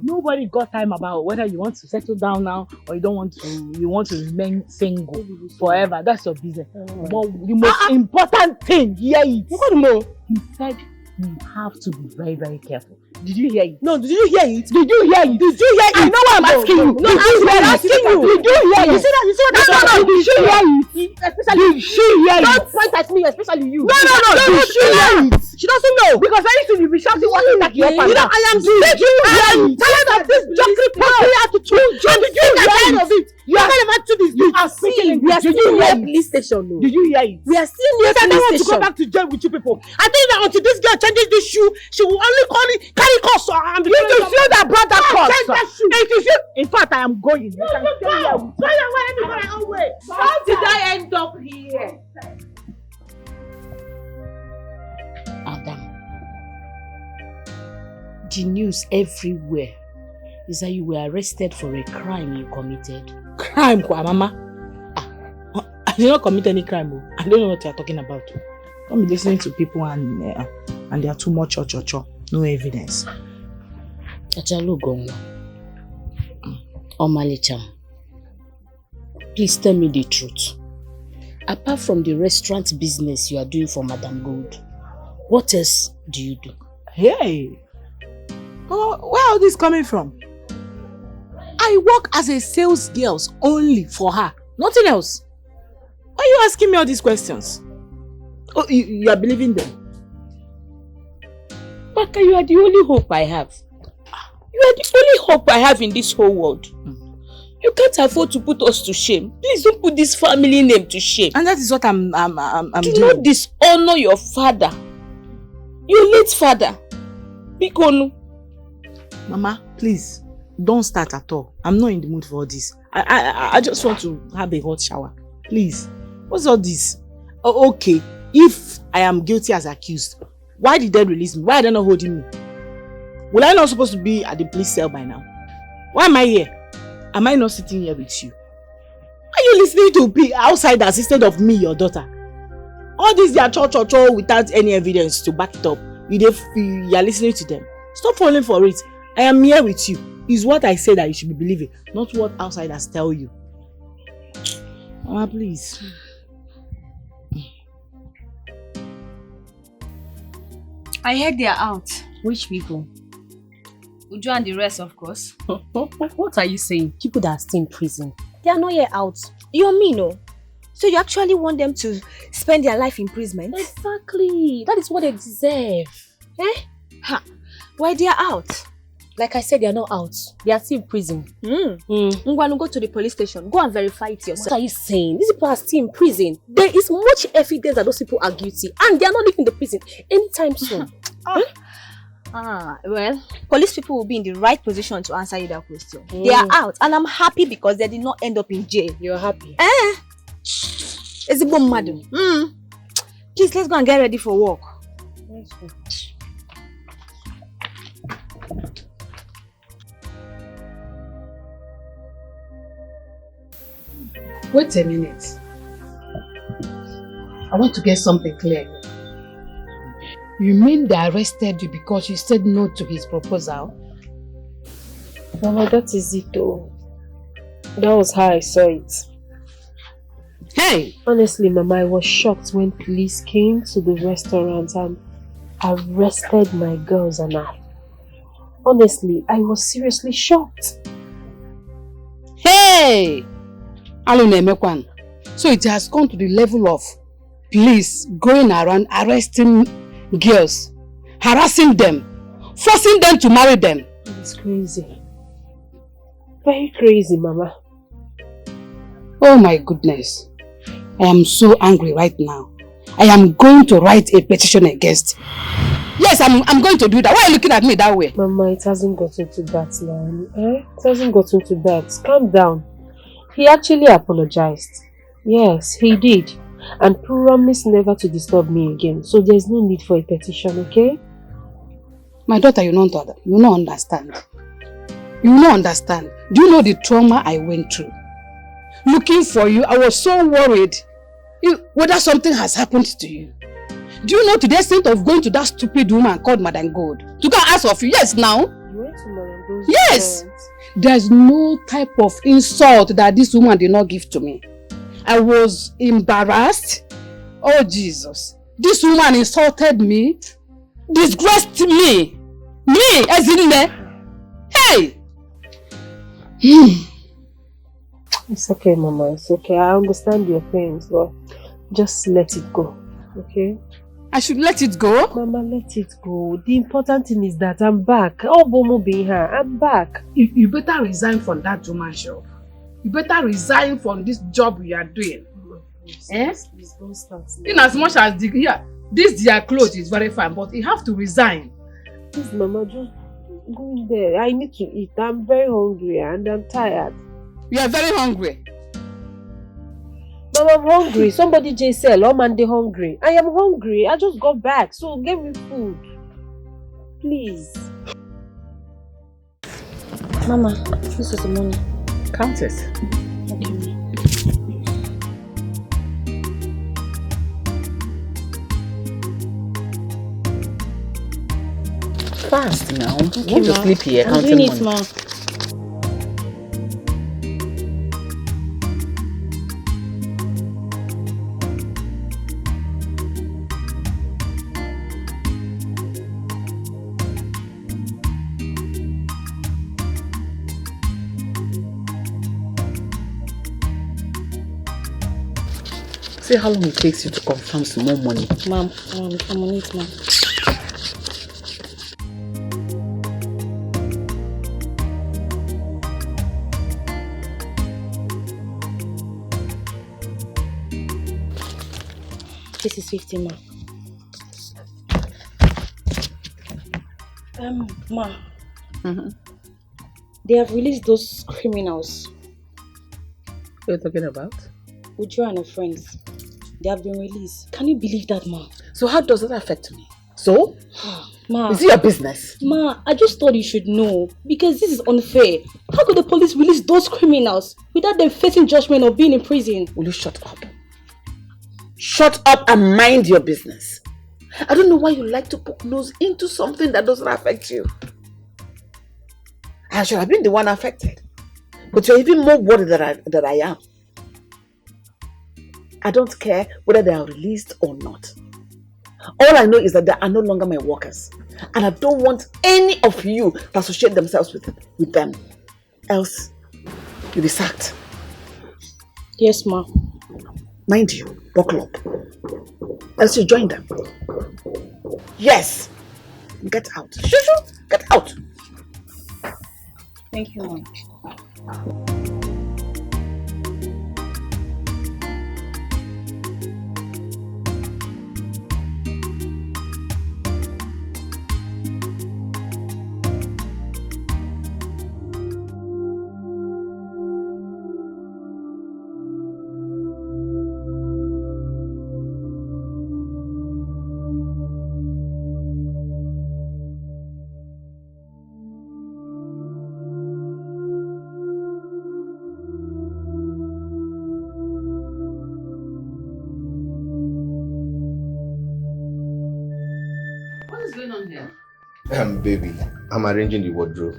nobody got time about whether you want to settle down now or you don't want to. You want to remain single forever. That's your business. But the most important thing, hear it. You want to know? He said you have to be very, very careful. Did you hear it? No, did you hear it? Did you hear it? Did you hear it? I know what I'm asking you. No, I'm asking you. Did you hear it? You see that? You see what No, did she hear it? Especially did she hear it? Don't point at me, especially you. No, did she hear it? She doesn't know. Because very soon you'll be shouting what is that you're You know, I am tired of this jockey party attitude. Did you tired of it? You are not about to this. You are speaking. We are still near police station. Did you hear it? We are still near I don't police want to go station. back to jail with you people. I think that until this girl changes this shoe, she will only carry costs. It is you that brought that cost. It is you. In fact, I am going. You can stay here. How did I end up here? Adam, the news everywhere is that you were arrested for a crime you committed. Crime, Mama? I did not commit any crime. I don't know what you are talking about. Don't be listening to people and they are too much cho. No evidence. Omalicha, please tell me the truth. Apart from the restaurant business you are doing for Madam Gold, what else do you do? Hey! Where are this coming from? I I work as a sales girl only for her. Nothing else. Why are you asking me all these questions? Oh, you are believing them? Baka, you are the only hope I have. You are the only hope I have in this whole world. You can't afford to put us to shame. Please don't put this family name to shame. And that is what I'm Do doing. not dishonor your father. Your late father. Bikonu. Mama, please, don't start at all. I'm not in the mood for all this. I just want to have a hot shower. Please. What's all this? Oh, okay. If I am guilty as accused, why did they release me? Why are they not holding me? Will I not supposed to be at the police cell by now? Why am I here? Am I not sitting here with you? Are you listening to be outsiders instead of me, your daughter? All this they are cho without any evidence to back it up. You are listening to them. Stop falling for it. I am here with you. It's what I say that you should be believing, not what outsiders tell you. Mama, please. I heard they are out. Which people? Uju and the rest, of course. What are you saying? People that are still in prison. They are not yet out. You mean, no? So you actually want them to spend their life in imprisonment? Exactly. That is what they deserve. Eh? Ha. Why they are out? Like I said, they are not out. They are still in prison. Ngwanu, go to the police station. Go and verify it yourself. What are you saying? These people are still in prison. There is much evidence that those people are guilty. And they are not leaving the prison anytime soon. Well, police people will be in the right position to answer you that question. They are out. And I'm happy because they did not end up in jail. You're happy? It's a bomb, madam. Please, let's go and get ready for work. Let's go. Wait a minute. I want to get something clear. You mean they arrested you because you said no to his proposal? Mama, that is it though. That was how I saw it. Hey! Honestly, Mama, I was shocked when police came to the restaurant and arrested my girls and I. Honestly, I was seriously shocked. Hey! Alune, so it has come to the level of police going around arresting girls, harassing them, forcing them to marry them. It's crazy. Very crazy, Mama. Oh my goodness. I am so angry right now. I am going to write a petition against. Yes, I'm going to do that. Why are you looking at me that way? Mama, it hasn't gotten to that now. It hasn't gotten to that. Calm down. He actually apologized. Yes, he did. And promised never to disturb me again. So there's no need for a petition, okay? My daughter, you don't understand. You will not understand. Do you know the trauma I went through? Looking for you, I was so worried whether something has happened to you. Do you know to the extent of going to that stupid woman called Madam Gold to go and ask of you? Yes, now. You went to Madam Gold's Yes. parents? There's no type of insult that this woman did not give to me. I was embarrassed. Oh Jesus. This woman insulted me, disgraced me. Me, as in there. Hey! It's okay, Mama. It's okay. I understand your pains, but just let it go. Okay? I should let it go? Mama, let it go. The important thing is that I'm back. Oh, Bomo being here. I'm back. You better resign from that woman's job. You better resign from this job you are doing. Please don't start. In as much as this their clothes is very fine, but you have to resign. Please, Mama, just go in there. I need to eat. I'm very hungry and I'm tired. You are very hungry. Mama, I'm hungry. Somebody just said, oh man, they're hungry. I am hungry. I just got back. So give me food. Please. Mama, this is the money. Count it. Okay. Fast now. Okay, Want to Ma. sleep here I'm counting doing it, money. Ma. See how long it takes you to confirm some more money. Ma'am, I'm on it, ma'am. This is 50, ma'am. Ma. They have released those criminals. What are you talking about? Uju and her friends. They have been released. Can you believe that, ma? So how does that affect me? So? Ma. Is it your business? Ma, I just thought you should know. Because this is unfair. How could the police release those criminals without them facing judgment or being in prison? Will you shut up? Shut up and mind your business. I don't know why you like to poke nose into something that doesn't affect you. I should have been the one affected. But you're even more worried than I am. I don't care whether they are released or not. All I know is that they are no longer my workers. And I don't want any of you to associate themselves with them. Else, you'll be sacked. Yes, ma. Mind you, buckle up. Else you join them. Yes. Get out. Shoo, get out. Thank you, ma'am. Baby, I'm arranging the wardrobe.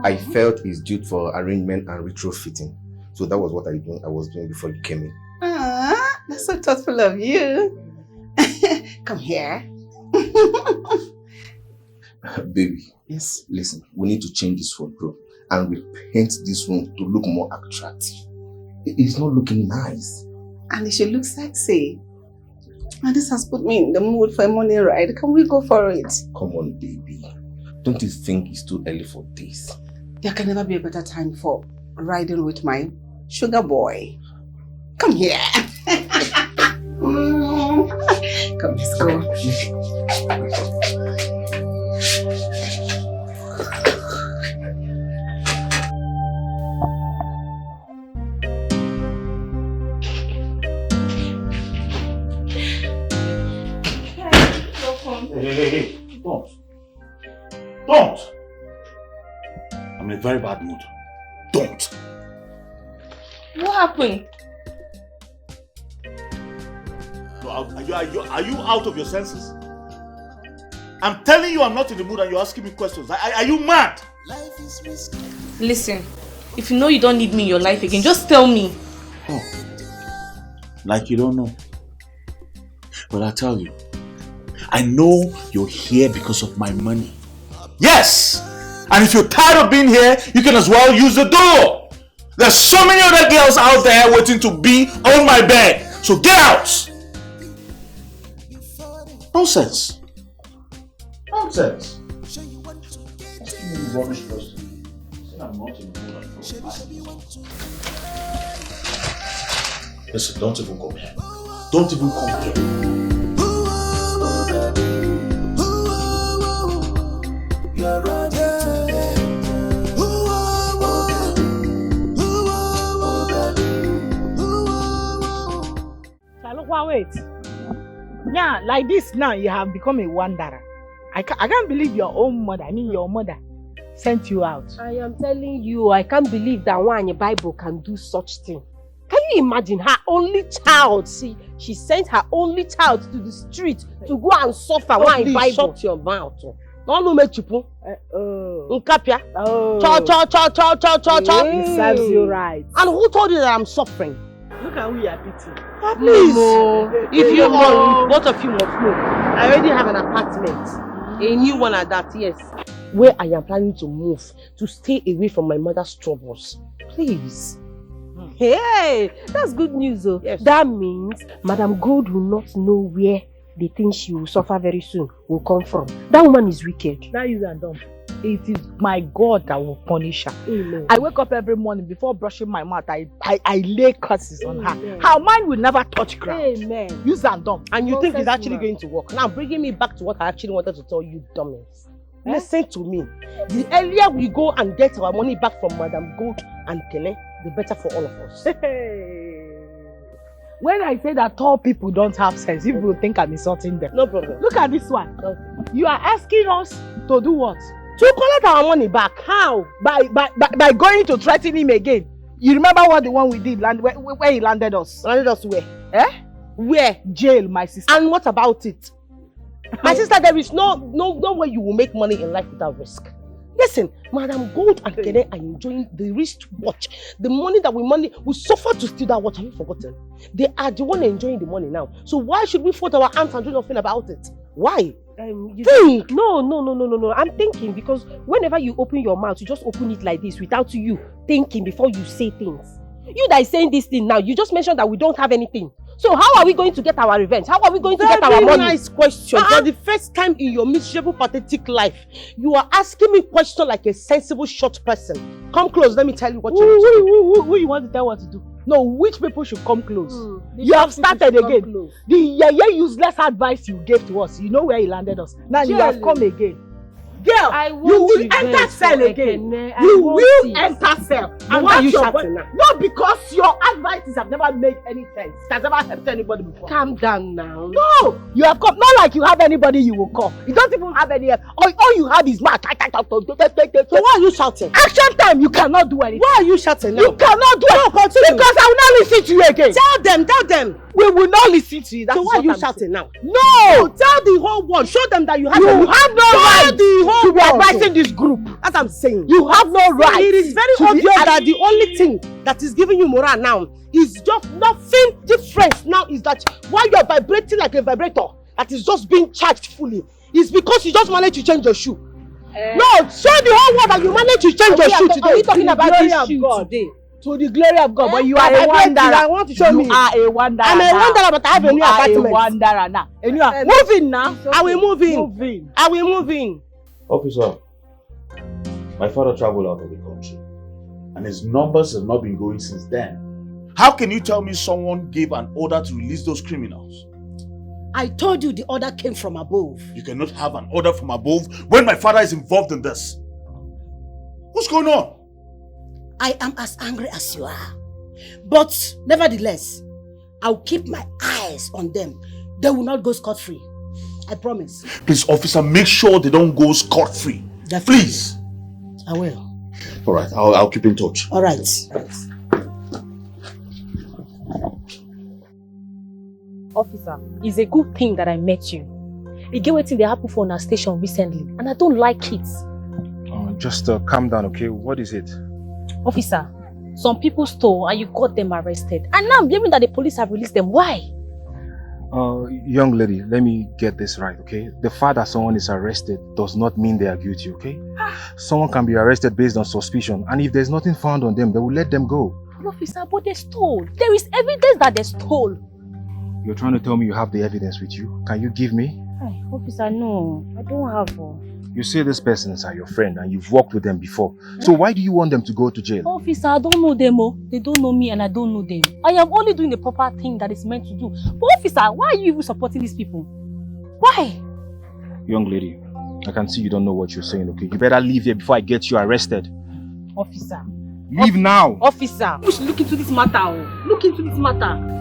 I felt it's due for arrangement and retrofitting. So that was what I was doing before you came in. That's so thoughtful of you. Come here. Baby, yes. Listen, we need to change this wardrobe and repaint this room to look more attractive. It's not looking nice. And it should look sexy. And this has put me in the mood for a morning ride. Can we go for it? Come on, baby. Don't you think it's too early for this? There can never be a better time for riding with my sugar boy. Come here. Come, let's go. Hey, don't. I'm in a very bad mood. Don't. What happened? No, are you out of your senses? I'm telling you I'm not in the mood and you're asking me questions. Are you mad? Listen, if you know you don't need me in your life again, just tell me. Oh, like you don't know. But I tell you, I know you're here because of my money. Yes! And if you're tired of being here, you can as well use the door. There's so many other girls out there waiting to be on my bed. So get out! Nonsense. Nonsense. Rubbish person. I'm not in the mood. Listen, don't even go here. Don't even come here. Wait. Yeah, like this now you have become a wanderer. I can't believe your own mother, your mother sent you out. I am telling you, I can't believe that one in the Bible can do such thing. Can you imagine her only child? She sent her only child to the street to go and suffer. One in the Bible. Shut your mouth. Don't know me chupu. Unkapia. Cha. It serves you right. And who told you that I'm suffering? Look at who you are beating. Please. If you want, both of you must know. I already have an apartment. A new one at that, yes. Where I am planning to move to stay away from my mother's troubles. Please. Hey, that's good news though. Yes. That means Madam Gold will not know where the thing she will suffer very soon will come from. That woman is wicked. Now use and dumb. It is my God that will punish her. Amen. I wake up every morning before brushing my mouth. I lay curses on her. Amen. Her mind will never touch ground. Amen. Use and dumb. And you think it's Nonsense actually woman. going to work. Now bringing me back to what I actually wanted to tell you, dummies. Listen to me. The earlier we go and get our money back from Madam Gold and Kene, the better for all of us. When I say that tall people don't have sense, people will think I'm insulting them. No problem. Look at this one. You are asking us to do what? To collect our money back. How? By going to threaten him again. You remember what the one we did where he landed us? Landed us where? Where? Jail, my sister. And what about it? My sister, there is no way you will make money in life without risk. Listen, Madam Gold and Kene are enjoying the wristwatch. The money that we suffer to steal that watch. Have you forgotten? They are the one enjoying the money now. So why should we fold our hands and do nothing about it? Why? Think. No. I'm thinking because whenever you open your mouth, you just open it like this without you thinking before you say things. You that is saying this thing now, you just mentioned that we don't have anything. So how are we going to get our revenge? How are we going to get our money? Very nice question. For the first time in your miserable, pathetic life, you are asking me questions like a sensible, short person. Come close, let me tell you what you need to do. Who you want to tell what to do? No, which people should come close? The You have started people should again. come close. The useless advice you gave to us, you know where he landed us. Now you have come again. Girl, I you want will revenge enter cell for again. Ekene. I You want will it. enter cell. And why are you that's your shouting point. now? Not because your advices have never made any sense. It has never helped anybody before. Calm down now. No, you have come. Not like you have anybody you will call. You don't even have any help. All you have is mouth. So why are you shouting? Action time. You cannot do anything. Why are you shouting now? You cannot do it. Continue. Because I will not listen to you again. Tell them. We will not listen to you. That's So why are what you I'm shouting saying. now? No. Tell the whole world. Show them that you have You the have no right the whole to be world. advising this group. As I'm saying. You have no right. It is very to be obvious that the only thing that is giving you morale now is just nothing different. Now is that while you are vibrating like a vibrator that is just being charged fully, is because you just managed to change your shoe. No, show the whole world that you managed to change your shoe today. Are we talking about this shoe God. today? To the glory of God, but you I are a vibrate, wanderer. I want to show me. You are a wanderer. I'm a now. wanderer, but I have a new apartment. You are a wanderer now. And you are moving now. I will move in. Move in. I will move in. Officer, my father traveled out of the country and his numbers have not been going since then. How can you tell me someone gave an order to release those criminals? I told you the order came from above. You cannot have an order from above when my father is involved in this. What's going on? I am as angry as you are. But nevertheless, I'll keep my eyes on them. They will not go scot-free. I promise. Please, officer, make sure they don't go scot-free. Please. I will. All right, I'll keep in touch. All right. Officer, it's a good thing that I met you. You get wetin dey happen for our station recently, and I don't like it. Just calm down, okay? What is it? Officer, some people stole and you got them arrested. And now I'm hearing that the police have released them. Why? Young lady, let me get this right, okay? The fact that someone is arrested does not mean they are guilty, okay? Someone can be arrested based on suspicion, and if there's nothing found on them, they will let them go. Officer, but they stole. There is evidence that they stole. You're trying to tell me you have the evidence with you? Can you give me? Hey, officer, no. I don't have one. You say these persons are your friend and you've worked with them before. So why do you want them to go to jail? Officer, I don't know them. Oh. They don't know me and I don't know them. I am only doing the proper thing that is meant to do. But officer, why are you even supporting these people? Why? Young lady, I can see you don't know what you're saying, okay? You better leave here before I get you arrested. Officer. Leave now! Officer. We should look into this matter. Oh. Look into this matter.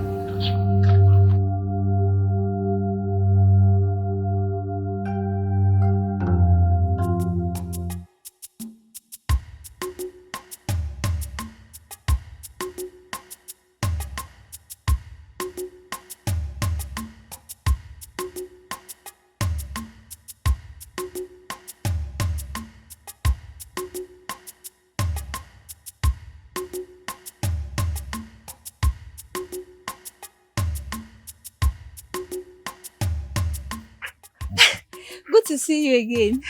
Good to see you again.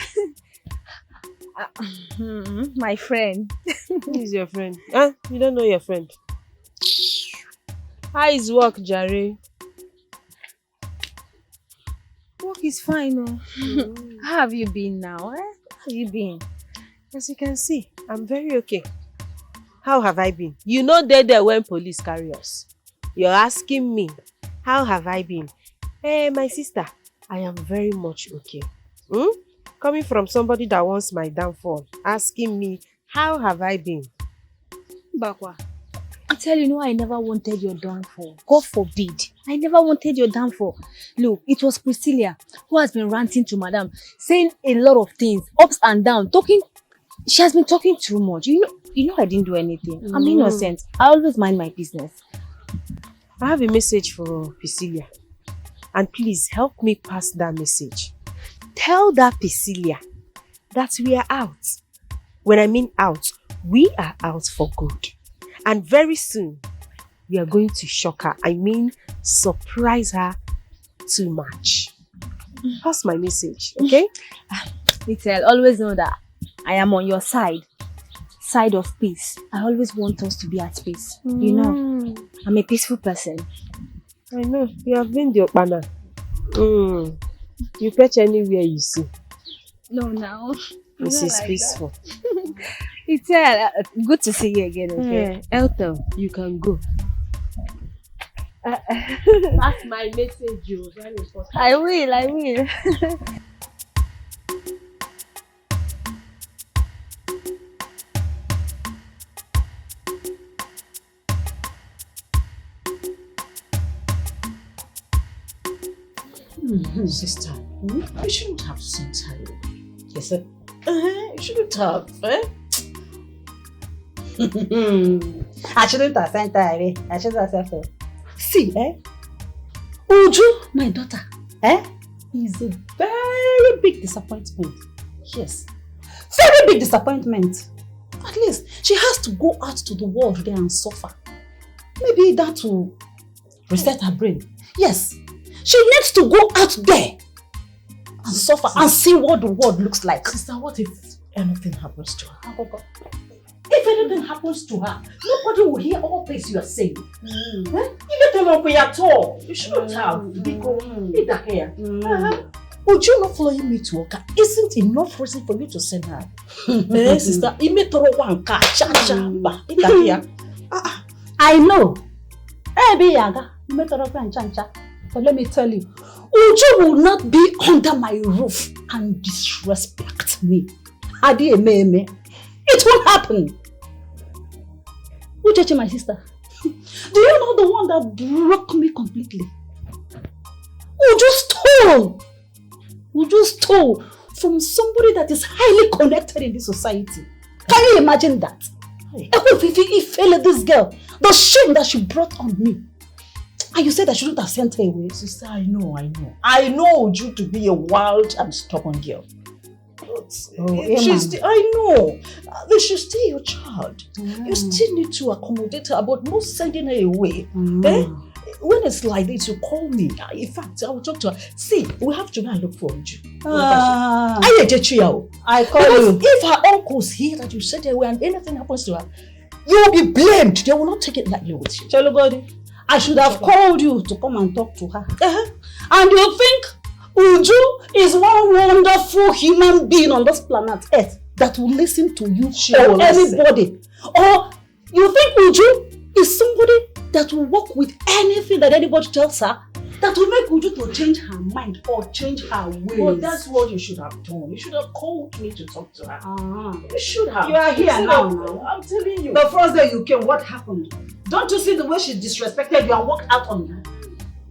My friend. Who is your friend? Huh? You don't know your friend? How is work, Jare? Work is fine, oh. How have you been now? How have you been? As you can see, I'm very okay. How have I been? You know there when police carry us. You're asking me, how have I been? Hey, my sister, I am very much okay. Coming from somebody that wants my downfall, asking me, how have I been? Bakwa, I tell you, I never wanted your downfall. God forbid. I never wanted your downfall. Look, it was Priscilla who has been ranting to Madam, saying a lot of things, ups and downs, talking. She has been talking too much. You know I didn't do anything. I'm innocent. I always mind my business. I have a message for Priscilla. And please help me pass that message. Tell that Priscilla that we are out. When I mean out, we are out for good. And very soon, we are going to shock her. I mean, surprise her too much. Pass my message, okay? Little, always know that I am on your side of peace. I always want us to be at peace. You know, I'm a peaceful person. I know, you have been the Okpana. You fetch anywhere you see. No, now. This is like peaceful. It's good to see you again, okay? Elton, you can go. Pass my message, you. Very important. I will. Sister, you shouldn't have sent her away. Yes, sir. You shouldn't have, eh? I shouldn't have sent her away. I shouldn't have sent her. See, Uju, my daughter, is a very big disappointment. Yes, very big disappointment. At least she has to go out to the world there and suffer. Maybe that will reset her brain. Yes. She needs to go out there and suffer and see what the world looks like. Sister, what if anything happens to her? If anything happens to her, nobody will hear all this you are saying. You don't know at all. You shouldn't have. Would you not following me to work? Isn't enough reason for you to send her? Sister, I know. But let me tell you, Uju will not be under my roof and disrespect me. It won't happen. Uju, my sister, do you know the one that broke me completely? Uju stole from somebody that is highly connected in this society. Can you imagine that? If this girl, the shame that she brought on me. And you said I shouldn't have sent her away. Sister, I know. I know you to be a wild and stubborn girl. But I know. She's still your child. You still need to accommodate her, but not sending her away. When it's like this, you call me. In fact, I will talk to her. See, we have to go and look for you. I call you. If her uncles hear that you sent her away and anything happens to her, you will be blamed. They will not take it lightly with you. Chalugodi, I should have called you to come and talk to her. And you think Uju is one wonderful human being on this planet Earth that will listen to you or anybody? Or you think Uju is somebody that will work with anything that anybody tells her that will make Uju to change her mind or change her ways? Well, that's what you should have done. You should have called me to talk to her. You should have. You are here now. I'm telling you. The first day you came, what happened? Don't you see the way she disrespected you and walked out on you?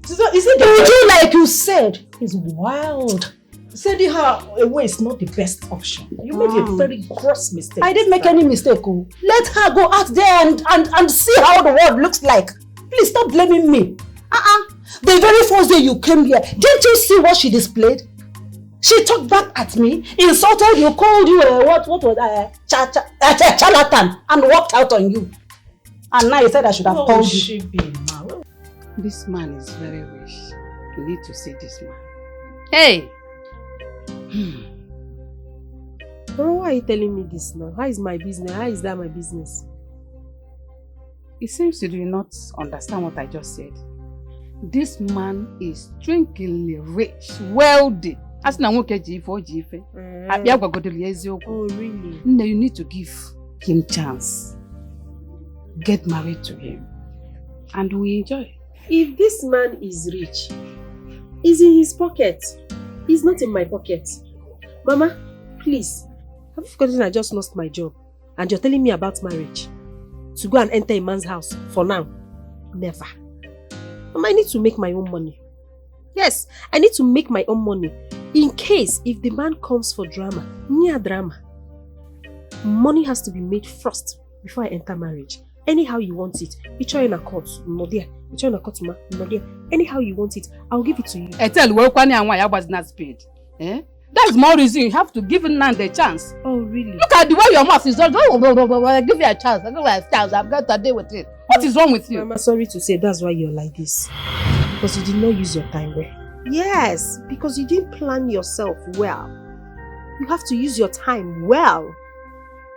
Uju, like you said, is wild. Sending her away is not the best option. You made a very gross mistake. I didn't make any mistake. Let her go out there and see how the world looks like. Please stop blaming me. The very first day you came here, didn't you see what she displayed? She talked back at me, insulted you, called you what was charlatan, and walked out on you. And now you said I should have called you. This man is very rich. You need to see this man. Hey! Bro, why are you telling me this now? How is my business? How is that my business? It seems you do not understand what I just said. This man is strangely rich, wealthy. As na nwoke ji ife, o ji ife. Abia gwagodoli eziokwu. Oh, really? No, you need to give him chance. Get married to him. And we enjoy. If this man is rich, he's in his pocket. He's not in my pocket. Mama, please. Have you forgotten I just lost my job? And you're telling me about marriage? To go and enter a man's house for now? Never. Mama, I need to make my own money. Yes, I need to make my own money. In case if the man comes for drama, near drama. Money has to be made first before I enter marriage. Anyhow you want it. You try in a court, no there. You try in a court, no there. Anyhow you want it, I'll give it to you. I tell you, I was not paid. That's more reason you have to give Nan the chance. Oh, really? Look at the way your mouth is just, I give you a chance. I give you a chance. I've got to deal with it. What is wrong with you? Mama, sorry to say that's why you're like this. Because you did not use your time well. Yes, because you didn't plan yourself well. You have to use your time well.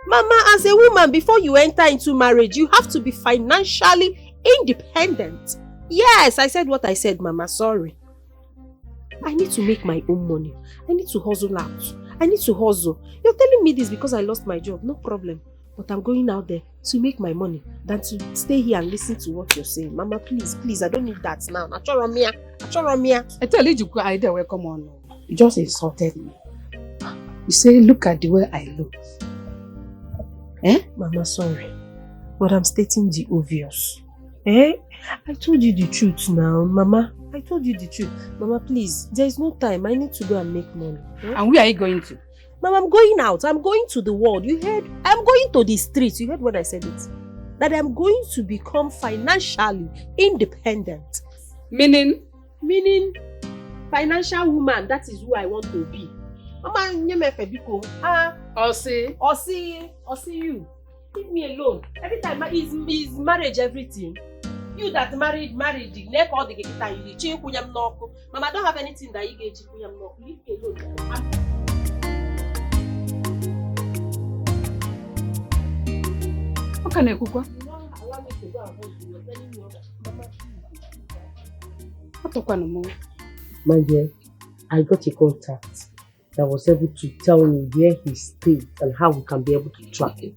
Mama, as a woman, before you enter into marriage, you have to be financially independent. Yes, I said what I said, Mama. Sorry. I need to make my own money. I need to hustle out. I need to hustle. You're telling me this because I lost my job. No problem. But I'm going out there to make my money than to stay here and listen to what you're saying. Mama, please, I don't need that now. I tell you, I dare come on. You just insulted me. You say, look at the way I look. Mama, sorry. But I'm stating the obvious. I told you the truth now, Mama. I told you the truth. Mama, please, there is no time. I need to go and make money. And where are you going to? Mama, I'm going out. I'm going to the world. You heard? I'm going to the streets. You heard when I said it? That I'm going to become financially independent. Meaning? Meaning, financial woman. That is who I want to be. Mama, I'll see you. Leave me alone. Every time is marriage everything. You that married, the neck all the guitar you chill kunyam noko. Mama, I don't have anything that you get kunyam noko. Leave me alone. What can I cook? Allow me to go and hold you. You're telling me Mama. My dear, I got a contact that was able to tell me where he stays and how we can be able to track him.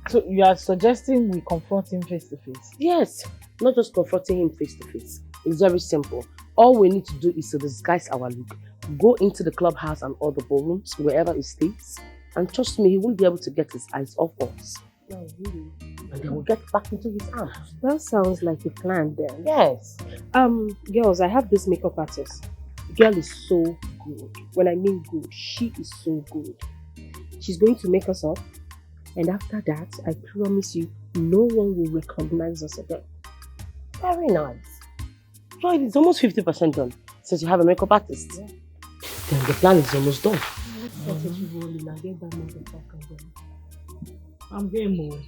So you are suggesting we confront him face to face? Yes, not just confronting him face to face. It's very simple. All we need to do is to disguise our look, go into the clubhouse and all the ballrooms, wherever he stays, and trust me, he won't be able to get his eyes off us. Oh, really? And then we'll get back into his arms. That sounds like a plan then. Yes. Girls, I have this makeup artist. The girl is so good. When I mean good, she is so good. She's going to make us up. And after that, I promise you, no one will recognize us again. Very nice. So it's almost 50% done, since you have a makeup artist. Yeah. Then the plan is almost done. I'm game more.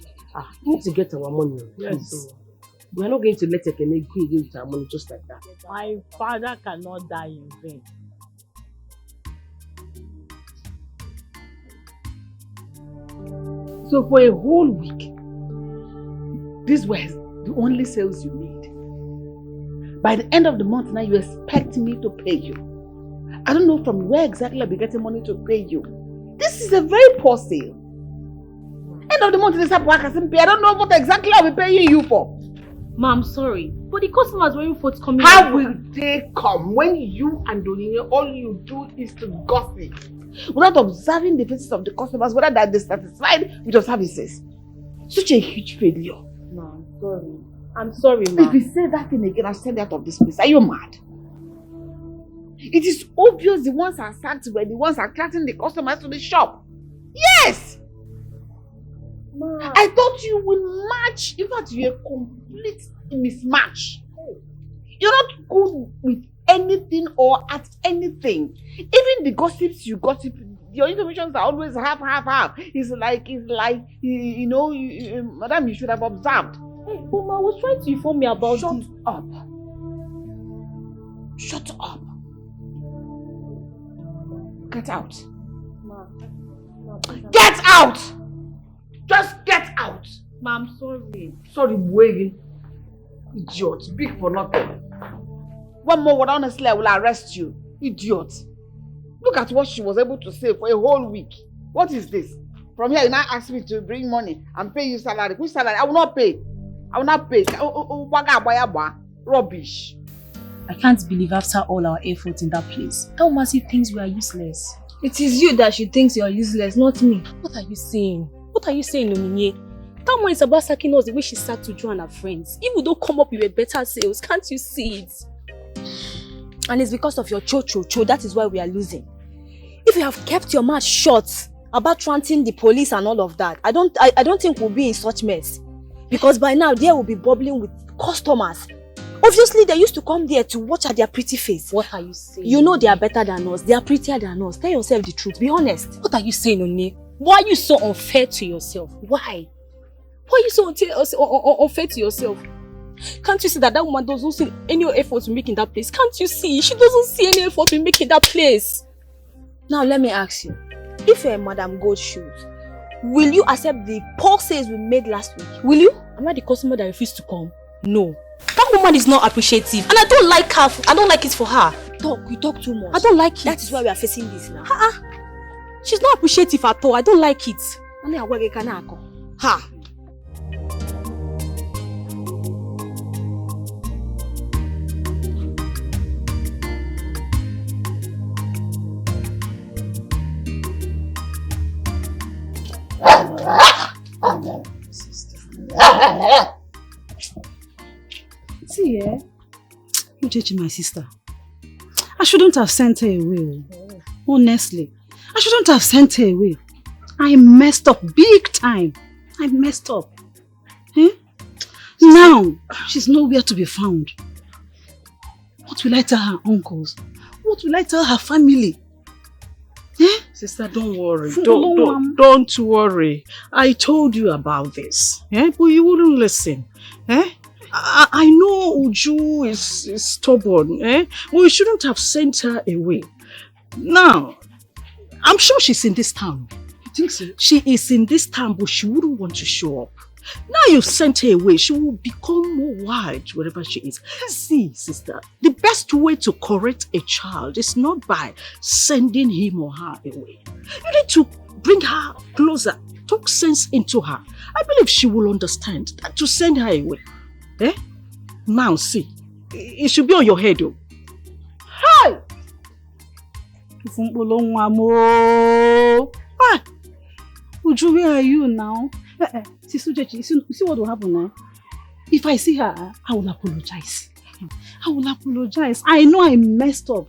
We need to get our money. Yes. So we're not going to let Ekene go again with our money just like that. My father cannot die in vain. So for a whole week, this was the only sales you made. By the end of the month now, you expect me to pay you. I don't know from where exactly I'll be getting money to pay you. This is a very poor sale. End of the month, this up work hasn't paid. I don't know what exactly I'll be paying you for. Ma, I'm sorry, but the customers were forthcoming. How will they come when you and Donine, all you do is to gossip? Without observing the faces of the customers, whether they're dissatisfied with your services. Such a huge failure. No, I'm sorry. I'm sorry, ma. If you say that thing again, I'll send you out of this place. Are you mad? It is obvious the ones are sacked were the ones attracting the customers to the shop. Yes! Ma. I thought you would match. In fact, you're a complete mismatch. You're not good with anything or at anything. Even the gossips you gossip, your informations are always half. It's like you know, madam, you should have observed. Hey, Mama, I was trying to inform me about Shut this. up. Shut up. Get out. Ma, Get out! Just get out. Ma, I'm sorry. Sorry, Wavy. Idiot. Big for nothing. One more word, honestly, I will arrest you. Idiot. Look at what she was able to say for a whole week. What is this? From here, you now ask me to bring money and pay you salary. Which salary? I will not pay. I will not pay. Rubbish. I can't believe after all our efforts in that place, that woman still thinks we are useless. It is you that she thinks you're useless, not me. What are you saying? What are you saying, Oninye? That woman is about sacking us the way she sacked Uju and her friends. If we don't come up with a better sales, can't you see it? And it's because of your cho-cho-cho, that is why we are losing. If you have kept your mouth shut about tranting the police and all of that, I don't think we'll be in such mess. Because by now, they will be bubbling with customers. Obviously, they used to come there to watch at their pretty face. What are you saying? You know they are better than us. They are prettier than us. Tell yourself the truth. Be honest. What are you saying, Oni? Why are you so unfair to yourself? Why? Why are you so unfair to yourself? Can't you see that that woman doesn't see any effort to make in that place? Can't you see? She doesn't see any effort to make in that place. Now, let me ask you. If you're Madam Gold Shoes, will you accept the poor sales we made last week? Will you? Am I the customer that refused to come? No. That woman is not appreciative. And I don't like her. I don't like it for her. You talk too much. I don't like it. That is why we are facing this now. She's not appreciative at all. I don't like it. Ha! See, Uchechi, my sister, I shouldn't have sent her away. Honestly, I shouldn't have sent her away. I messed up big time. I messed up. Now, she's nowhere to be found. What will I tell her uncles? What will I tell her family? Sister, don't worry. Don't worry. I told you about this. But you wouldn't listen. I know Uju is stubborn. We shouldn't have sent her away. Now, I'm sure she's in this town. You think so? She is in this town, but she wouldn't want to show up. Now you've sent her away, she will become more wild wherever she is. See, sister, the best way to correct a child is not by sending him or her away. You need to bring her closer, talk sense into her. I believe she will understand that to send her away. Now see, it should be on your head though. Hi! Uju, where are you now? Sister Uchechi, you see what will happen now? If I see her, I will apologize. I will apologize. I know I messed up.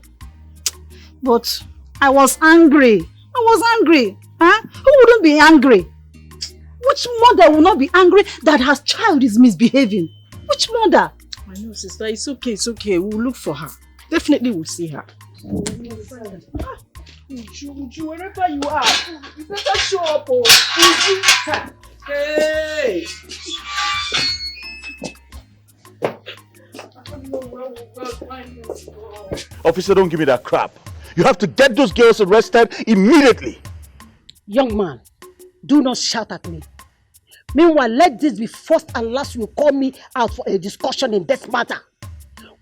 But I was angry. Who wouldn't be angry? Which mother will not be angry that her child is misbehaving? Which mother? I know, sister. It's okay. We'll look for her. Definitely we'll see her. Uju, wherever you are, you better show up. Uju. Hey! Officer, don't give me that crap. You have to get those girls arrested immediately. Young man, do not shout at me. Meanwhile, let this be first and last you call me out for a discussion in this matter.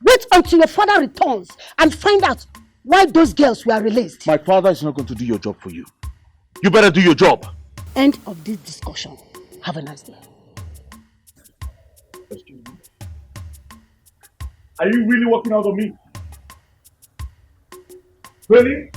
Wait until your father returns and find out why those girls were released. My father is not going to do your job for you. You better do your job. End of this discussion. Have a nice day. Are you really working out on me? Really?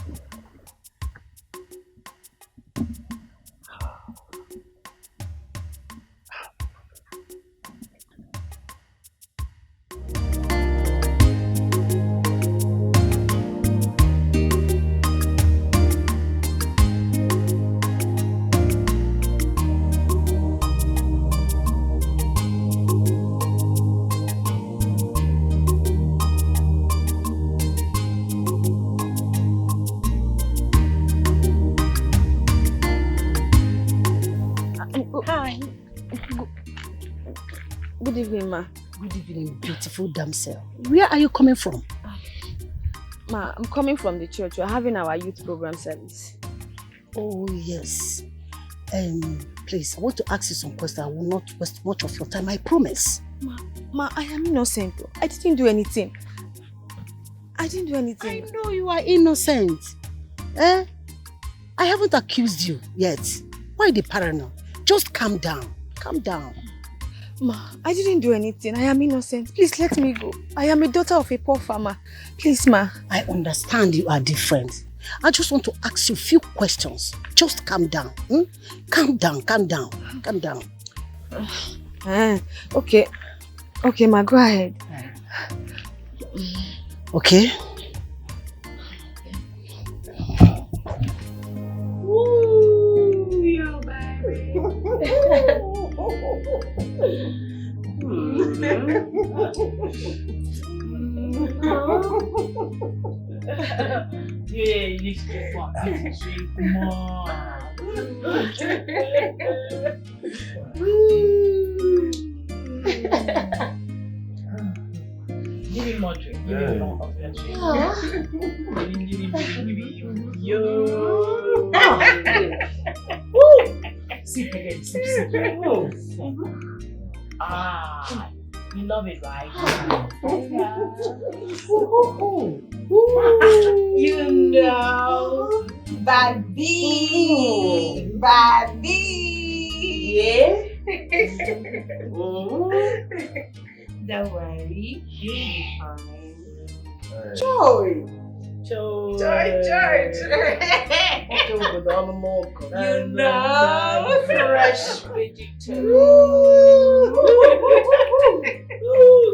Good evening, ma. Good evening, beautiful damsel. Where are you coming from? Ma, I'm coming from the church. We're having our youth program service. Oh, yes. please, I want to ask you some questions. I will not waste much of your time, I promise. Ma, I am innocent. I didn't do anything. I didn't do anything. I know you are innocent. I haven't accused you yet. Why the paranoia? Just calm down. Calm down. Ma, I didn't do anything. I am innocent. Please let me go. I am a daughter of a poor farmer. Please, ma. I understand you are different. I just want to ask you a few questions. Just calm down. Calm down, calm down, calm down. Okay. Okay, ma, go ahead. Okay. Ooh, yo, baby. Yeah, you need to get one. Come on. Give me more drink. Give me more of that drink. Yo. Sip again. Sip. Ah, you love it, right? You know, baby. Yeah. Don't worry, you'll be fine. Joy. You know, fresh vegetable.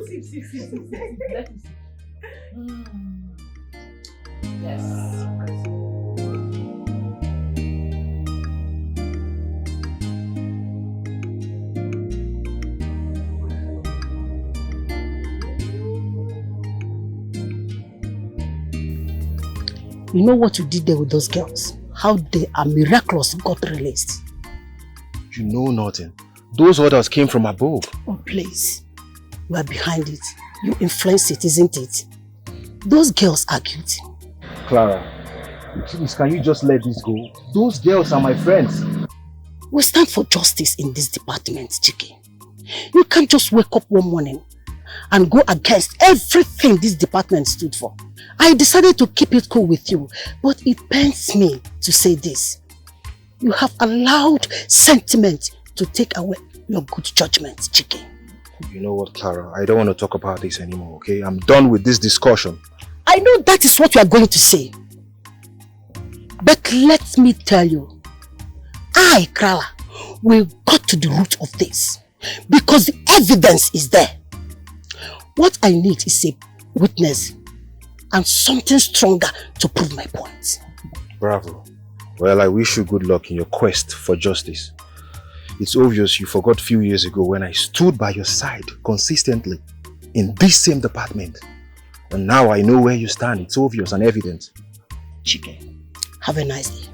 Sip. Let me see. Yes. You know what you did there with those girls? How they are miraculous got released. You know nothing. Those orders came from above. Oh, please. You are behind it. You influence it, isn't it? Those girls are guilty. Clara, please, can you just let this go? Those girls are my friends. We stand for justice in this department, Chiki. You can't just wake up one morning and go against everything this department stood for. I decided to keep it cool with you, but it pains me to say this. You have allowed sentiment to take away your good judgment, Chiki. You know what, Clara? I don't want to talk about this anymore, okay? I'm done with this discussion. I know that is what you are going to say. But let me tell you, I, Clara, will got to the root of this. Because the evidence is there. What I need is a witness and something stronger to prove my point. Bravo. Well, I wish you good luck in your quest for justice. It's obvious you forgot a few years ago when I stood by your side consistently in this same department. And now I know where you stand. It's obvious and evident. Chike, have a nice day.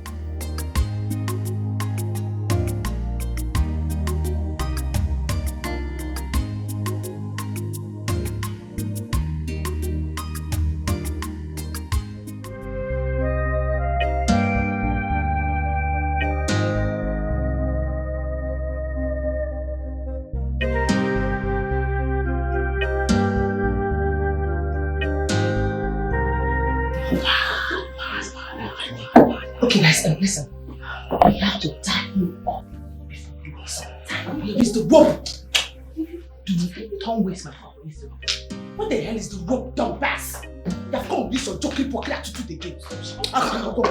Okay guys, listen. We have to tie him up before we do something. It's the rope! Don't waste my power. What the hell is the rope, dumb bass? You have come with this your joking pocket attitude again. Go.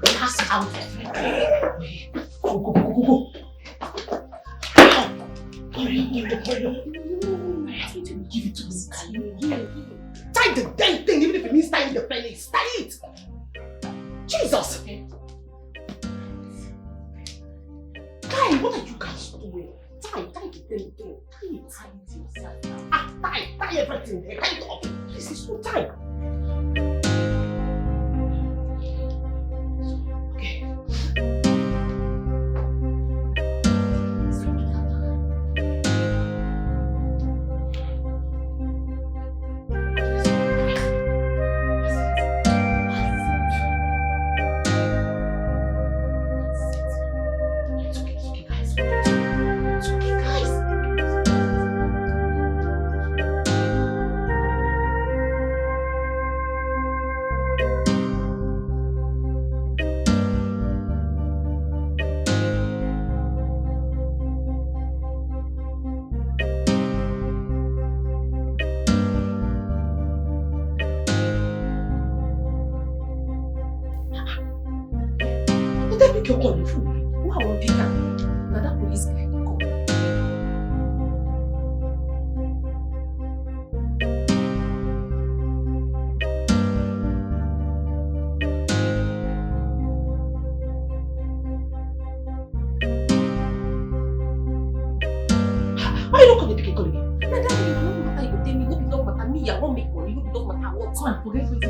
Pass out everything. Go. Give it to me. Tie the damn thing, even if it means tying the pennies. Tie it! Jesus! Kai, what are you guys doing? Tie the damn thing. Tie it yourself. Tie everything there. Tie it up. This is no time. Okay. pick your call on the phone. Who I won't pick up? Now that police guy, come. Why you not come to pick a call again? Now that you don't matter, you tell me, no be talk matter, me, I won't make money, no be talk matter, what? Come, forget what you do.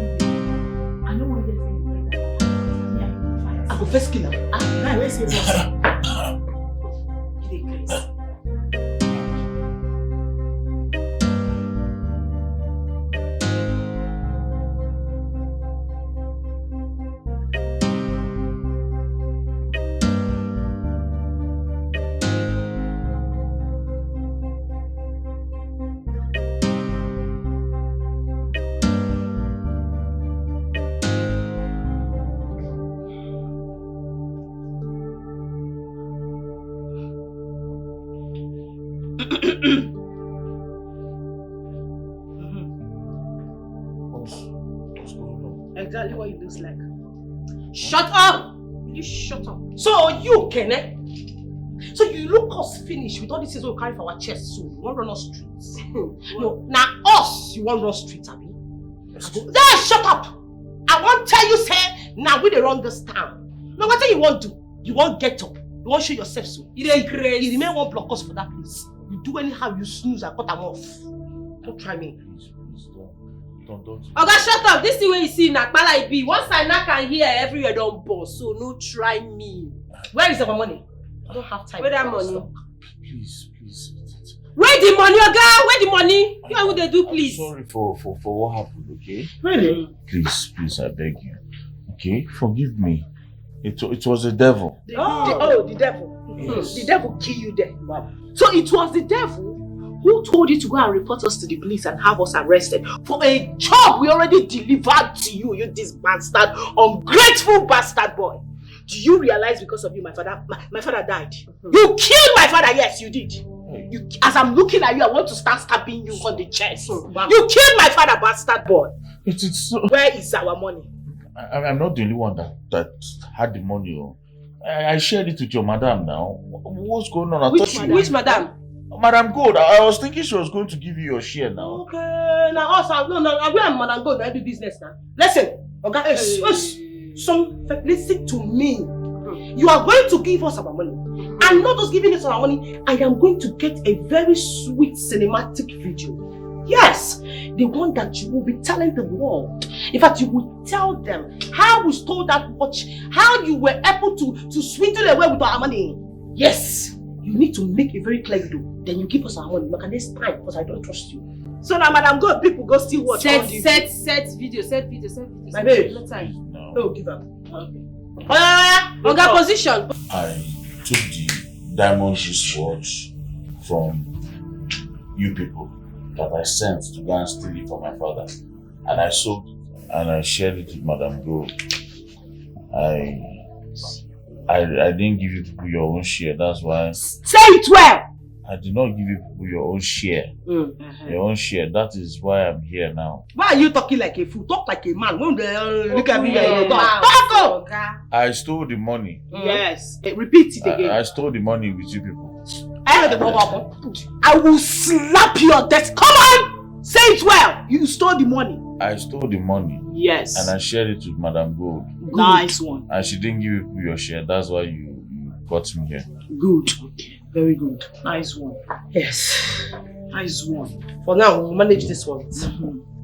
I don't want to get anything like that. I go first kill him. Guy, where's your boss? You dey crazy. Exactly what it looks like. Shut up! You shut up. So you, Kenneth, so you look us finished with all these things we carry for our chest, so you won't run us streets. No, now us you won't run streets, Abby. Then shut up! I won't tell you, say, now we dey run this town. No matter you won't do, you won't get up. You won't show yourself so. You dey crazy. You remain one block us for that place. You do anyhow, you snooze, I cut them off. Don't try me. Don't. Oga, shut up! This thing where you see Nakpala it be. Once I knock and hear everywhere don't boss, so no try me. Where is our money? I don't have time. Where that money? Please. Where the money, Oga? Where the money? You know what they do, please. I'm sorry for what happened, okay? Really? Please, I beg you. Okay? Forgive me. It was the devil. The devil. Yes. The devil killed you there. Wow. So it was the devil who told you to go and report us to the police and have us arrested for a job we already delivered to you, you this bastard, ungrateful bastard boy. Do you realize because of you my father died? You killed my father, yes you did. You, as I'm looking at you, I want to start stabbing you on the chest. Wow. You killed my father, bastard boy. It's so... Where is our money? I'm not the only one that had the money. I shared it with your madam now. What's going on? Which madam? Madam Gold, I was thinking she was going to give you your share now. Okay, now us, no, we are Madam Gold, I do business now. Listen, okay, listen to me. You are going to give us our money. And not just giving us our money, I am going to get a very sweet cinematic video. Yes, the one that you will be telling the world. In fact, you will tell them how we stole that watch, how you were able to swindle away with our money. Yes. You need to make a very clear video. Then you give us our money. Look at this time because I don't trust you. So now, Madam God, people go still watch. Set video. My babe. No time. No, give up. Okay. Oga position. I took the diamond wristwatch from you people that I sent to go and steal it for my father. And I sold it and I shared it with Madam Gold. I didn't give you people your own share, that's why. Say it well! I did not give you people your own share. Your own share, that is why I'm here now. Why are you talking like a fool? Talk like a man. When they look at me, talk up! I stole the money. Yes. Repeat it again. I stole the money with you people. I will slap your desk. Come on! Say it well! You stole the money. I stole the money. Yes. And I shared it with Madam Gold. Good. Nice one. And she didn't give you your share. That's why you got me here. Good. Very good. Nice one. Yes. Nice one. For now, we'll manage this one.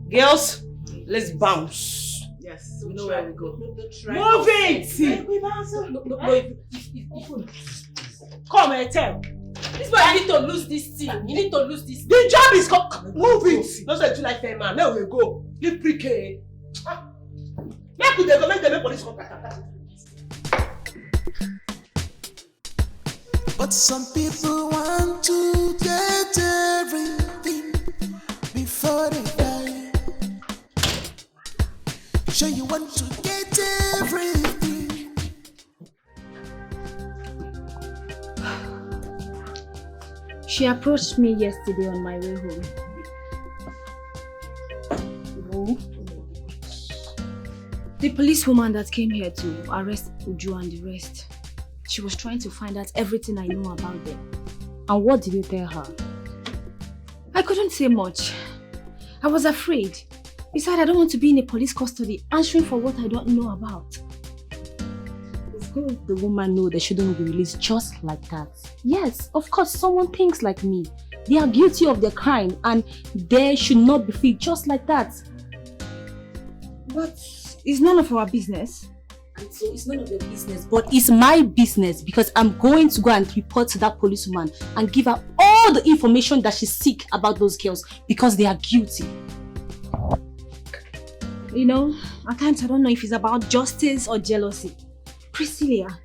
Girls, let's bounce. Yes. We know where we go. Move it! Come and tell. This boy, you need to lose this thing. You need to lose this thing. The job is called. Move it! Don't say you like fair man. There we go. Leave pre-K. Make we go make them police contact. But some people want to get everything before they die. Sure you want to get everything. She approached me yesterday on my way home. The policewoman that came here to arrest Uju and the rest, she was trying to find out everything I know about them. And what did you tell her? I couldn't say much. I was afraid. Besides, I don't want to be in a police custody answering for what I don't know about. It's good the woman know they shouldn't be released just like that. Yes, of course, someone thinks like me. They are guilty of their crime and they should not be free just like that. But it's none of our business. And so it's none of your business, but it's my business because I'm going to go and report to that policewoman and give her all the information that she seeks about those girls because they are guilty. You know, at times I don't know if it's about justice or jealousy. Priscilla,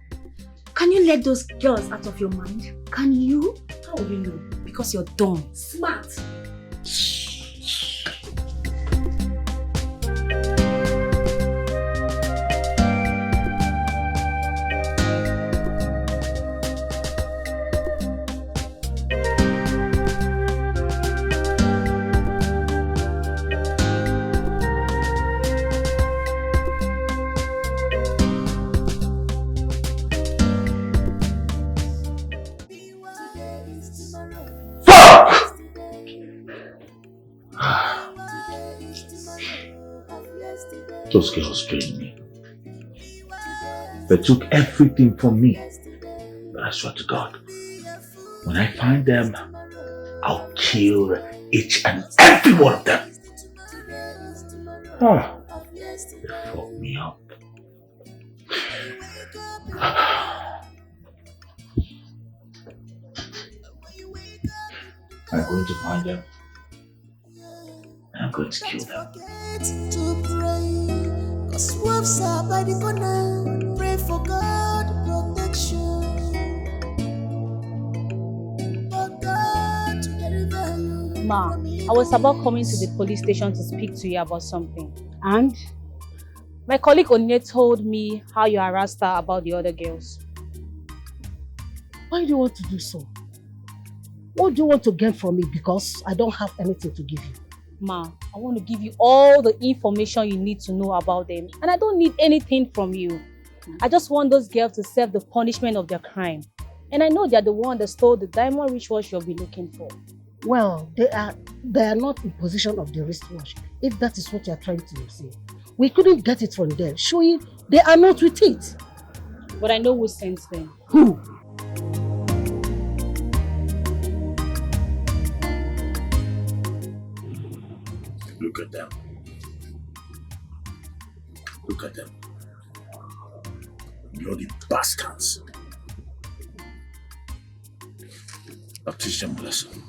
can you let those girls out of your mind? Can you? How will you know? Because you're dumb. Smart. Those girls trained me. They took everything from me. But I swear to God, when I find them, I'll kill each and every one of them. They fucked me up. I'm going to find them. And I'm going to kill them. To pray, 'cause wolves are by the corner. Pray for God protection. For God to deliver you. Ma, I was about coming to the police station to speak to you about something. And? My colleague Onye told me how you harassed her about the other girls. Why do you want to do so? What do you want to get from me? Because I don't have anything to give you. Ma, I want to give you all the information you need to know about them. And I don't need anything from you. I just want those girls to serve the punishment of their crime. And I know they're the one that stole the diamond wristwatch you'll be looking for. Well, they are not in possession of the wristwatch, if that is what you are trying to say. We couldn't get it from them, showing they are not with it. But I know who sent them. Who? Look at them. Look at them. Bloody bastards. I'll teach them a lesson.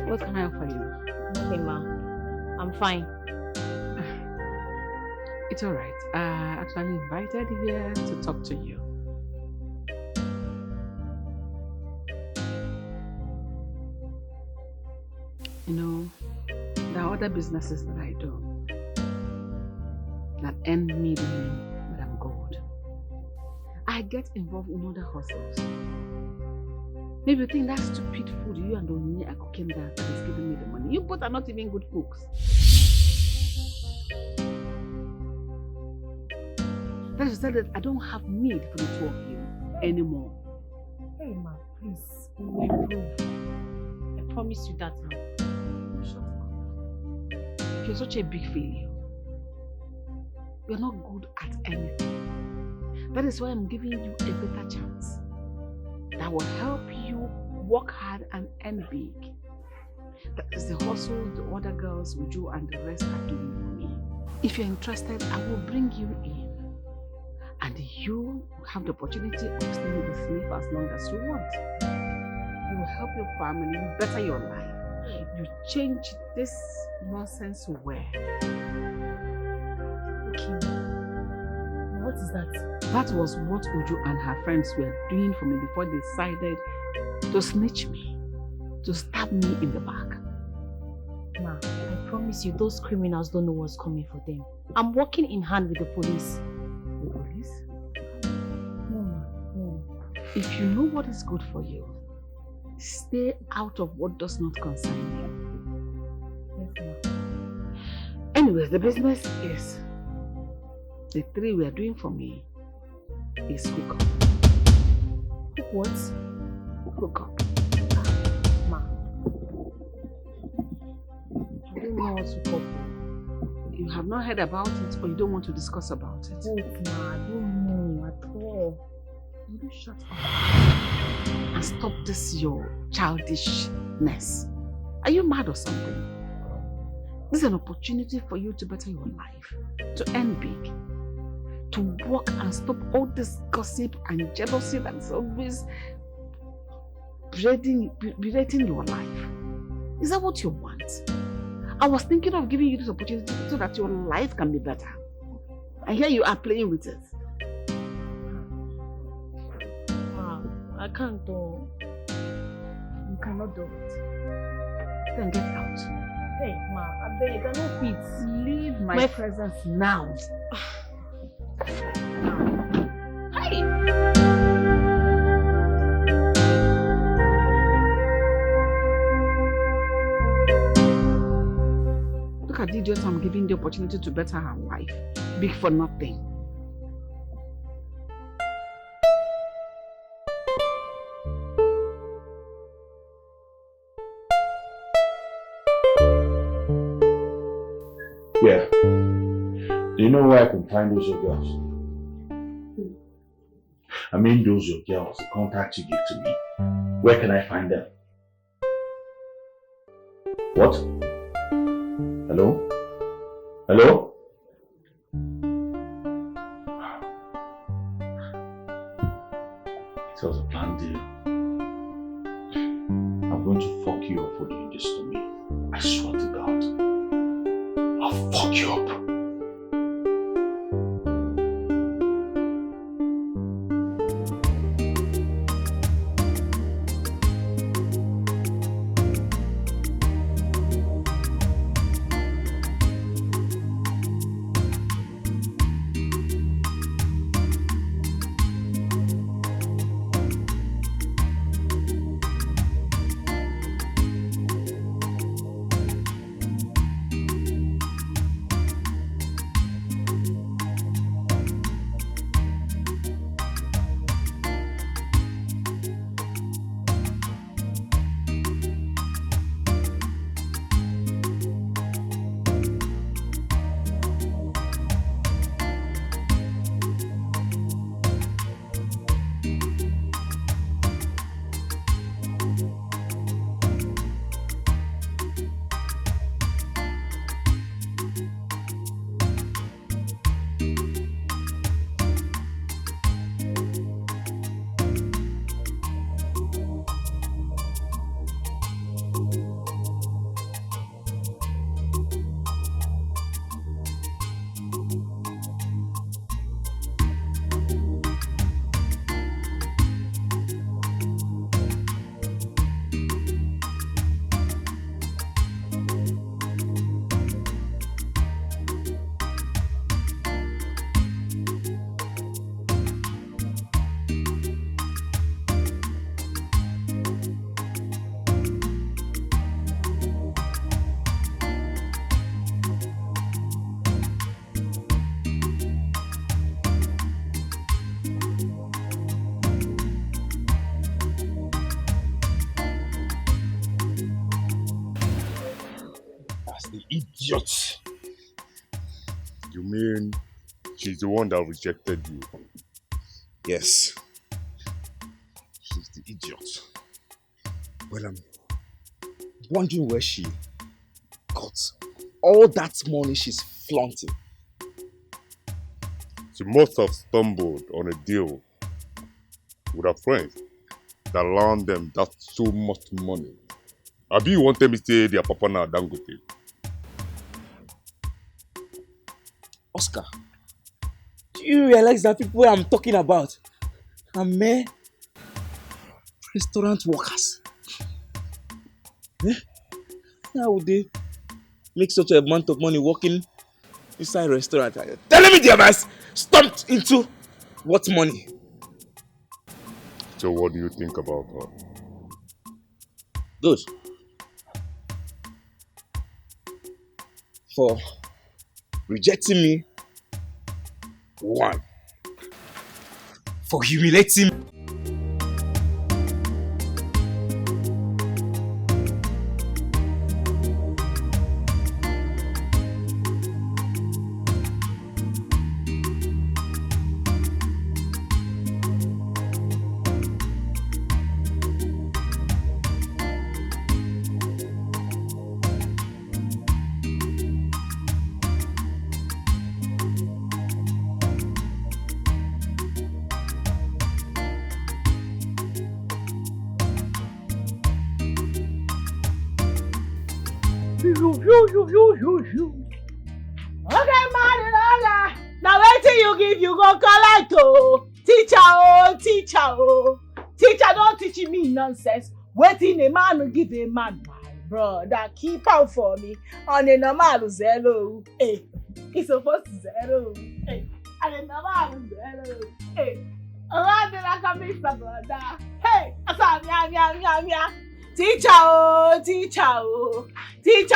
What can I offer you? Nothing, ma. I'm fine. It's alright. I actually invited here to talk to you. You know, there are other businesses that I do that earn me the name that I'm gold. I get involved in other hustles. Maybe you think that's stupid food you and Onye are cooking that is giving me the money. You both are not even good cooks. That is that I don't have need for the two of you anymore. Hey ma, please, we will improve. I promise you that now. Shut up. You're such a big failure. You're not good at anything. That is why I'm giving you a better chance that will help you work hard and earn big. That is the hustle the other girls will do and the rest are doing for me. If you're interested, I will bring you in And you have the opportunity of staying with me for as long as you want. You will help your family, you better your life. You change this nonsense way. Okay. What is that? That was what Uju and her friends were doing for me before they decided to snitch me, to stab me in the back. Ma, I promise you, those criminals don't know what's coming for them. I'm working in hand with the police. The police? No, ma. No. If you know what is good for you, stay out of what does not concern you. Yes, ma. Anyways, the business is, the 3 we are doing for me is hook up. What? Hook up. Ma. I don't know what to hook up. You have not heard about it or you don't want to discuss about it? Wait, ma. I don't know at all. You shut up and stop this your childishness. Are you mad or something? This is an opportunity for you to better your life, to earn big, to work and stop all this gossip and jealousy that's always berating your life. Is that what you want? I was thinking of giving you this opportunity so that your life can be better. And here you are playing with it. I can't do. You cannot do it. Then get out. Hey, ma, I beg, I don't fit. Leave my presence now. Hey! Look at the idiot I'm giving the opportunity to better her life. Big for nothing. Yeah. Do you know where I can find those your girls? I mean those your girls, the contacts you give to me. Where can I find them? What? Hello? Hello? It was a planned deal. I'm going to fuck you up for doing this to me. I swear to God. I'll fuck you up. Idiot! You mean she's the one that rejected you? Yes. She's the idiot. Well, I'm wondering where she got all that money she's flaunting. She must have stumbled on a deal with her friends that land them that so much money. Abi you want them to say their papa na Dangote? Oscar, do you realize that people I'm talking about are mere restaurant workers? How would they make such a amount of money working inside a restaurant? Telling me they have stumped into what money? So what do you think about her? Good. For rejecting me, 1. For humiliating me. Okay, man, now waiting you give you go collect teacher teacher don't teach me nonsense. Waiting a man will give a man, my brother, keep out for me on a normal zero. Hey, it's supposed to zero. Hey, and a normal zero. Hey, around the like a Mr. Brother. Hey, teacher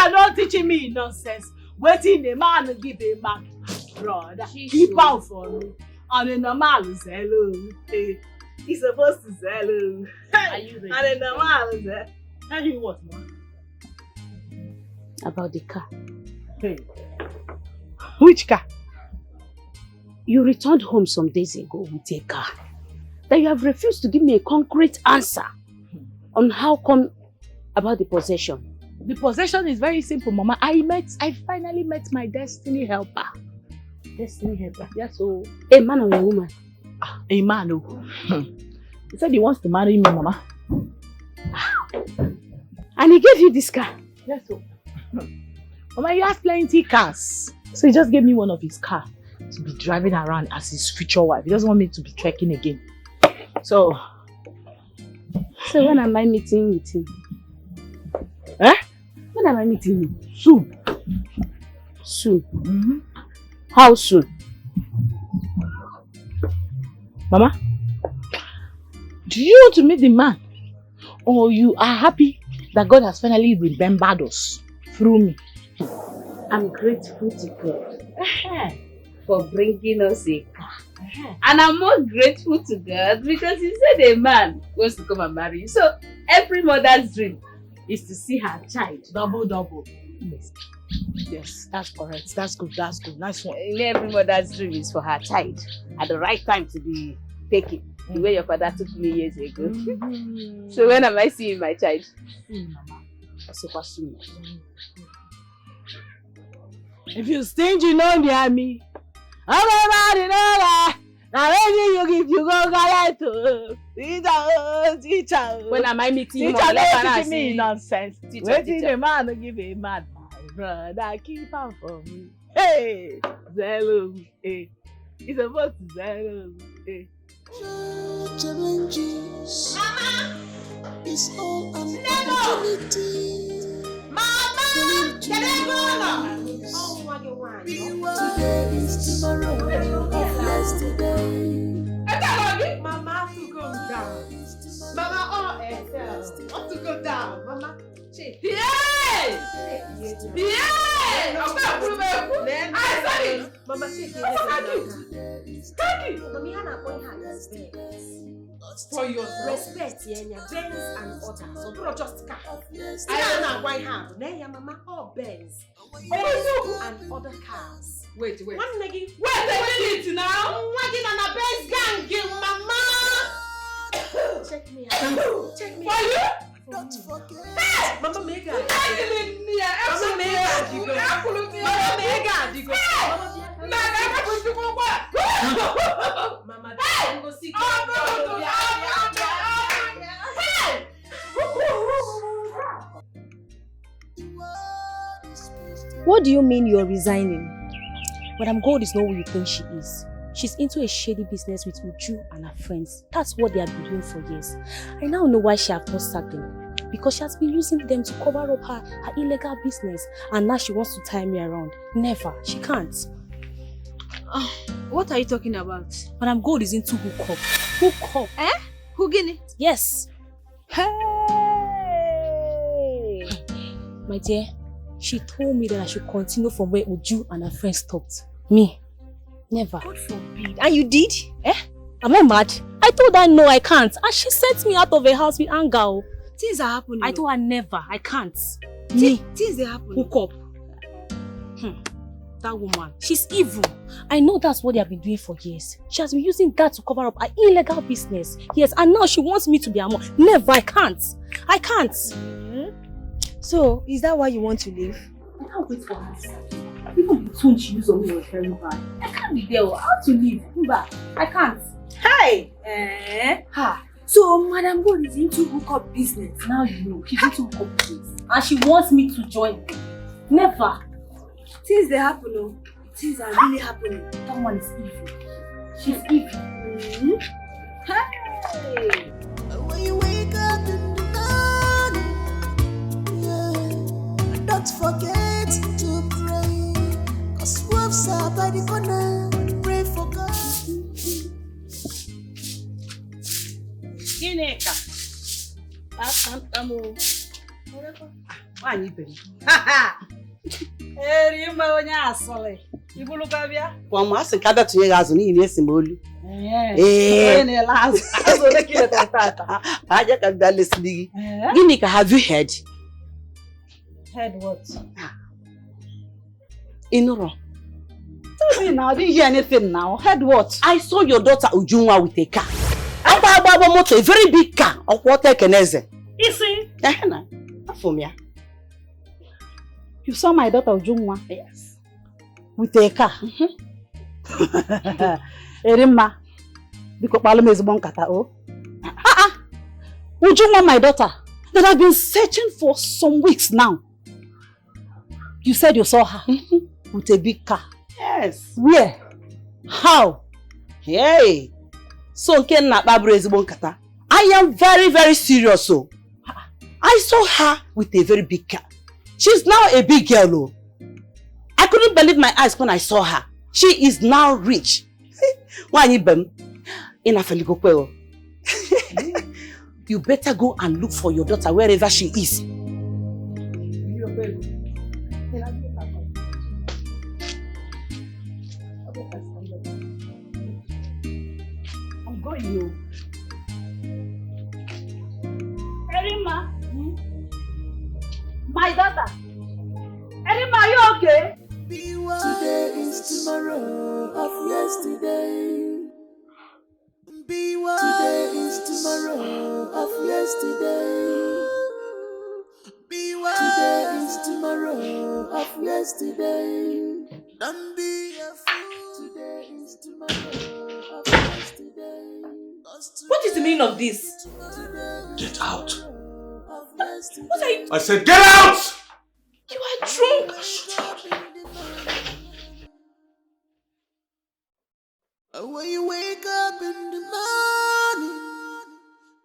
don't teach me nonsense. Waiting a man will give a man, brother, keep out for me on a normal zero. Hey, it's supposed to zero. Hey, and a normal zero. Tell you what, man? About the car. Hey. Which car? You returned home some days ago with a car. That you have refused to give me a concrete answer on how come about the possession. The possession is very simple, Mama. I finally met my destiny helper. Destiny helper? Yes, so. A man or a woman? A man, oh. He said he wants to marry me, Mama. And he gave you this car? Yes, so. Mama, he has plenty cars. So he just gave me one of his cars to be driving around as his future wife. He doesn't want me to be trekking again. So when am I meeting with him? Eh? When am I meeting him? Soon. Soon? Mm-hmm. How soon? Mama, do you want to meet the man? Or you are happy that God has finally remembered us through me? I'm grateful to God for bringing us a car. And I'm more grateful to God because He said a man wants to come and marry you. So every mother's dream is to see her child. Double. Yes, that's correct. That's good. Nice one. Every mother's dream is for her child at the right time to be taken. The way your father took me years ago. So when am I seeing my child? Mama. Super soon. If you stingy, no near me. Everybody know that. Now when you go collect teacher. When am I meeting him? Teacher, don't teach me nonsense. Waiting a man to give a man, my brother, keep on for me. Hey, zero. Hey, it's supposed to zero. Hey. Challenges. Mama, it's all an opportunity. Mama, can I go? Today is tomorrow, yesterday. Mama, to go down. Mama, to go down. Mama, for your respect, yeah, Benz and others. So don't just car. I don't know why have. Nay, Mama, all Benz, and other cars. Wait. One nigga. Wait a minute now. Working on a Benz gang, Mama. Check me out. Check me out. Don't forget. Hey! Mama Mega. Mama Mega. Mama, go see. What do you mean you're resigning? Madam Gold is not who you think she is. She's into a shady business with Uju and her friends. That's what they have been doing for years. I now know why she has not sacked them. Because she has been using them to cover up her illegal business. And now she wants to tie me around. Never. She can't. What are you talking about? Madam Gold is into hookup. Hookup. Eh? Hoogini? Yes. Hey! My dear, she told me that I should continue from where Uju and her friends stopped. Me? Never. God forbid. And you did? Eh? Am I mad? I told her no, I can't. And she sent me out of a house with anger. Things are happening. I told her never. I can't. Me? Things are happening. Hook up. That woman. She's evil. I know that's what they have been doing for years. She has been using that to cover up her illegal business. Yes, and now she wants me to be her mom. Never. I can't. I can't. So, is that why you want to leave? I can't wait for her. Even the tune she used on me was very bad. I can't be there. I have to leave. I can't. Hey! Ha! So, Madam Gold is into hookup business. Now you know. She's into hookup business. And she wants me to join. Never. Things they happen, oh. Things are really happening. That one is evil. She's evil. Hey! When you wake up in the morning, yeah, don't forget to pray. Cause wolves are by the corner. Pray for God. Gineka. Nwaanyị ibe m. Erimba onye asọlị. Ibuluka bịa. Kwa m asị ka datụnye gị azụ n'ihi na esi m olu. Onye na-ele azụ. Azụ ole ka ileta tata? Aja ka bịa lesili gị. Gịnị ka have you heard? Heard what? Inuro. Tell me now, didn't hear anything now. Heard what? I saw your daughter Ujunwa with a car. Agba motor, a very big car. Of water keneze. You see? Afumia. You saw my daughter Ujunwa? Yes. With a car? Erimma. Because Palome is bon kata o. Ujunwa, my daughter, that I've been searching for some weeks now. You said you saw her with a big car. Yes. Where? How? Hey. So I am very, very serious. So I saw her with a very big car. She's now a big girl. I couldn't believe my eyes when I saw her. She is now rich. You better go and look for your daughter wherever she is. I'm going you. Erima. My daughter. Erima, are you okay? Today is tomorrow of yesterday. Today is tomorrow of yesterday. Today is tomorrow of yesterday. Don't be a fool. Today is tomorrow of yesterday. What is the meaning of this? Get out. What are you? I said get out! You are drunk. When you wake up in the morning,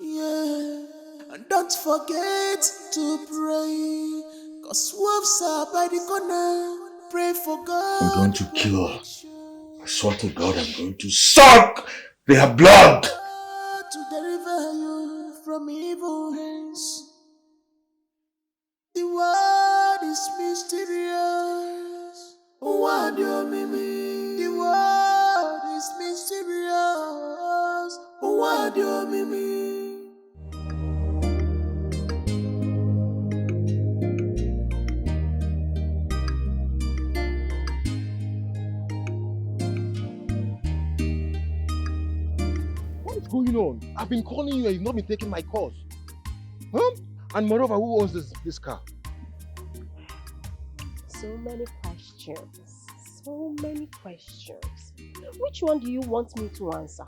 yeah, and don't forget to pray, cause wolves are by the corner. Pray for God. I'm going to kill her. I swear to God, I'm going to suck their blood. To deliver you from evil hands. The world is mysterious. What do you mean? The world is mysterious. What do you mean? What is going on? I've been calling you and you've not been taking my calls. Huh? And moreover, who owns this car? So many questions. so many questions. Which one do you want me to answer?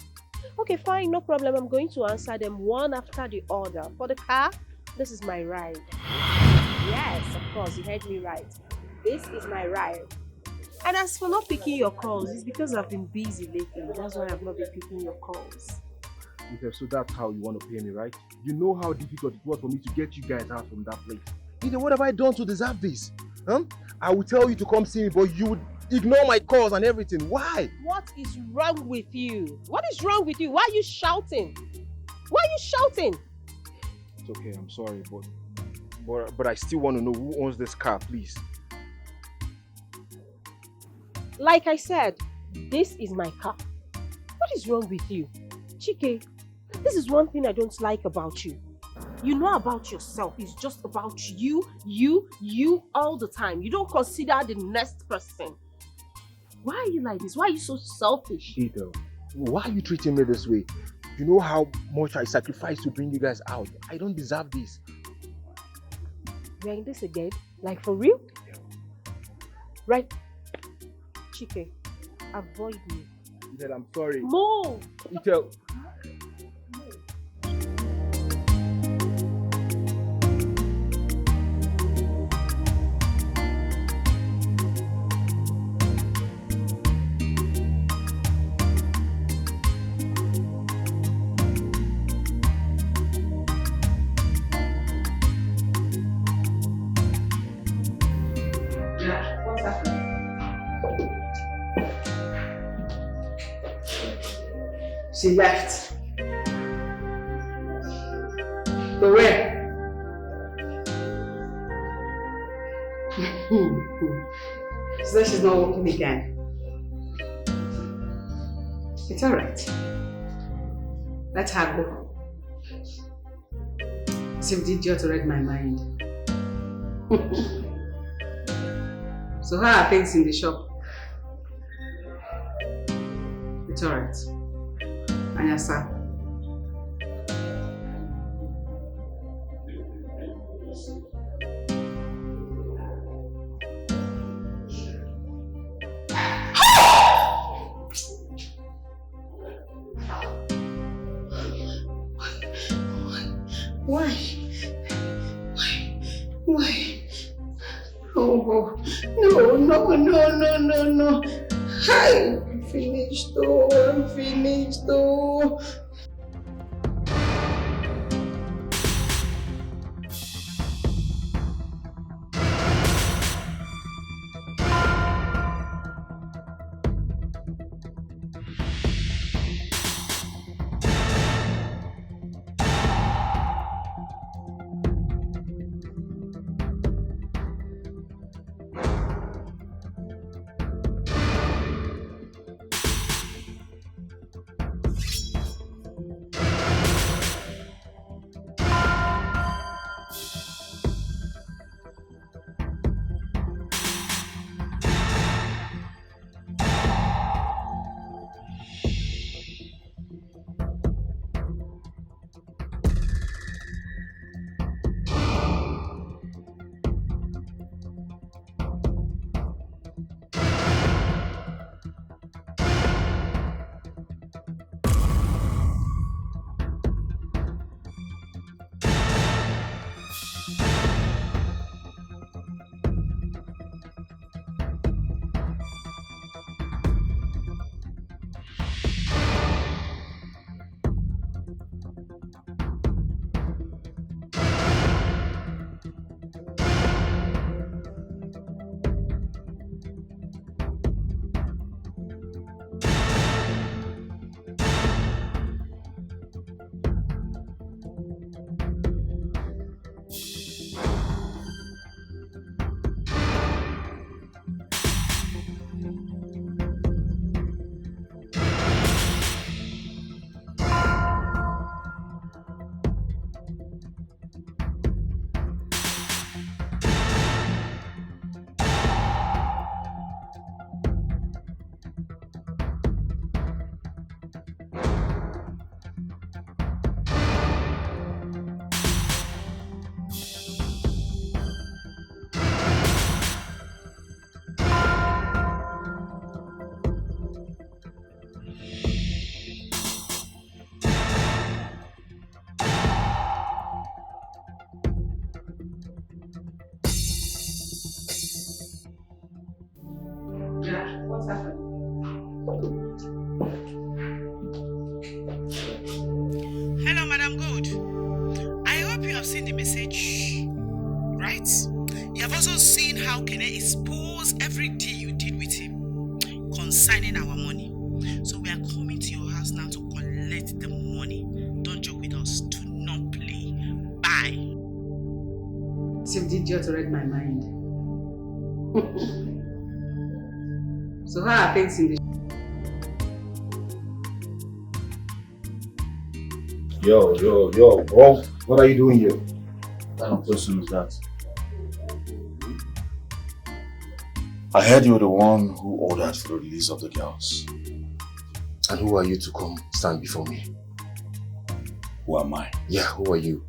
Okay, fine, no problem. I'm going to answer them one after the other. For the car, this is my ride. Yes, of course, you heard me right. This is my ride. And as for not picking your calls, it's because I've been busy lately. That's why I've not been picking your calls. Okay, so that's how you want to pay me, right? You know how difficult it was for me to get you guys out from that place. Either what have I done to deserve this? I would tell you to come see me, but you would ignore my calls and everything. Why? What is wrong with you? What is wrong with you? Why are you shouting? Why are you shouting? It's okay, I'm sorry, but I still want to know who owns this car, please. Like I said, this is my car. What is wrong with you? Chike, this is one thing I don't like about you. You know about yourself. It's just about you all the time. You don't consider the next person. Why are you like this? Why are you so selfish? Edo, why are you treating me this way? You know how much I sacrificed to bring you guys out. I don't deserve this. You're in this again? Like for real? Yeah. Right? Chike, avoid me. Edo, I'm sorry. Move! Edo. She left. But where? She said she's not working again. It's alright. Let her go. Seemed the idiot to read my mind. So how are things in the shop? It's alright. Anyasa. Why? Oh, no. I'm finished though. have seen the message, right? You have also seen how Kene exposed every deal you did with him concerning our money. So we are coming to your house now to collect the money. Don't joke with us. Do not play. Bye. Sim, did you read my mind? So how are things in the... Yo, bro. What are you doing here? What kind of person is that? I heard you were the one who ordered for the release of the girls. And who are you to come stand before me? Who am I? Yeah, who are you?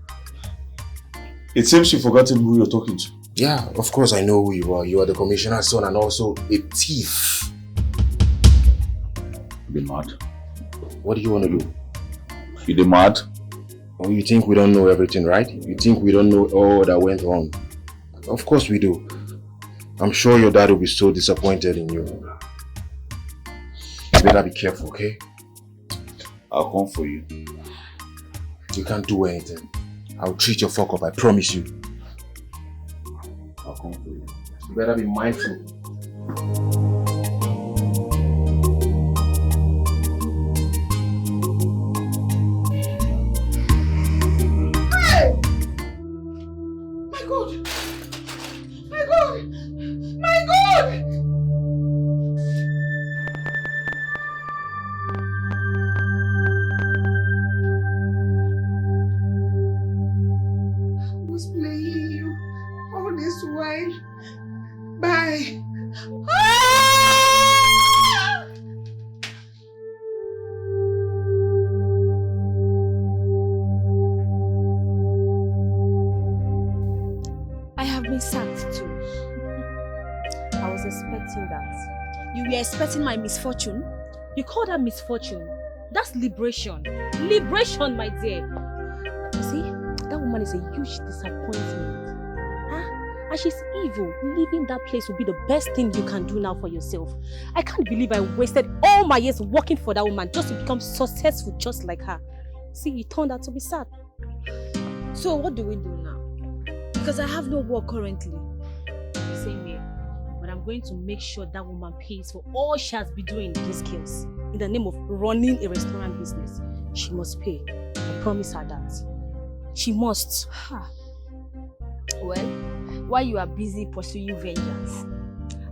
It seems you've forgotten who you're talking to. Yeah, of course I know who you are. You are the commissioner's son and also a thief. You mad? What do you want to do? You mad? Oh, you think we don't know everything, right? You think we don't know all that went wrong? Of course we do. I'm sure your dad will be so disappointed in you. You better be careful, okay? I'll come for you. You can't do anything. I'll treat your fuck up, I promise you. I'll come for you. You better be mindful. Expecting my misfortune? You call that misfortune? That's liberation. Liberation, my dear. You see, that woman is a huge disappointment. Huh? And she's evil. Leaving that place will be the best thing you can do now for yourself. I can't believe I wasted all my years working for that woman just to become successful just like her. See, it turned out to be sad. So what do we do now? Because I have no work currently. Same here. I'm going to make sure that woman pays for all she has been doing in these skills. In the name of running a restaurant business, she must pay. I promise her that. She must. Well, while you are busy pursuing vengeance,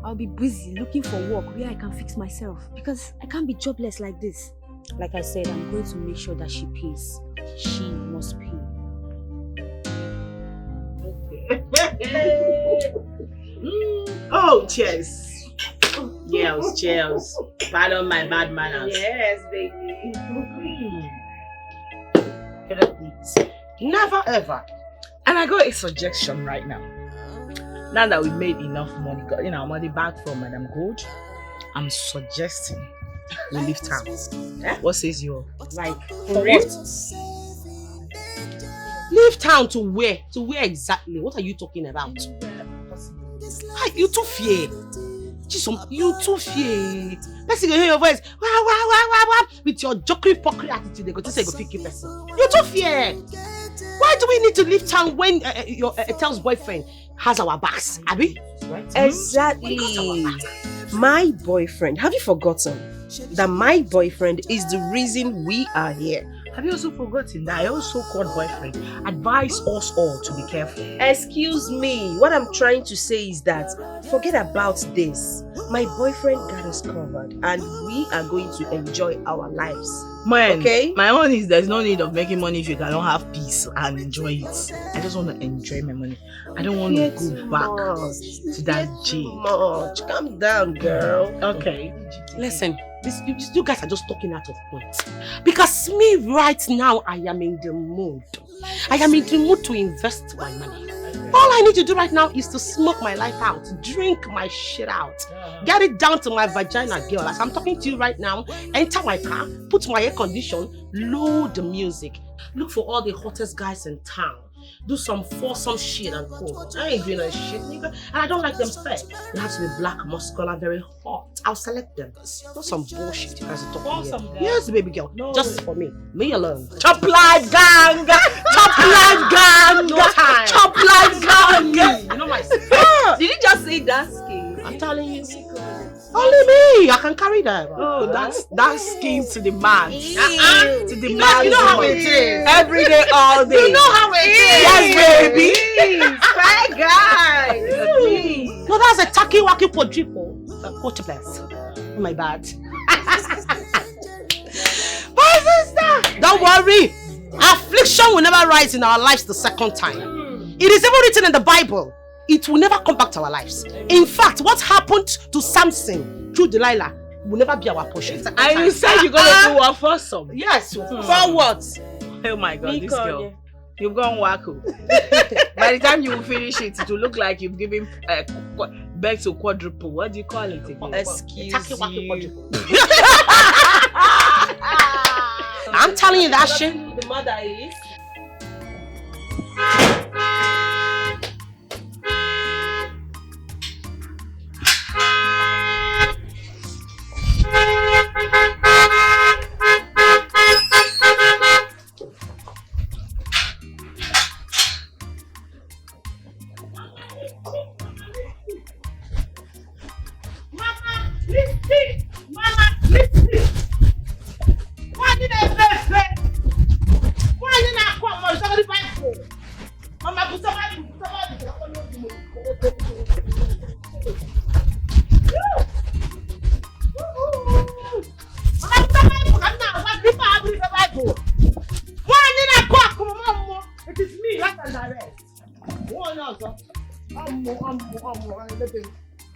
I'll be busy looking for work where I can fix myself because I can't be jobless like this. Like I said, I'm going to make sure that she pays. She must pay. Oh, cheers. Cheers. Pardon my bad manners. Yes, baby. Never ever. And I got a suggestion right now. Now that we made enough money, got our money back from Madam Gold, I'm suggesting we leave town. What says you? Like, for what? Leave town to where? To where exactly? What are you talking about? You too fear. You too fear. Person go hear your voice. Wah. With your jokery pokey attitude, they go to say go pick you person. You too fear. Why do we need to leave town when your Etel's boyfriend has our backs, Abby? Right? Exactly. My boyfriend. Have you forgotten that my boyfriend is the reason we are here? Have you also forgotten that I also called boyfriend advise us all to be careful? Excuse me. What I'm trying to say is that forget about this. My boyfriend got us covered and we are going to enjoy our lives. Man, okay? My own is there's no need of making money if you cannot have peace and enjoy it. I just want to enjoy my money. I don't want to go back to that jail. Much. Calm down, girl. Okay. Listen. You guys are just talking out of point. Because me right now, I am in the mood. I am in the mood to invest my money. All I need to do right now is to smoke my life out, drink my shit out, get it down to my vagina, girl. As I'm talking to you right now, enter my car, put my air condition, load the music, look for all the hottest guys in town. Do some foursome shit and cool. I ain't doing that shit, nigga. And I don't like them fat. They have to be black, muscular, very hot. I'll select them. Not some bullshit you guys are talking about. Yes, baby girl. No. Just for me. Me alone. Top life gang! Top life gang. No time. Chop life gang. You know my Did you just say that skin? I'm telling you. Only me. I can carry that. Oh, that's skin to the max. To the You max. know how it is. Every day, all day. You know how it is. Yes, baby. Fine guy. No, that's a tacky wacky quadruple. Quadruplets. Oh, my bad. My sister, don't worry. Affliction will never rise in our lives the second time. It is even written in the Bible. It will never come back to our lives. In fact, what happened to Samson through Delilah will never be our portion. And you said you're gonna do what for some? Yes. For what? Oh my God, this girl. You've gone wacko. By the time you finish it, it will look like you've given birth to quadruple. What do you call it again? Excuse you. I'm telling you that shit. The mother is.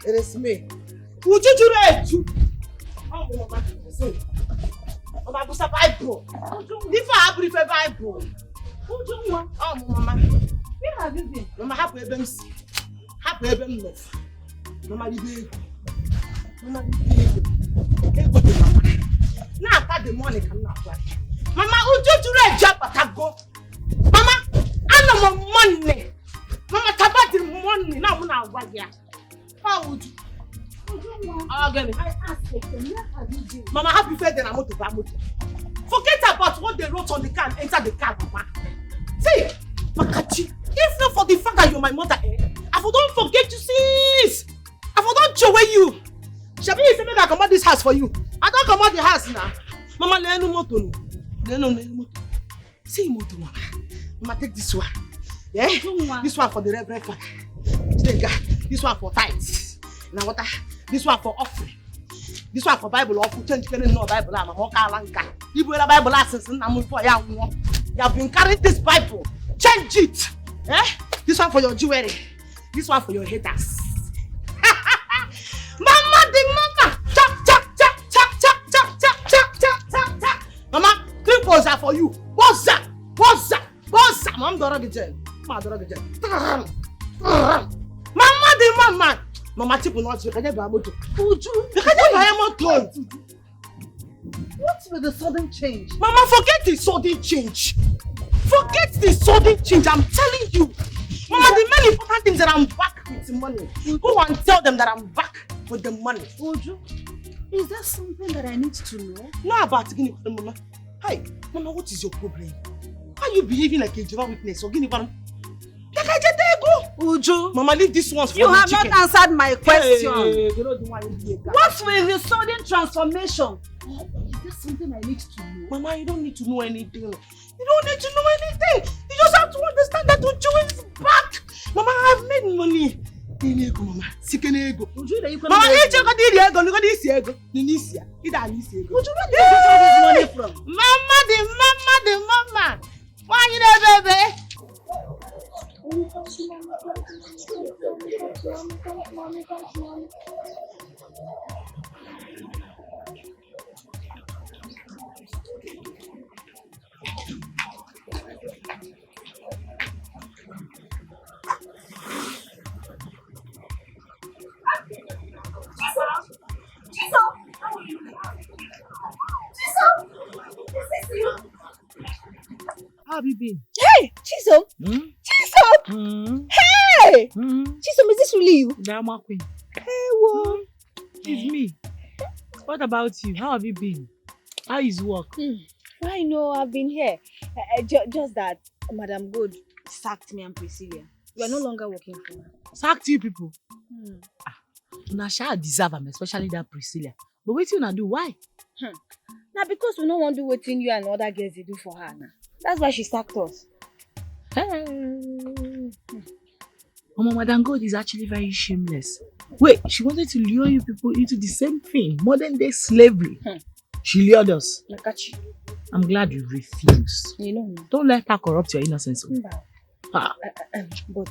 It is me. Would you read you? Bible. If I have a Bible. Oh, Mama. Where have you been? Mama, happy them. Happy them love. Mama, you big. Mama, you big. Now, I the money come now. Mama, would you read job at go? Mama, I know my money. Mama, about the money. Now, I'm not here. How would you? I asked you, where have you been? Mama, happy birthday, I'm to forget about what they wrote on the car and enter the car, Mama. See, Makachi, if not for the fact that you're my mother, I don't forget you, sis. I don't show you. Shabi is saying that I come out this house for you. I don't come out the house now. Mama, let no moto. See, moto, Mama. Mama, take this one. Yeah? This one for the Reverend Father. This one for tithes. Now what? This one for offering. This one for Bible or change no Bible. I'm a mokalanka. You will a Bible access and I'm for young. You have been carrying this Bible. Change it. Eh? This one for your jewelry. This one for your haters. Mama, the mama. Chop, chop, chop, chop, chop, chop, chop, chop, chop, chop, chop. Mama, 3 balls are for you. What's that? What's that? What's that? Mama, don't get jail. Mama, don't get jail. Mama, the mama. Mama, tip will not. You can't buy a motor. You can't buy a motor. What's with the sudden change? Mama, forget the sudden change. Forget the sudden change. I'm telling you. Mama, the main important thing is that I'm back with the money. Go and tell them that I'm back with the money. Oju, is there something that I need to know? No, about Guinea, Mama. Hey, Mama, what is your problem? Why are you behaving like a Jehovah's Witness or Guinea? Like I just go. Uju, Mama, leave this one for you the have chicken. not answered my question. Hey, What's with the sudden transformation? Is there something I need to know? Mama, you don't need to know anything. You don't need to know anything. You just have to understand that Uju is back. Mama, I've made money. Ego, Mama. Ego. Mama, you check out the ego. Look at this ego. Nisia. It is ego. Uju, where did you get this money from? Mama, the mama. Why you there, baby? How have you been? Hey, Chisom! Chisom! Hey! Chisom, is this really you? Drama queen. Hey, whoa! It's me. What about you? How have you been? How is work? I know, I've been here. Just that Madam Good sacked me and Priscilla. We are no longer working for her. Sacked you people. Una shall deserve them, especially that Priscilla. But wait till do why? Now because we don't want to do what you and other girls they do for her now. That's why she sacked us. Madam God is actually very shameless. Wait, she wanted to lure you people into the same thing, modern day slavery. She lured us. I'm glad you refused. You know. Don't let her corrupt your innocence. But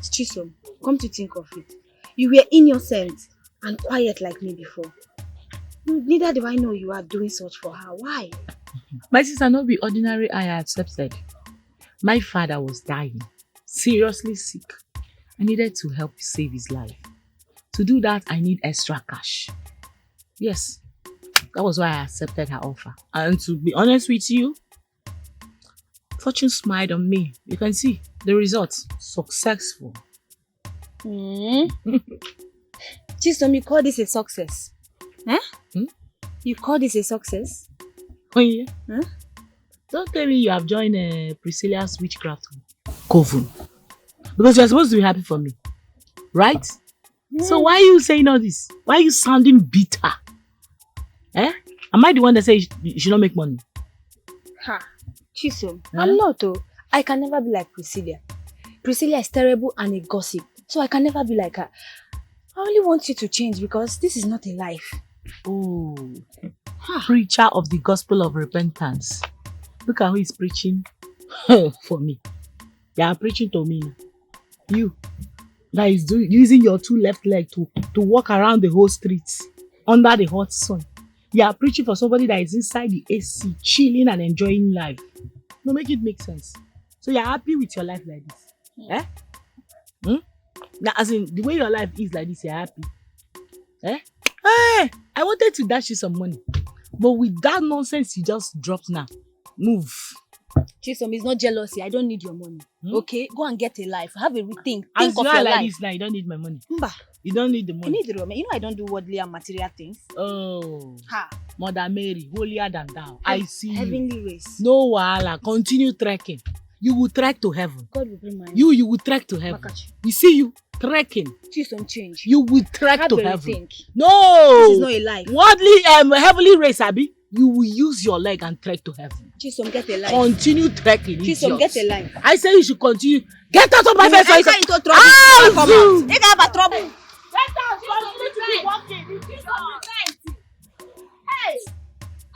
Chisom, come to think of it, you were innocent and quiet like me before. Neither do I know you are doing such for her. Why? My sister, not be ordinary I accepted. My father was dying, seriously sick. I needed to help save his life. To do that, I need extra cash. Yes, that was why I accepted her offer. And to be honest with you, fortune smiled on me. You can see the results. Successful. Chisom, you call this a success? You call this a success? Oh yeah? Don't tell me you have joined Priscilla's witchcraft coven. Because you're supposed to be happy for me. Right? So why are you saying all this? Why are you sounding bitter? Am I the one that says you should not make money? Chisom, I'm not though. I can never be like Priscilla. Priscilla is terrible and a gossip. So I can never be like her. I only want you to change because this is not a life. Oh, preacher of the gospel of repentance. Look at who is preaching for me. They are preaching to me. You, that is using your two left legs to walk around the whole streets under the hot sun. You are preaching for somebody that is inside the AC, chilling and enjoying life. No, make it make sense. So you are happy with your life like this? Now, as in, the way your life is like this, you are happy? Hey, I wanted to dash you some money. But with that nonsense you just dropped now, move. Chisom, it's not jealousy. I don't need your money. Okay? Go and get a life. Have a rethink. Think As of you your are like life. this now, you don't need my money. Mba. You don't need the money. I need the money. You know I don't do worldly and material things. Oh. Mother Mary, holier than thou. I see Heavenly you. race. No wahala. Continue trekking. You will trek to heaven. God will bring my You will trek to heaven. We see you trekking. Chisom, change. You will trek Have to a heaven. rethink. No. This is not a life. Worldly, heavenly race, Abi. You will use your leg and trek to heaven. Chisom, get a life. Continue trekking. Chisom, get a life. I say you should continue. Get out of my face. Enter into trouble. Ah, Come Zoo. out. They have a trouble. Get out. Continue to be walking. Hey.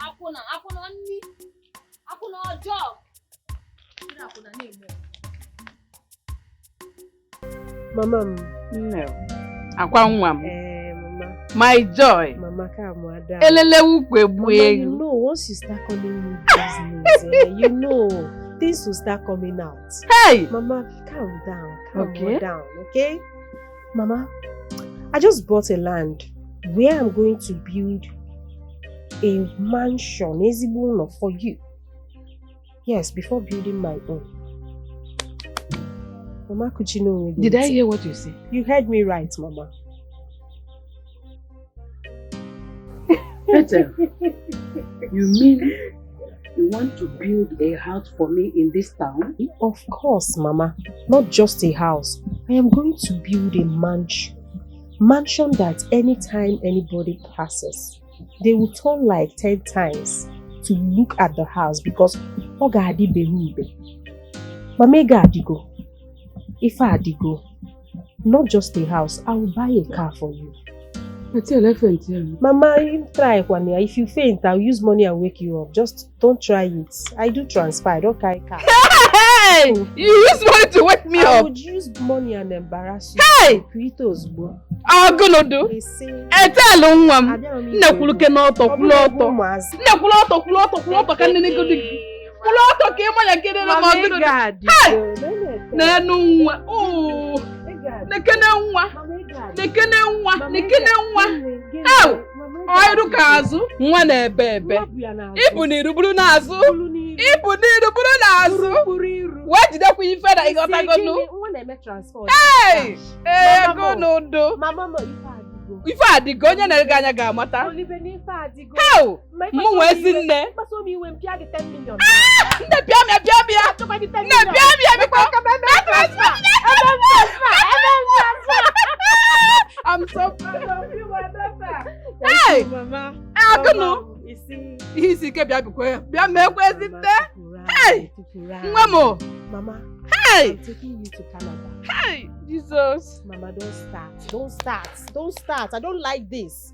Apuna ni. Apuna job. Mama. No. Akwa nwa m. Mama. My joy. Mama, come down. Elelewu kwebu Mama, you egu. know, once you start calling me business, you know, things will start coming out. Hey! Mama, calm down. Calm Okay. down, okay? Mama, I just bought a land where I'm going to build a mansion, ezigbo for you. Yes, before building my own. Mama, could you know? Did I hear what you said? You heard me right, Mama. Peter, you mean you want to build a house for me in this town? Of course, Mama. Not just a house. I am going to build a mansion. Mansion that anytime anybody passes, they will turn like 10 times to look at the house because Oga Adiberibe. Mamega Adigo. If I Adigo, not just a house, I will buy a car for you. Mama, you try one year. If you faint, I'll use money and wake you up. Just don't try it. I do transfer. I don't carry car. Hey! You use money to wake me I up. would use money and embarrass you. Hey! I'm gonna do. Tell nwa m. Nnekuluke n'ọtọ kwụlọtọ. Nnekulu ọtọ kwụlọtọ ka nne go dig. Kwụlọtọ ka ịma ya kede na ma gịnị. Hey! N'enu nwa. Oh. Nekene nwa. Ew! Ọrụ ka azụ nwa na-ebe ebe. Ibu n'iruburu n'azụ. Wee jidekwa ife na ịghọtago nụ. Hey! Ego n'udo. Mama, Ife adigo onye na-ega anya ga-amata. How? Mụ nwee ezi nne. $10 million. Nne bịa biko. I'm so proud of you, my daughter. Hey, Mama. Agụnụ. Ihe isi ike bịa biko ya. Bịa meekwa ezi nne. Hey, nwa m. Mama. Hey. I'm taking you to Canada. Hey, Jesus. Mama, don't start. I don't like this.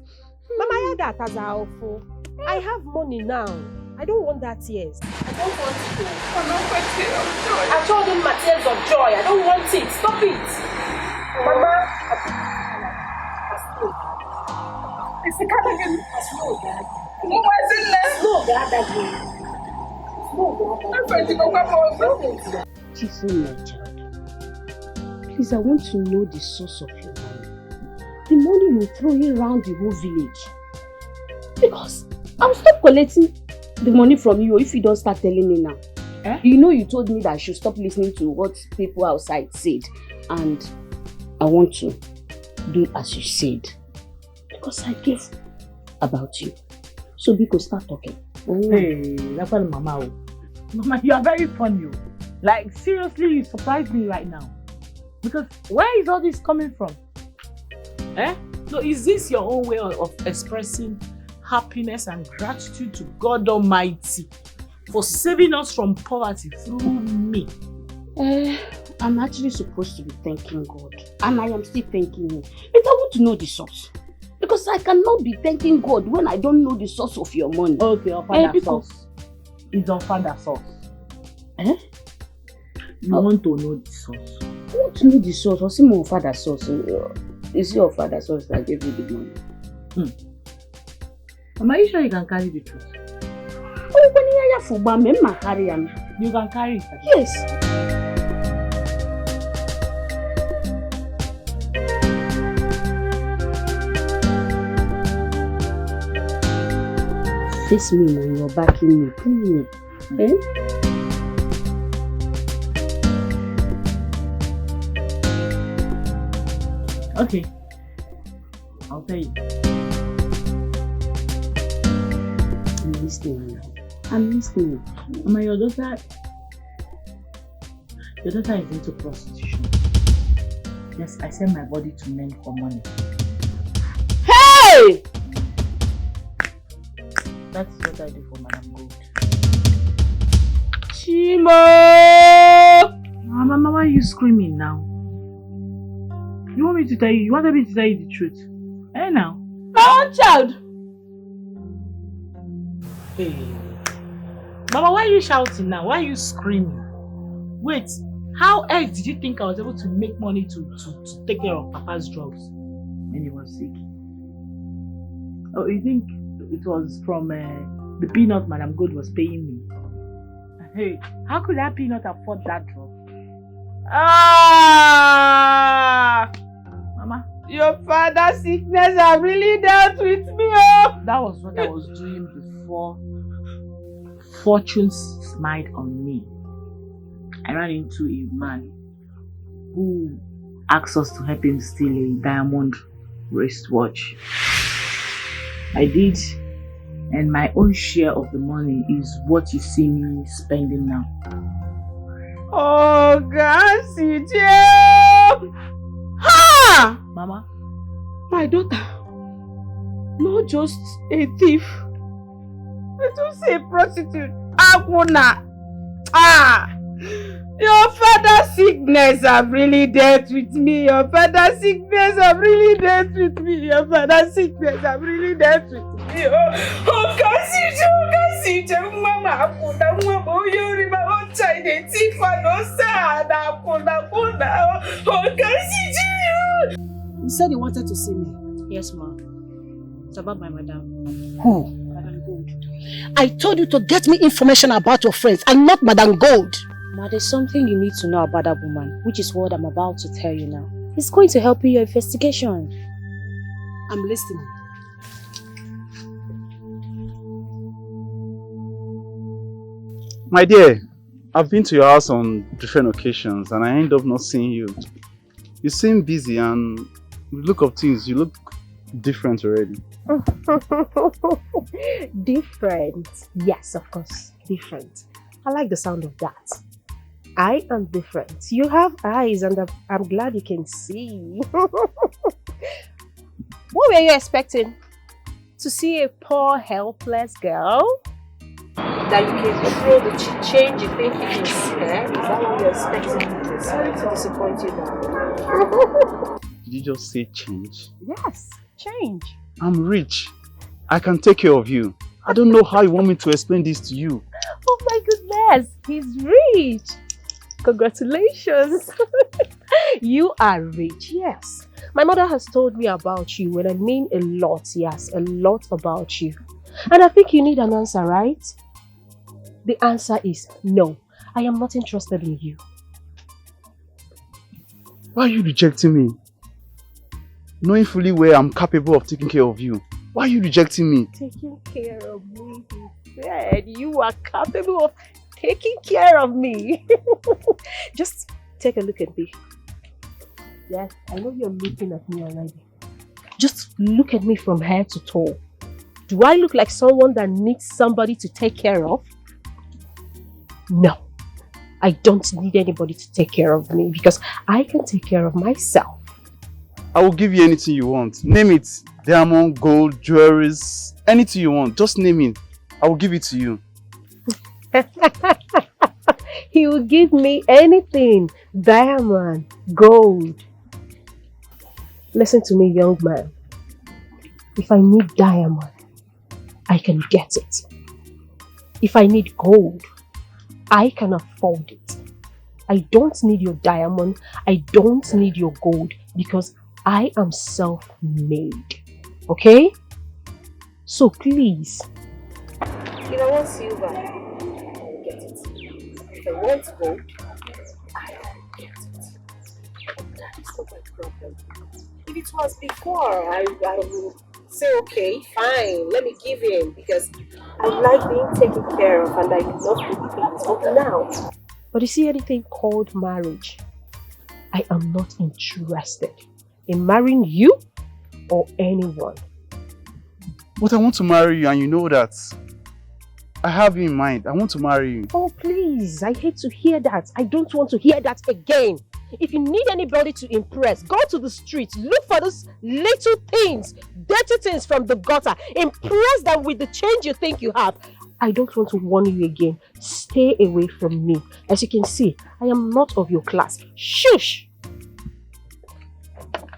Mama, I heard that as awful. I have money now. I don't want that tears. I don't want it. I told him my tears of joy. I don't want it. Stop it. Mama, it's the Canadian. Please, I want to know the source of your money. The money you're throwing around the whole village. Because I'll stop collecting the money from you if you don't start telling me now. You know you told me that I should stop listening to what people outside said. And I want to do as you said. Because I care about you. So because start talking. Hey, that's what Mama. Mama, you are very funny. Like, seriously, you surprised me right now. Because where is all this coming from? So is this your own way of expressing happiness and gratitude to God Almighty for saving us from poverty through me? I'm actually supposed to be thanking God. And I am still thanking Him. But I want to know the source. Because I cannot be thanking God when I don't know the source of your money. Okay, your father's source. It's your father's source. You want to know the source? I want to know the source. What's my father's source? Is your father's source that gave you the money? Am I sure you can carry the truth? You can carry it? Yes. Face me now, you're backing me. Please. Okay. I'll tell you. I'm listening. I'm listening. Mama, your daughter is into prostitution. Yes, I sell my body to men for money. Hey! That's what I do for Madam Gold. Chimo! Mama, why are you screaming now? You want me to tell you? You wanted me to tell you the truth? Now? My own child! Hey. Mama, why are you shouting now? Why are you screaming? Wait, how else did you think I was able to make money to take care of Papa's drugs when he was sick? Oh, you think it was from the peanut Madam Good was paying me? Hey, how could that peanut afford that drug? Mama, your father's sickness have really dealt with me. Oh. That was what I was doing before fortune smiled on me. I ran into a man who asked us to help him steal a diamond wristwatch. I did, and my own share of the money is what you see me spending now. Oh, God, ha! Mama, my daughter, not just a thief, but also a prostitute. Akuna. Your father's sickness have really dealt with me. Your father's sickness have really dealt with me. Your father's sickness have really dealt with me. Oh, Kasiju, Mama, Akuna, Mama, you remember China, Tifa, no sad, Akuna, oh, Kasiju. You said you wanted to see me. Yes, ma. It's about my madam. Who? Madam Gold. I told you to get me information about your friends and not Madam Gold. Ma, there's something you need to know about that woman, which is what I'm about to tell you now. It's going to help in your investigation. I'm listening. My dear, I've been to your house on different occasions and I end up not seeing you. You seem busy and the look of things, you look different already. Different. Yes, of course. Different. I like the sound of that. I am different. You have eyes and I'm glad you can see. What were you expecting? To see a poor, helpless girl? That you can control the change you think you can see there? Is that what you're expecting? Sorry to disappoint you now. Did you just say change? Yes, change. I'm rich. I can take care of you. I don't know how you want me to explain this to you. Oh my goodness, he's rich. Congratulations. You are rich, yes. My mother has told me about you, and I mean a lot, yes, a lot about you. And I think you need an answer, right? The answer is no. I am not interested in you. Why are you rejecting me? Knowing fully well I'm capable of taking care of you. Why are you rejecting me? Taking care of me, he said. You are capable of taking care of me. Just take a look at me. Yes, I know you're looking at me already. Just look at me from head to toe. Do I look like someone that needs somebody to take care of? No. I don't need anybody to take care of me because I can take care of myself. I will give you anything you want. Name it. Diamond, gold, jewelries, anything you want. Just name it. I will give it to you. He will give me anything. Diamond, gold. Listen to me, young man. If I need diamond, I can get it. If I need gold, I can afford it. I don't need your diamond. I don't need your gold because I am self-made. Okay? So please. If I want silver, I will get it. If I want gold, I will get it. That is not my problem. If it was before, I would say, okay, fine, let me give in because I like being taken care of and I love being taken now. But you see anything called marriage? I am not interested in marrying you or anyone. But I want to marry you and you know that. I have you in mind. I want to marry you. Oh please, I hate to hear that. I don't want to hear that again. If you need anybody to impress, go to the street, look for those little things, dirty things from the gutter. Impress them with the change you think you have. I don't want to warn you again. Stay away from me. As you can see, I am not of your class. Shush!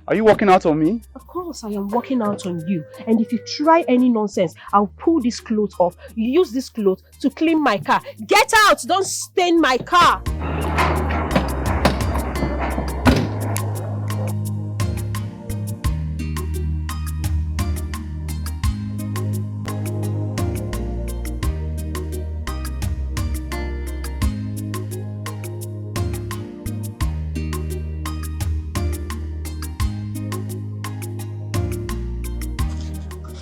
Are you walking out on me? Of course, I am walking out on you. And if you try any nonsense, I'll pull this cloth off. You use this cloth to clean my car. Get out! Don't stain my car!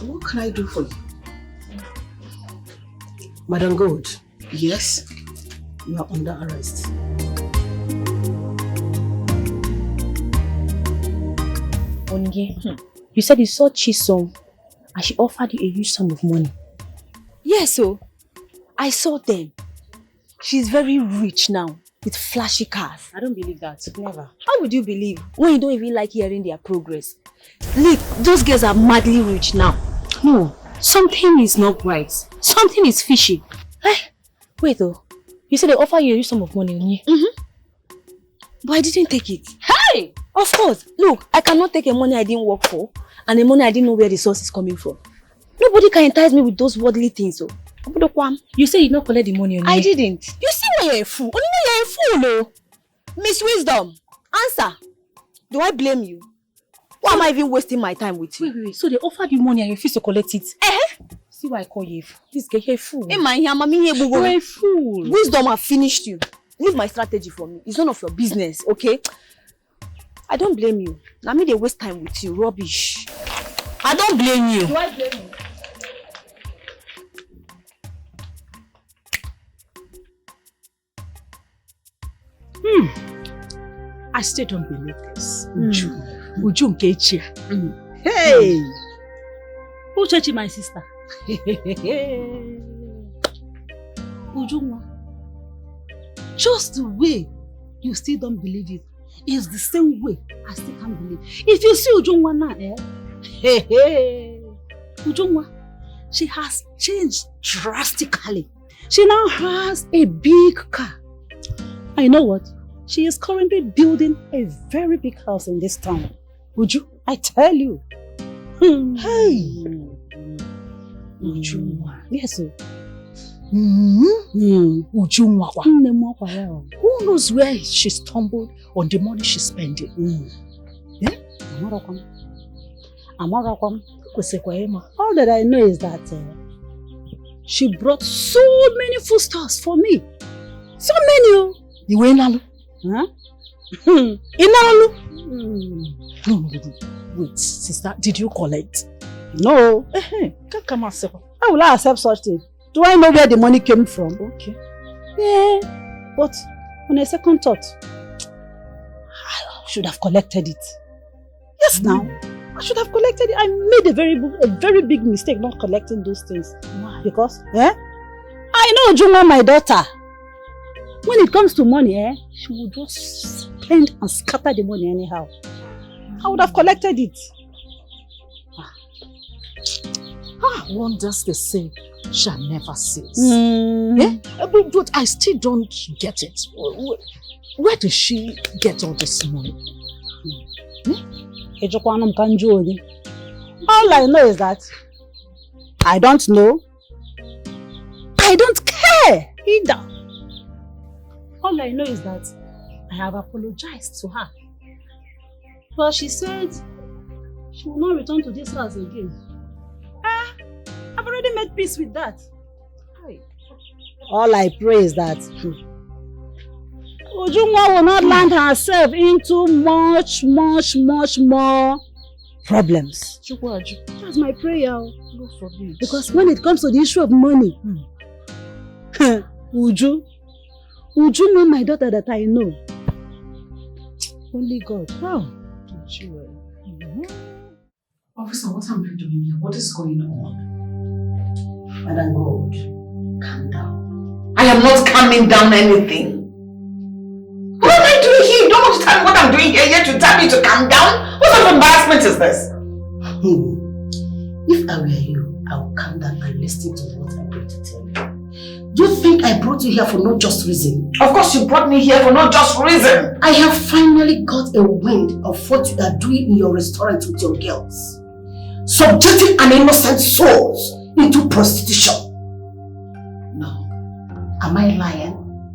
What can I do for you? Madam Gold. Yes? You are under arrest. Onye, you said you saw Chisom and she offered you a huge sum of money. Yes, so I saw them. She's very rich now with flashy cars. I don't believe that. Never. How would you believe when you don't even like hearing their progress? Look, those girls are madly rich now. No, something is not right. Something is fishy. Wait though, you said they offer you a huge sum of money, Onye? But I didn't take it. Hey! Of course. Look, I cannot take a money I didn't work for and a money I didn't know where the source is coming from. Nobody can entice me with those worldly things. So. You say you did not collect the money, Onye? I didn't. You see why you're a fool. Onye, you're a fool, no? Miss Wisdom, answer. Do I blame you? Why am I even wasting my time with you? Wait. So they offered you money and you refused to collect it? See why I call you? This girl, you're a fool. You're a fool. Wisdom have finished you. Leave my strategy for me. It's none of your business, okay? I don't blame you. Now me they waste time with you. Rubbish. I don't blame you. Do I blame you? I still don't believe this. Uju Nkechia. Hey! Uchechi, my sister. Ujungwa, just the way you still don't believe it is the same way I still can't believe. If you see Ujungwa now, Ujungwa, she has changed drastically. She now has a big car. And you know what? She is currently building a very big house in this town. Uju, I tell you. Hey! Ujungwa. Yes, sir. Ujungwa. Who knows where she stumbled on the money she's spending? Yeah? All that I know is that she brought so many foodstuffs for me. So many. You went Huh? Inalu? No. Wait, sister, did you collect? No. Can't come accept. How will I accept such thing? Do I know where the money came from? Okay. Yeah, but on a second thought, I should have collected it. Yes, now. I should have collected it. I made a very big mistake not collecting those things. Why? Because, I know Juma, my daughter. When it comes to money, she will just spend and scatter the money anyhow. I would have collected it. Wonders they say shall never cease. But I still don't get it. Where does she get all this money? All I know is that I don't know. I don't care either. All I know is that I have apologized to her. But she said she will not return to this house again. I've already made peace with that. All I pray is that Ujungwa will not land herself into much more problems. That's my prayer. Because when it comes to the issue of money, Uju know my daughter that I know. Only God. Wow. Officer, what am I doing here? What is going on? Madam God, calm down. I am not calming down anything. What am I doing here? You don't want to tell me what I'm doing here yet you tell me to calm down? What sort of embarrassment is this? If I were you, I would calm down and listen to what I'm going to tell you. Do you think I brought you here for no just reason? Of course you brought me here for no just reason. I have finally got a wind of what you are doing in your restaurant with your girls. Subjecting an innocent soul into prostitution. No. Am I lying?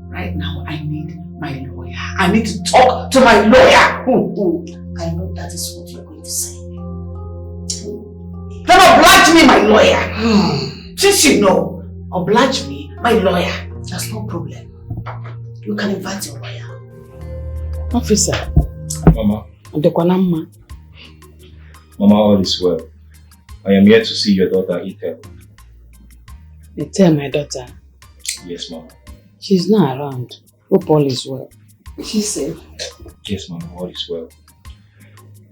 Right now I need my lawyer. I need to talk to my lawyer. I know that is what you're going to say. Then oblige me, my lawyer. Since you know, oblige me, my lawyer. That's no problem. You can invite your lawyer. Officer. Mama. Mama, all is well. I am here to see your daughter, Ethel. Ethel, my daughter? Yes, Mama. She's not around. Hope all is well. She's safe? Yes, Mama, all is well.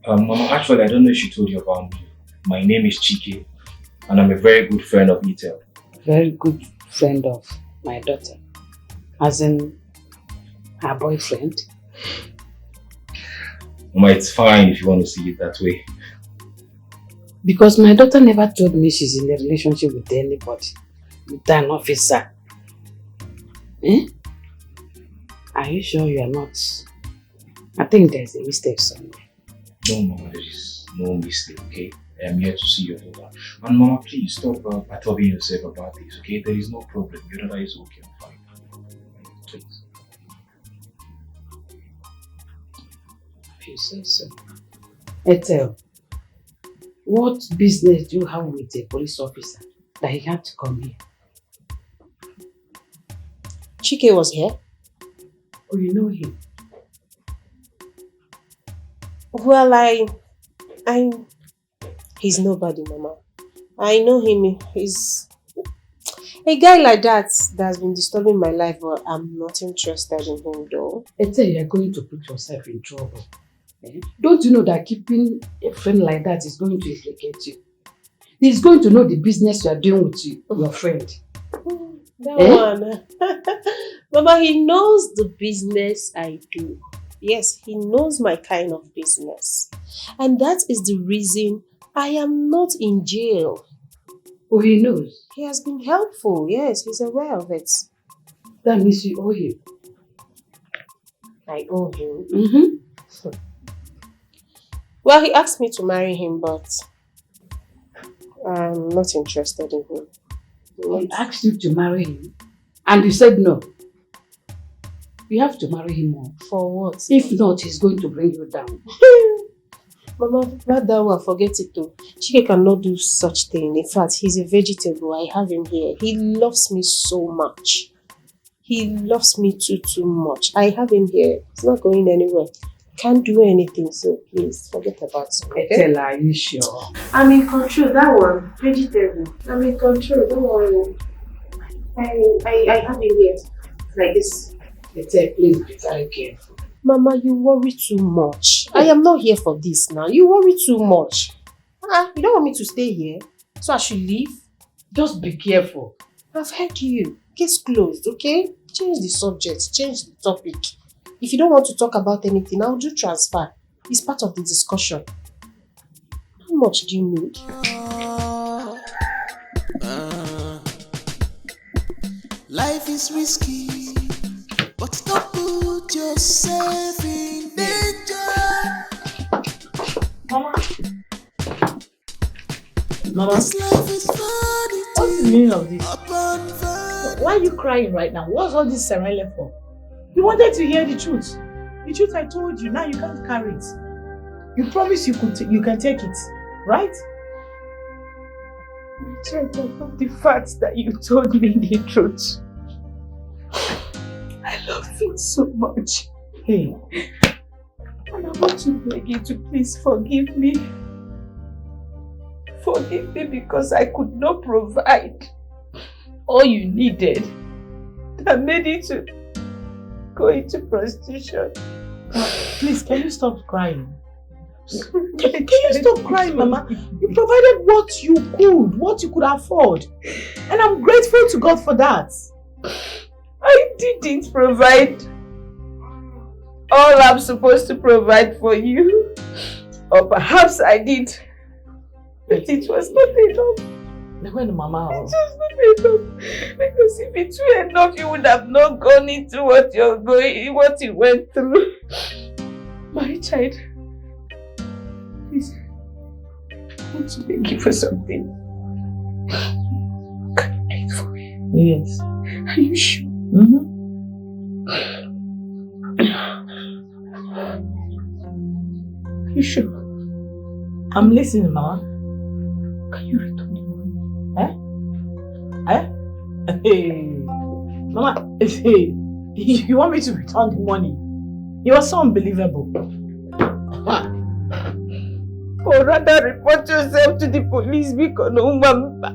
Mama, actually, I don't know if she told you about me. My name is Chike, and I'm a very good friend of Ethel. Very good friend of my daughter? As in, her boyfriend? Mama, it's fine if you want to see it that way. Because my daughter never told me she's in a relationship with anybody. With an officer. Are you sure you are not? I think there's a mistake somewhere. No, Mama, there is no mistake, okay? I am here to see your daughter. And Mama, please stop perturbing yourself about this, okay? There is no problem. Your daughter is okay and fine. Please. If you say so. Ethel, what business do you have with a police officer that he had to come here? Chike was here. Oh, you know him? Well, he's nobody, Mama. I know him. He's a guy like that's been disturbing my life, but I'm not interested in him, though. Ethel, you're going to put yourself in trouble. Don't you know that keeping a friend like that is going to implicate you? He's going to know the business you are doing with your friend. That one. Mama, he knows the business I do. Yes, he knows my kind of business. And that is the reason I am not in jail. Oh, he knows? He has been helpful. Yes, he's aware of it. That means you owe him. I owe him? Mm-hmm. Well, he asked me to marry him, but I'm not interested in him. He asked you to marry him and you said no. You have to marry him more. For what? If not, he's going to bring you down. Mama, not that one, forget it though. Chike cannot do such thing. In fact, he's a vegetable. I have him here. He loves me so much. He loves me too much. I have him here. He's not going anywhere. Can't do anything, so please forget about it. Okay? Tell her, are you sure? I'm in control. That one, vegetable. I'm in control. Don't worry. I have him here. Like this. Please be very careful. Mama, you worry too much. I am not here for this now. You worry too much. You don't want me to stay here? So I should leave? Just be careful. I've heard you. Case closed, okay? Change the subject. Change the topic. If you don't want to talk about anything, I'll do transfer. It's part of the discussion. How much do you need? Life is risky, but don't put yourself in danger. Mama. This life is funny. What's the meaning of this? Why are you crying right now? What's all this serene for? You wanted to hear the truth. The truth I told you, now you can't carry it. You promised you can take it, right? I tried to love the fact that you told me the truth. I love you so much. Hey, and I want to beg you to please forgive me. Forgive me because I could not provide all you needed. That made you to go into prostitution. Please, can you stop crying? Can you stop crying, Mama? You provided what you could afford. And I'm grateful to God for that. I didn't provide all I'm supposed to provide for you. Or perhaps I did. But it was not enough. Mama. It was not enough. Because if it were enough, you would have not gone into what you went through. My child, please, I want to beg you for something. Can you wait for me? Yes. Are you sure? Are you sure? I'm listening, Mama. Can you return the money? Hey. Mama, hey. You want me to return the money? You are so unbelievable. Or rather report yourself to the police because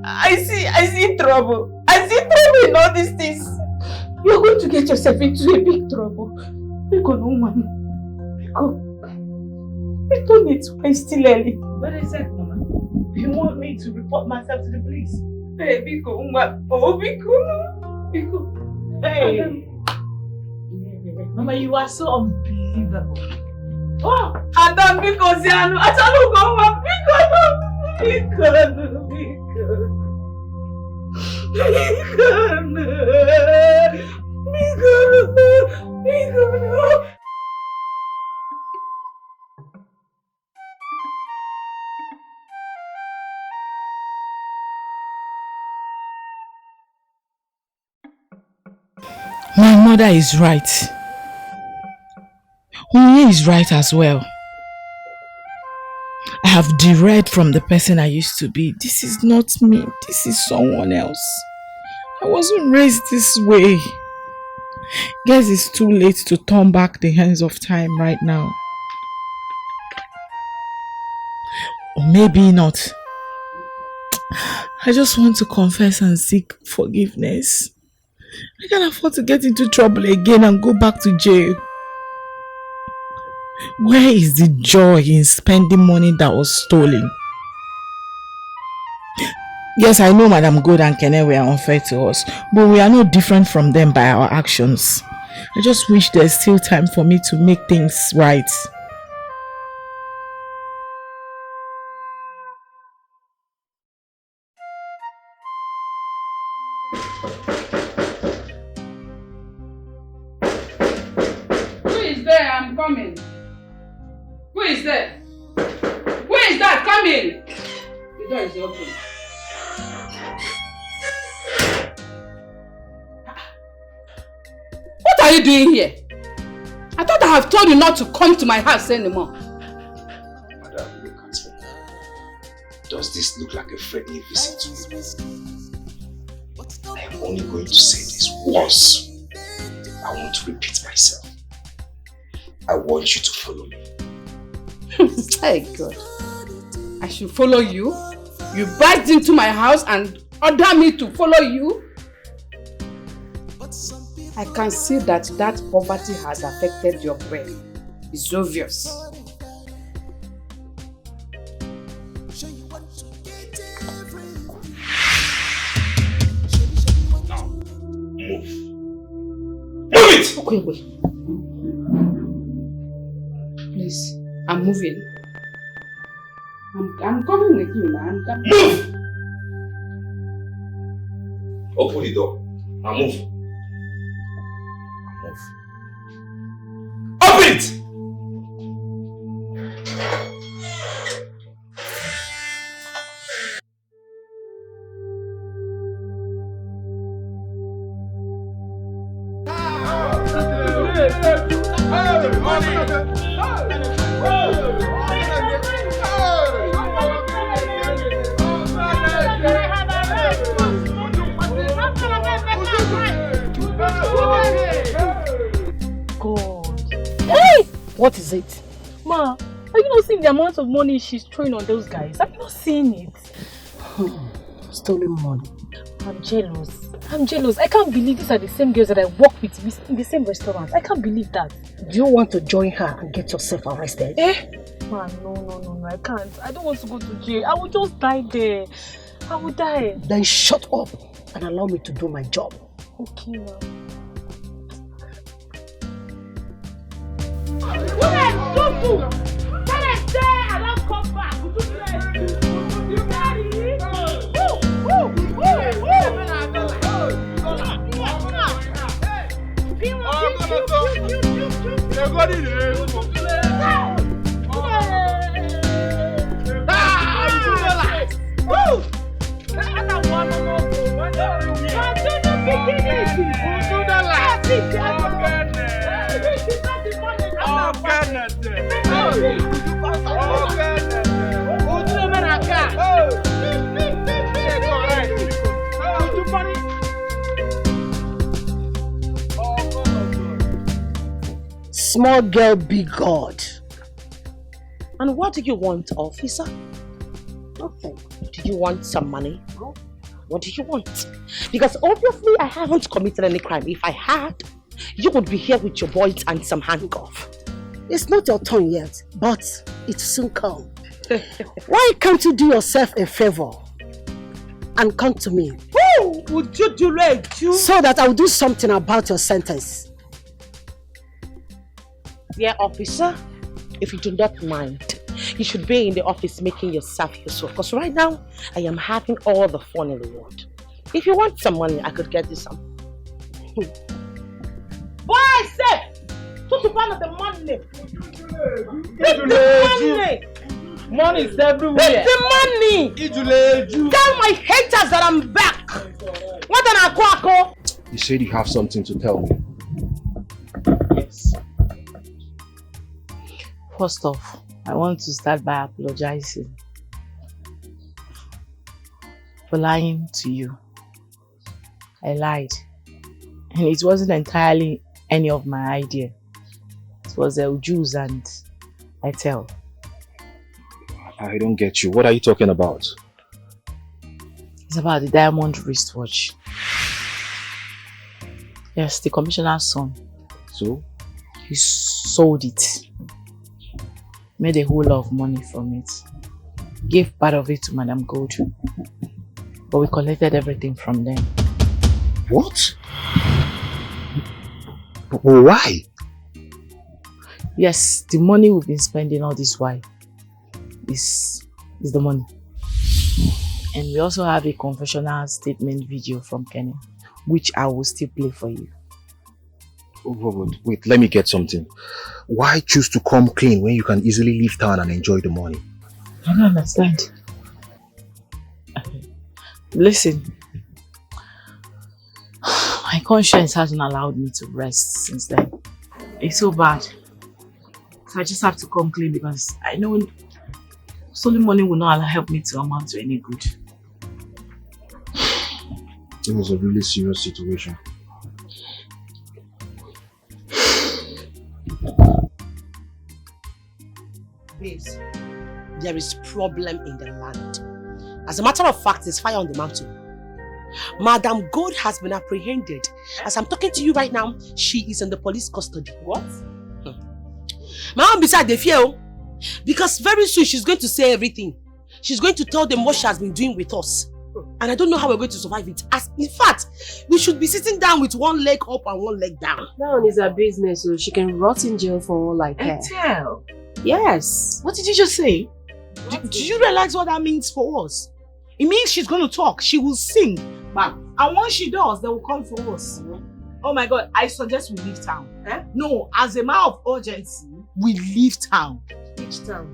I see trouble. I see trouble in all these things. You're going to get yourself into a big trouble. Because return it while it's still early. What is it, Mama? You want me to report myself to the police? Hey, Hey. Mama, you are so unbelievable. Oh, Adam, because you are not My mother is right. Umi is right as well. I have derailed from the person I used to be. This is not me. This is someone else. I wasn't raised this way. Guess it's too late to turn back the hands of time right now. Or maybe not. I just want to confess and seek forgiveness. I can't afford to get into trouble again and go back to jail. Where is the joy in spending money that was stolen? Yes, I know Madam Gold and Kene were unfair to us, but we are no different from them by our actions. I just wish there's still time for me to make things right. Who is there? I'm coming. Who is there? Who is that coming? The door is open. What are you doing here? I thought I have told you not to come to my house anymore. Madam, look at me. Does this look like a friendly visit to me? I am only going to say this once. I want to repeat myself. I want you to follow me. Hey God. I should follow you? You barged into my house and order me to follow you? I can see that poverty has affected your brain. It's obvious. Now, move. Move it! Okay, wait. Please, I'm moving. I'm coming with you, man. Move! Open the door. Now move. Move. Open it! What is it? Ma, are you not seeing the amount of money she's throwing on those guys? Have you not seen it? Stolen money. I'm jealous. I'm jealous. I can't believe these are the same girls that I work with in the same restaurant. I can't believe that. Do you want to join her and get yourself arrested? Man, no, I can't. I don't want to go to jail. I will just die there. I will die. Then shut up and allow me to do my job. Okay, ma. Small girl, big God. And what do you want, officer? Nothing. Do you want some money? No. What do you want? Because obviously I haven't committed any crime. If I had, you would be here with your boys and some handcuff. It's not your turn yet, but it soon come. Why can't you do yourself a favor and come to me? Who would you do it to? So that I will do something about your sentence. Dear officer, if you do not mind, you should be in the office making yourself useful. Because right now, I am having all the fun in the world. If you want some money, I could get you some. Boy, I said, to find out the money. The money. Money is everywhere. The money. Tell my haters that I'm back. What an aquaco. You said you have something to tell me. Yes. First off, I want to start by apologizing for lying to you. I lied, and it wasn't entirely any of my idea. It was Juice and Etel. I don't get you. What are you talking about? It's about the diamond wristwatch. Yes, the commissioner's son. So? He sold it. Made a whole lot of money from it. Gave part of it to Madam Gold. but we collected everything from them. What? Why? Yes, the money we've been spending all this while is the money. And we also have a confessional statement video from Kenny, which I will still play for you. Wait, let me get something. Why choose to come clean when you can easily leave town and enjoy the money? I don't understand. Listen, my conscience hasn't allowed me to rest since then. It's so bad. So I just have to come clean because I know stolen money will not help me to amount to any good. It was a really serious situation. Babes, there is problem in the land. As a matter of fact, there's fire on the mountain. Madam Gold has been apprehended. As I'm talking to you right now, she is in the police custody. What? My mom beside the fear, because very soon she's going to say everything. She's going to tell them what she has been doing with us. And I don't know how we're going to survive it. As in fact, we should be sitting down with one leg up and one leg down. That one is her business, so she can rot in jail for all I care. Tell. Yes. What did you just say? Do you realize what that means for us? It means she's going to talk. She will sing. And once she does, they will come for us. Oh my God, I suggest we leave town. Eh? No, as a matter of urgency, we leave town. Which town?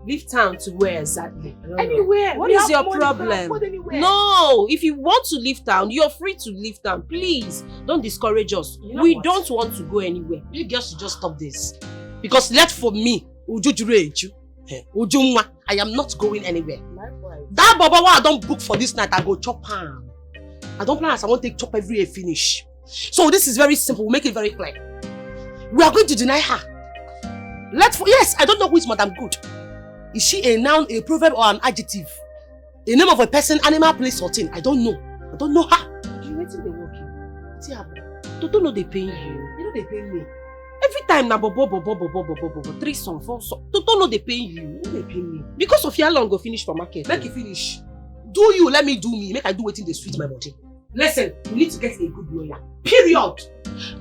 Leave town to where exactly? Anywhere. What is your problem? No, if you want to leave town, you're free to leave town. Please, don't discourage us. You know we don't want to go anywhere. You girls should just stop this. Because left for me, I am not going anywhere. Likewise. That baba I don't book for this night, I go chop ham. I don't plan as I want to take chop every finish. So this is very simple, we'll make it very clear. We are going to deny her. Yes, I don't know who is Madam Good. Is she a noun, a proverb, or an adjective? A name of a person, animal, place, or thing? I don't know. I don't know her. You waiting they working. See her. Don't know they paying you. You know they pay me. Every time na bobo 3 song, 4 song. Don't know they pay you. They pay me. Because of your long go finish for market. Make it finish. Do you, let me do me. Make I do waiting the sweet my body. Listen, we need to get a good lawyer. Period.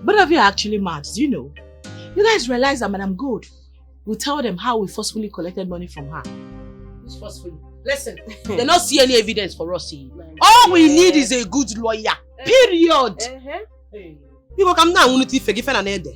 Both of you are actually mad, do you know? You guys realize that Madam Gold will tell them how we forcefully collected money from her. Who's forcefully? Listen, they don't see any evidence for us. All we need is a good lawyer. Period. You go come now, unity forgive and head there.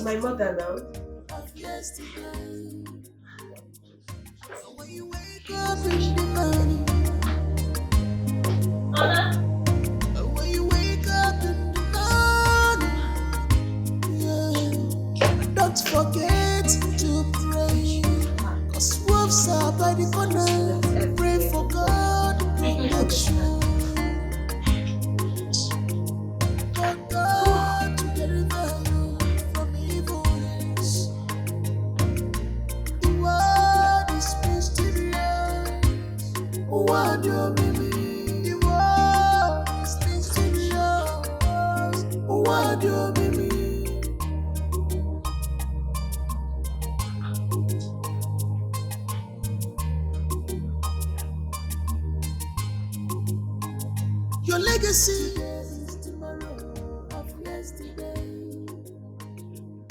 My mother now. When you wake up in the morning, yeah, don't forget word you baby. Your legacy is tomorrow of yesterday.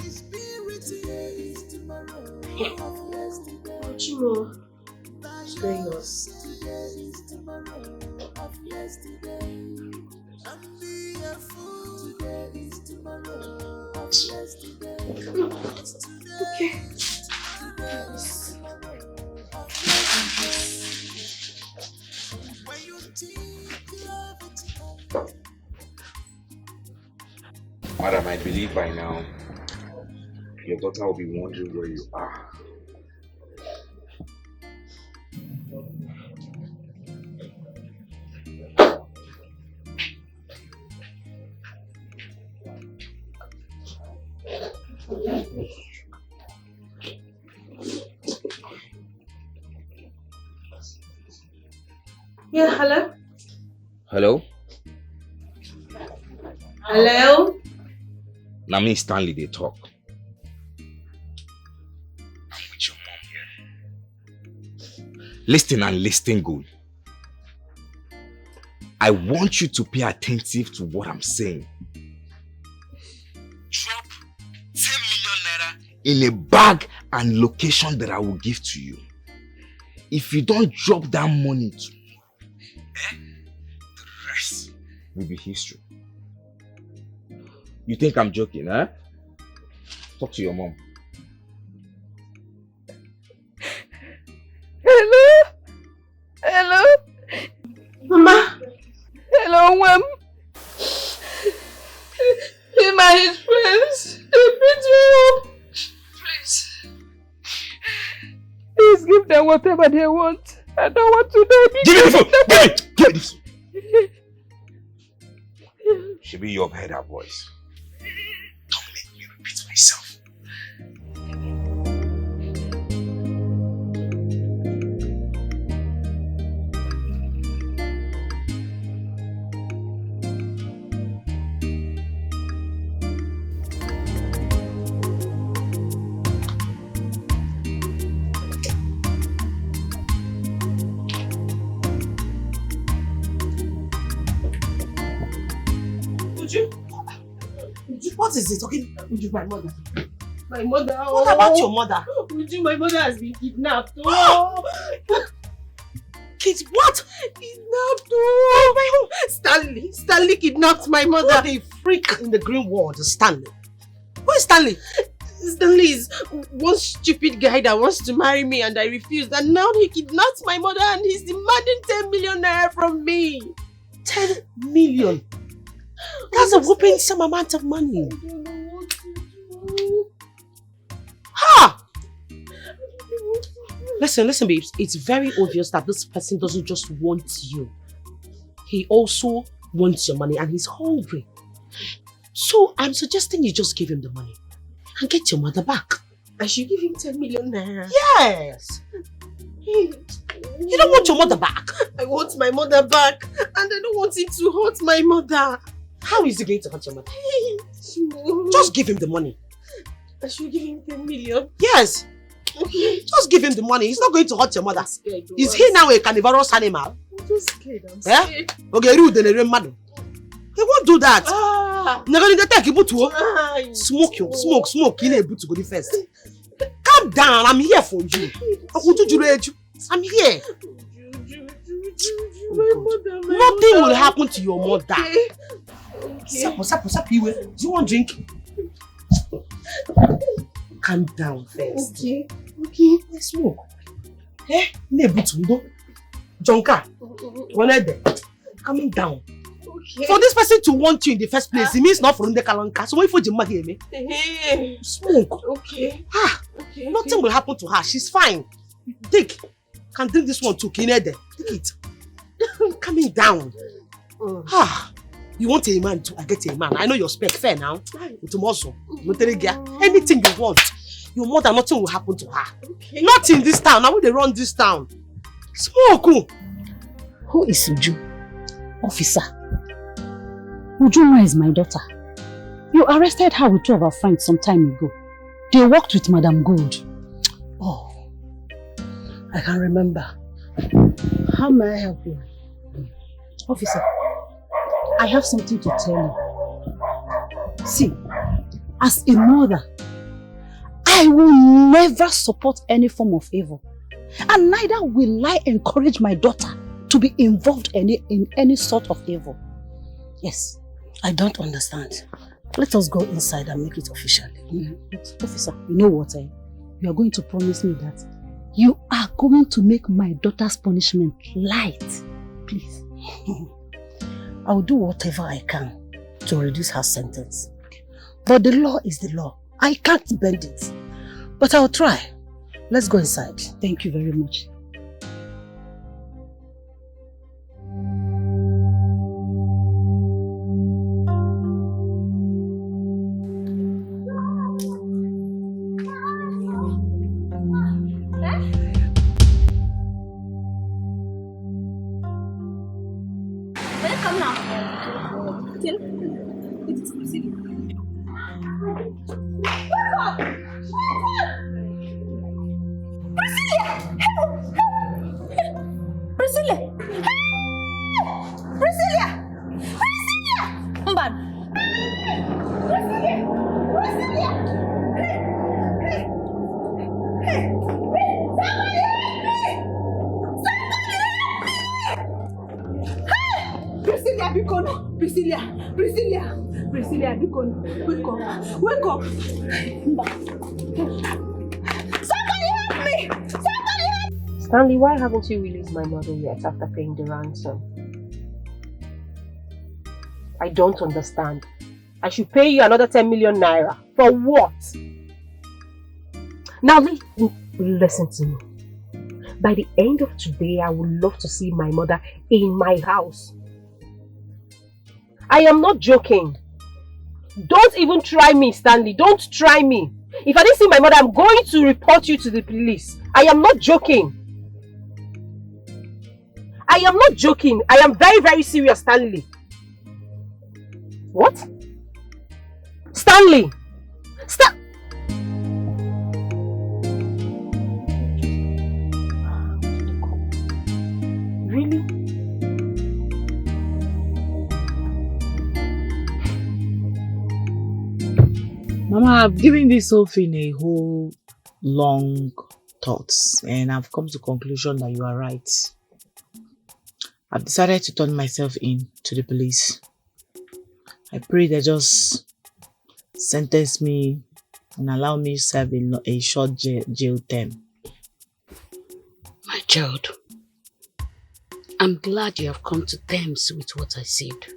His spirit is tomorrow of yesterday. What's going on? Today is tomorrow of yesterday. And be a fool. Today is tomorrow of yesterday. Okay. Today is tomorrow of yesterday. When you think love it. Madam, I believe by now your daughter will be wondering where you are. Yeah, hello? Hello? Hello? Now me Stanley they talk. I'm with your mom here. Listen and listen good. I want you to pay attentive to what I'm saying. Drop 10 million naira in a bag and location that I will give to you. If you don't drop that money tomorrow, the rest will be history. You think I'm joking, huh? Talk to your mom. Hello? Hello? Mama? Hello, Mom? Am I his friends? They beat me up. Please. Please give them whatever they want. I don't want to die. Give me the phone! Give me this! She be your head, her voice. Don't make me repeat myself. What is it? Okay, Uju, my mother. My mother. What about your mother? Uju, my mother has been kidnapped. Oh. Kids, what? Kidnapped. Oh, my home. Stanley kidnapped my mother. What a freak in the green world, Stanley. Who is Stanley? Stanley is one stupid guy that wants to marry me and I refused. And now he kidnapped my mother and he's demanding 10 million naira from me. 10 million? That's a whooping some amount of money. I don't know what to do. Ha! Listen, babes. It's very obvious that this person doesn't just want you. He also wants your money and he's hungry. So I'm suggesting you just give him the money and get your mother back. I should give him 10 million naira. Yes! You don't want your mother back. I want my mother back and I don't want him to hurt my mother. How is he going to hurt your mother? Just give him the money. I should give him 10 million? Yes. Okay. Just give him the money. He's not going to hurt your mother. Is he now a carnivorous animal? I'm just scared. I'm scared. Okay, rude than a mother. He won't do that. Smoke. You need to go first. Calm down. I'm here for you. I'm here. Nothing will happen to your mother. Okay. Sapo. Do you want drink? Calm down first. Okay. Let's smoke. Jonka. Calm down. Okay. For this person to want you in the first place, it means not from the kalanka. So when you hear me, smoke. Okay. Okay. Nothing will happen to her. She's fine. Take. Can drink this one too. Take it. Calming down. You want a man too? I get a man. I know your spec. Fair now. Tomorrow. Anything you want. Your mother, nothing will happen to her. Okay. Not in this town. Now when they run this town. Smoke. Who is Uju? Officer. Ujuma is my daughter. You arrested her with two of her friends some time ago. They worked with Madam Gold. Oh, I can remember. How may I help you? Officer, I have something to tell you. See, as a mother, I will never support any form of evil. And neither will I encourage my daughter to be involved in any sort of evil. Yes. I don't understand. Let us go inside and make it official. Officer, you know what? You are going to promise me that you are going to make my daughter's punishment light. Please. I will do whatever I can to reduce her sentence. But the law is the law. I can't bend it. But I'll try. Let's go inside. Thank you very much. Wake up! Somebody help me! Somebody help me! Stanley, why haven't you released my mother yet after paying the ransom? I don't understand. I should pay you another 10 million naira. For what? Now listen to me. By the end of today, I would love to see my mother in my house. I am not joking. Don't even try me, Stanley. Don't try me. If I didn't see my mother, I'm going to report you to the police. I am not joking. I am not joking. I am very, very serious, Stanley. What? Stanley! Really? Mama, I've given this whole thing a whole long thoughts and I've come to the conclusion that you are right. I've decided to turn myself in to the police. I pray they just sentence me and allow me to serve a short jail term. My child, I'm glad you have come to terms with what I said.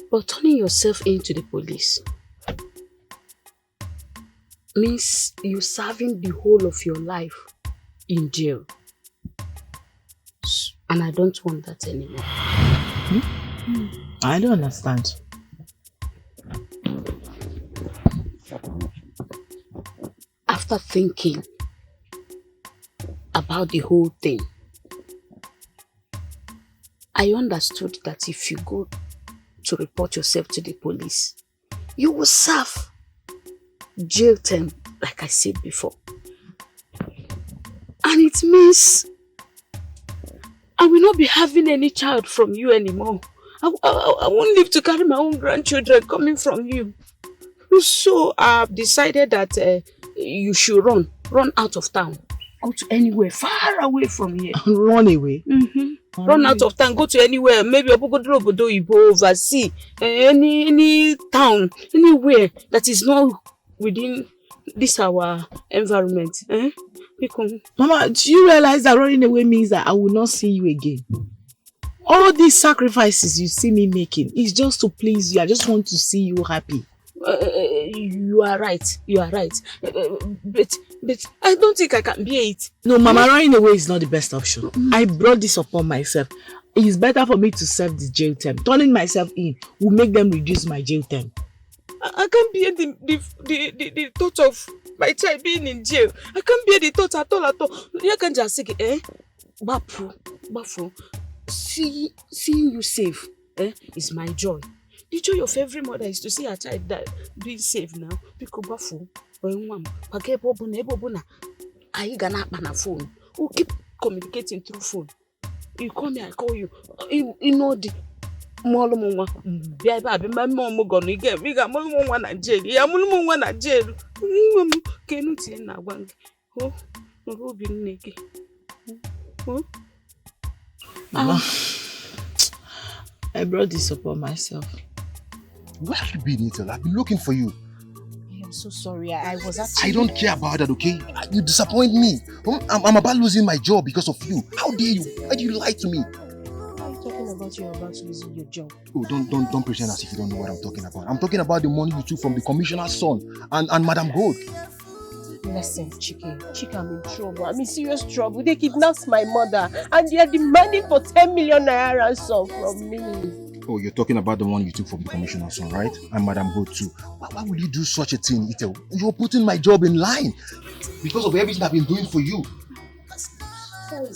But turning yourself into the police means you serving the whole of your life in jail. And I don't want that anymore. I don't understand. After thinking about the whole thing, I understood that if you go to report yourself to the police, you will serve jail term, like I said before. And it means I will not be having any child from you anymore. I won't live to carry my own grandchildren coming from you. So I've decided that you should run out of town. Go to anywhere far away from here. Run away? Mm-hmm. Run out of town, go to anywhere, maybe overseas, any town, anywhere that is not within this our environment. Mama, do you realize that running away means that I will not see you again? All these sacrifices you see me making is just to please you. I just want to see you happy. You are right. But I don't think I can bear it. No, Mama, running away is not the best option. I brought this upon myself. It is better for me to serve the jail term. Turning myself in will make them reduce my jail term. I can't bear the thought of my child being in jail. I can't bear the thought at all. You can just say, Bafu, seeing you safe is my joy. The joy of every mother is to see her child being safe now. Because bafu, phone. We'll keep communicating through phone. You call me, I call you. You know the Molo Baby, my mom gonna get bigger. Molo Nigeria. Molo Nigeria. Can you tell now one? Oh, who be naked? Oh, Mama, I brought this upon myself. Where have you been, Ethel? I've been looking for you. I'm so sorry. I was actually... I don't care about that, okay? You disappoint me. I'm about losing my job because of you. How dare you? Why do you lie to me? What are you talking about? You're about to lose your job. Oh, don't pretend as if you don't know what I'm talking about. I'm talking about the money you took from the commissioner's son and Madam Gold. Listen, Chike, I'm in trouble. I'm in serious trouble. They kidnapped my mother and they are demanding for 10 million naira ransom from me. Oh, you're talking about the one you took from the commissioner's son, right? And Madam Gold too. Why would you do such a thing, Ethel? You're putting my job in line because of everything I've been doing for you. Sorry,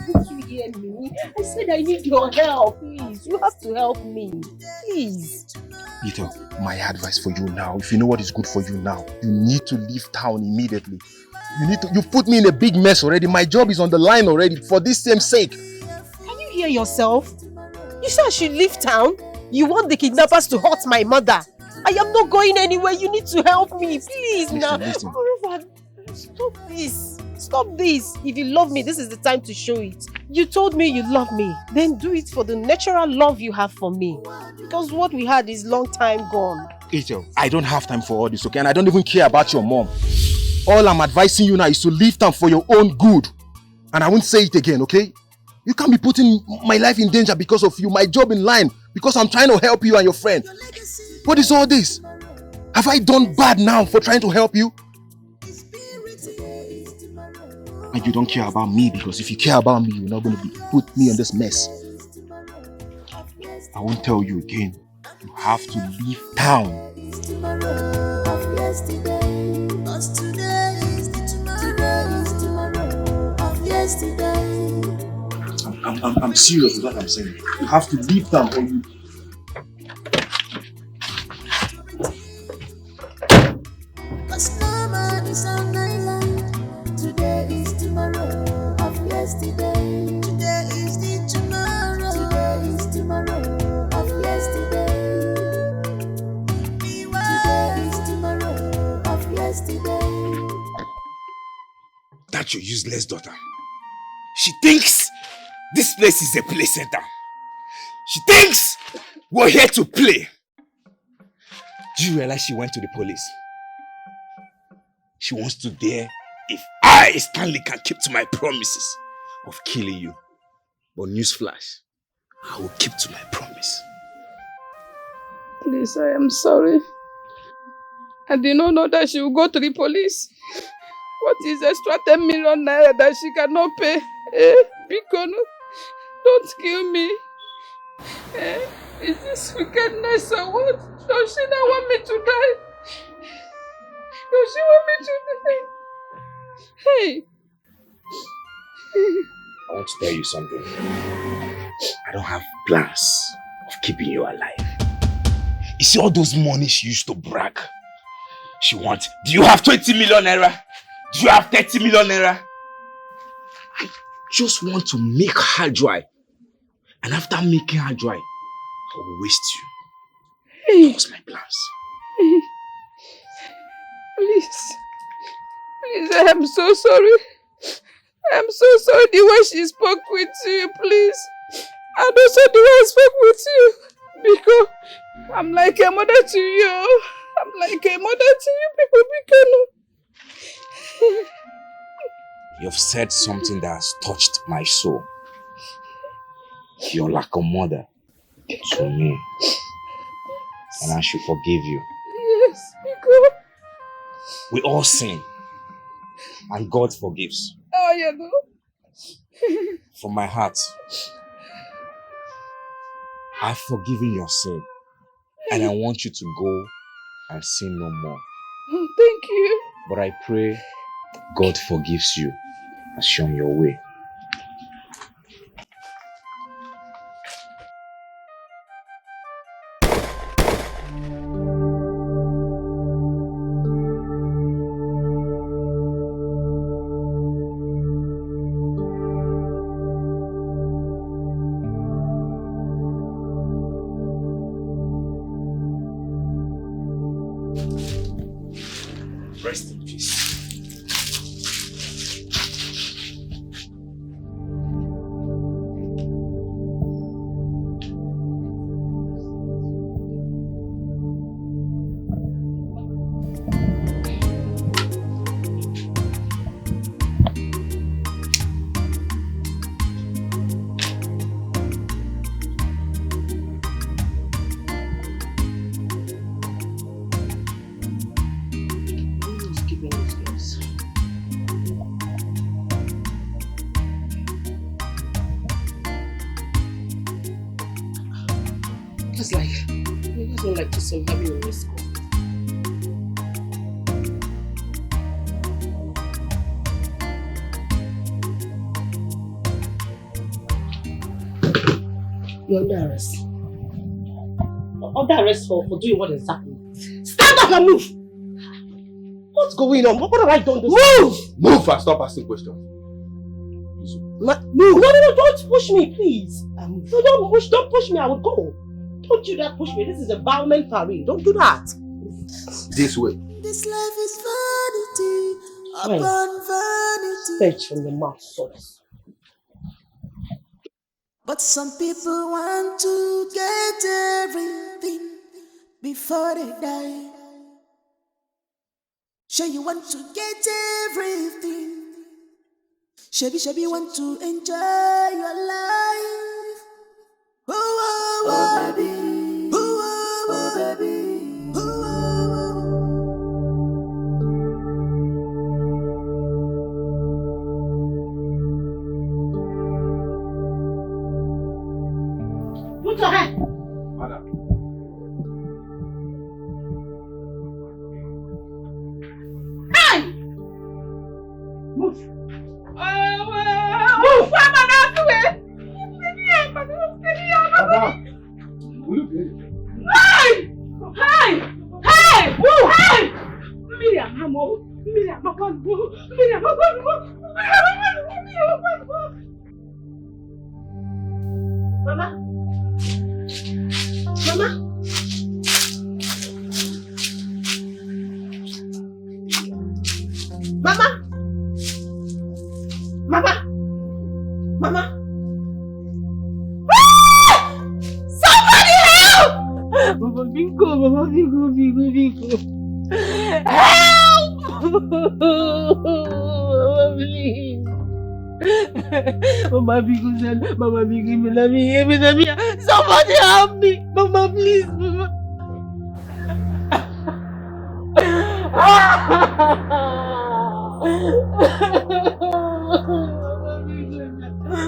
did you hear me? I said I need your help, please. You have to help me, please. Ethel, my advice for you now, if you know what is good for you now, you need to leave town immediately. You've put me in a big mess already. My job is on the line already for this same sake. Can you hear yourself? You said I should leave town? You want the kidnappers to hurt my mother? I am not going anywhere. You need to help me, please. Listen. Stop this. Stop this. If you love me, this is the time to show it. You told me you love me. Then do it for the natural love you have for me. Because what we had is long time gone. Ethel, I don't have time for all this, okay? And I don't even care about your mom. All I'm advising you now is to leave town for your own good. And I won't say it again, okay? You can't be putting my life in danger because of you, my job in line, because I'm trying to help you and your friend. What is all this? Have I done bad now for trying to help you? And you don't care about me, because if you care about me, you're not going to put me in this mess. I won't tell you again. You have to leave town. I'm serious with what I'm saying. You have to leave town or you... That's your useless daughter. She thinks this place is a play center. She thinks we're here to play. Do you realize she went to the police? She wants to dare if I, Stanley, can keep to my promises of killing you. But newsflash, I will keep to my promise. Please, I am sorry. I did not know that she will go to the police. What is extra 10 million naira that she cannot pay? Bikono, don't kill me. Is this wickedness or what? Does she not want me to die? Does she want me to die? Hey! I want to tell you something. I don't have plans of keeping you alive. You see all those money she used to brag? She wants, do you have 20 million naira? Do you have 30 million naira? I just want to make her dry. And after making her dry, I will waste you. That was my plans. Please, I am so sorry. I am so sorry the way she spoke with you, please. And also the way I spoke with you. Because I'm like a mother to you. I'm like a mother to you, people. You've said something that has touched my soul. You're like a mother to me. And I should forgive you. Yes, because we all sin. And God forgives. Oh, you know. From my heart, I've forgiven your sin. And I want you to go and sin no more. Oh, thank you. But I pray God forgives you and shown your way. Rest in peace. Just like, I just don't like to some having a risk. You're under arrest. Under arrest for doing what exactly? Stand up and move! What's going on? What have I done this? Move! Move and stop asking questions. Move! No, don't push me, please. No, don't push me, I will go. Don't do that, push me. This is a bowman parade. Don't do that. This way. This life is vanity upon vanity. Fetch from the mouth source. But some people want to get everything before they die. Sure, you want to get everything. Shabby want to enjoy your life. Oh, baby. Oh, baby. Put your hand. Madam. Hey! Move. Move. Hey! Hey! Hey! Move! Hey! Miriam, Miriam, Mama? Mama? Mama? Mama? Mama? Ah! Somebody help! Mama Biko. Help! Mama, please. Mama Biko said, Mama Biko, somebody help me. Mama, please. Mama.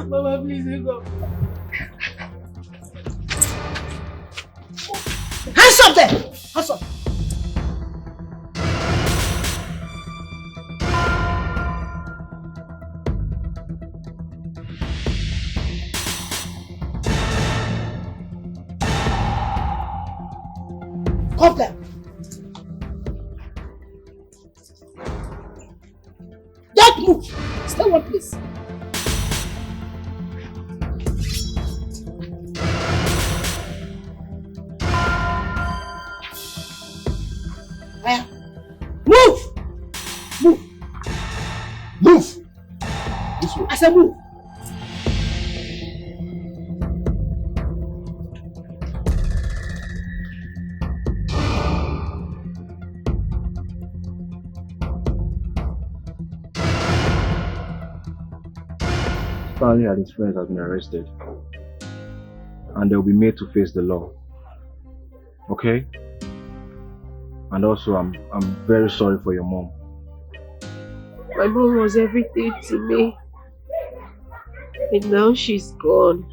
Mama, please, go. Hands up there! Hands up! Hold them! Don't move! Stay one place. Move! Move! Move! This way. I said move! Stanley and his friends have been arrested, and they'll be made to face the law. Okay? And also, I'm very sorry for your mom. My mom was everything to me, and now she's gone.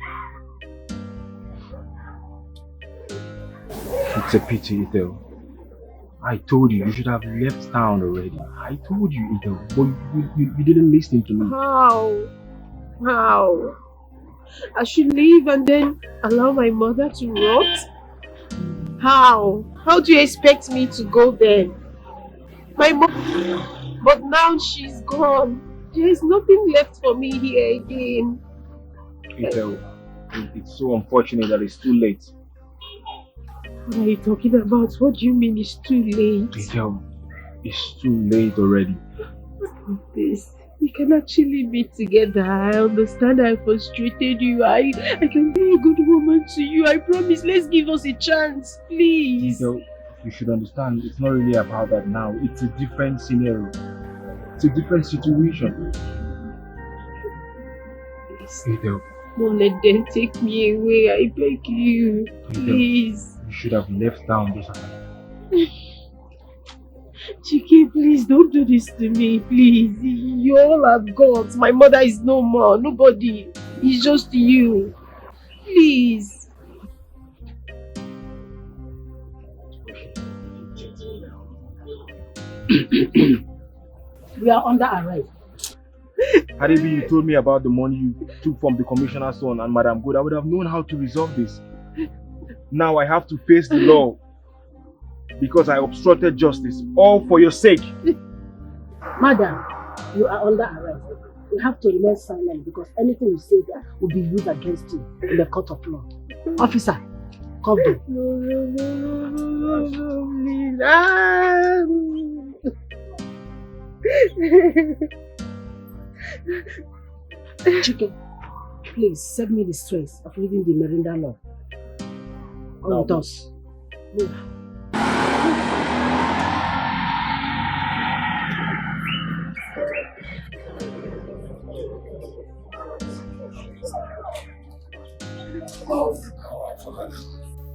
It's a pity, Ethel. I told you should have left town already. I told you, Ethel, but you didn't listen to me. How? I should leave and then allow my mother to rot? How? How do you expect me to go there? My mom... But now she's gone. There is nothing left for me here again. It's so unfortunate that it's too late. What are you talking about? What do you mean it's too late? It's too late already. This. We can actually be together. I understand I frustrated you. I can be a good woman to you. I promise. Let's give us a chance, please. You should understand, it's not really about that now. It's a different scenario. It's a different situation. Don't let them take me away. I beg you. Please. You should have left town this time. Chiki, please don't do this to me, please. You all have got. My mother is no more. Nobody. It's just you. Please. We are under arrest. Had it been you told me about the money you took from the commissioner's son and Madam Good, I would have known how to resolve this. Now I have to face the law because I obstructed justice, all for your sake. Madam, you are under arrest. You have to remain silent because anything you say there will be used against you in the court of law. Officer, come down. Chicken, please save me the stress of reading the Miranda law. On with us. Move.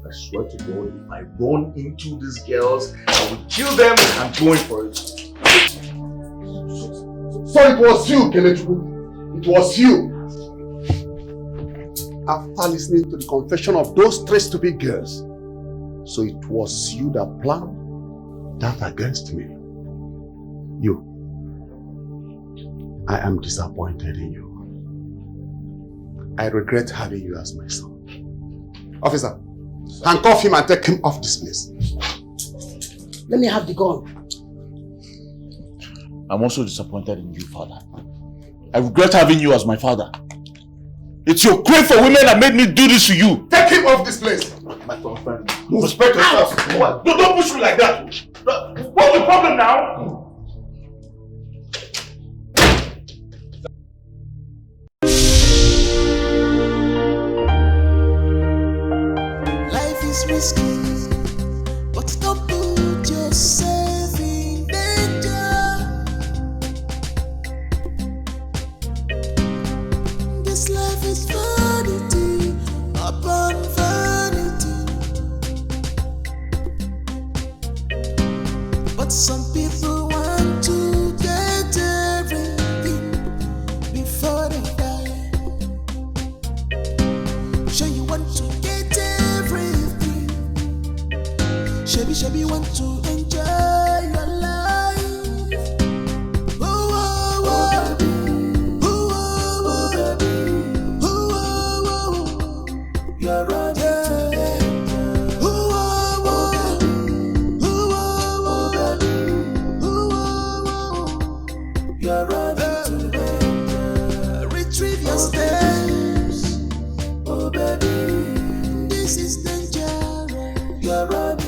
I swear to God, if I run into these girls, I will kill them. I'm going for it. So it was you, Kenechukwu. It was you. After listening to the confession of those three stupid girls, so it was you that planned that against me. You. I am disappointed in you. I regret having you as my son. Officer, handcuff him and take him off this place. Let me have the gun. I'm also disappointed in you, Father. I regret having you as my father. It's your crave for women that made me do this to you. Take him off this place. My friend, respect yourself. Don't push me like that. What's the problem now? Life is risky, but don't put yourself in danger. This life is vanity upon vanity, but some people want to get everything before they die. Sure you want to get everything. Shabby want to enjoy your life. Oh, oh, oh. Oh, oh, oh. Oh, oh, oh. You're running to danger. Oh, oh, oh. Oh, oh, oh. Oh, oh, oh. You're running to danger. Retrieve your steps. Oh, baby, this is dangerous. You're running.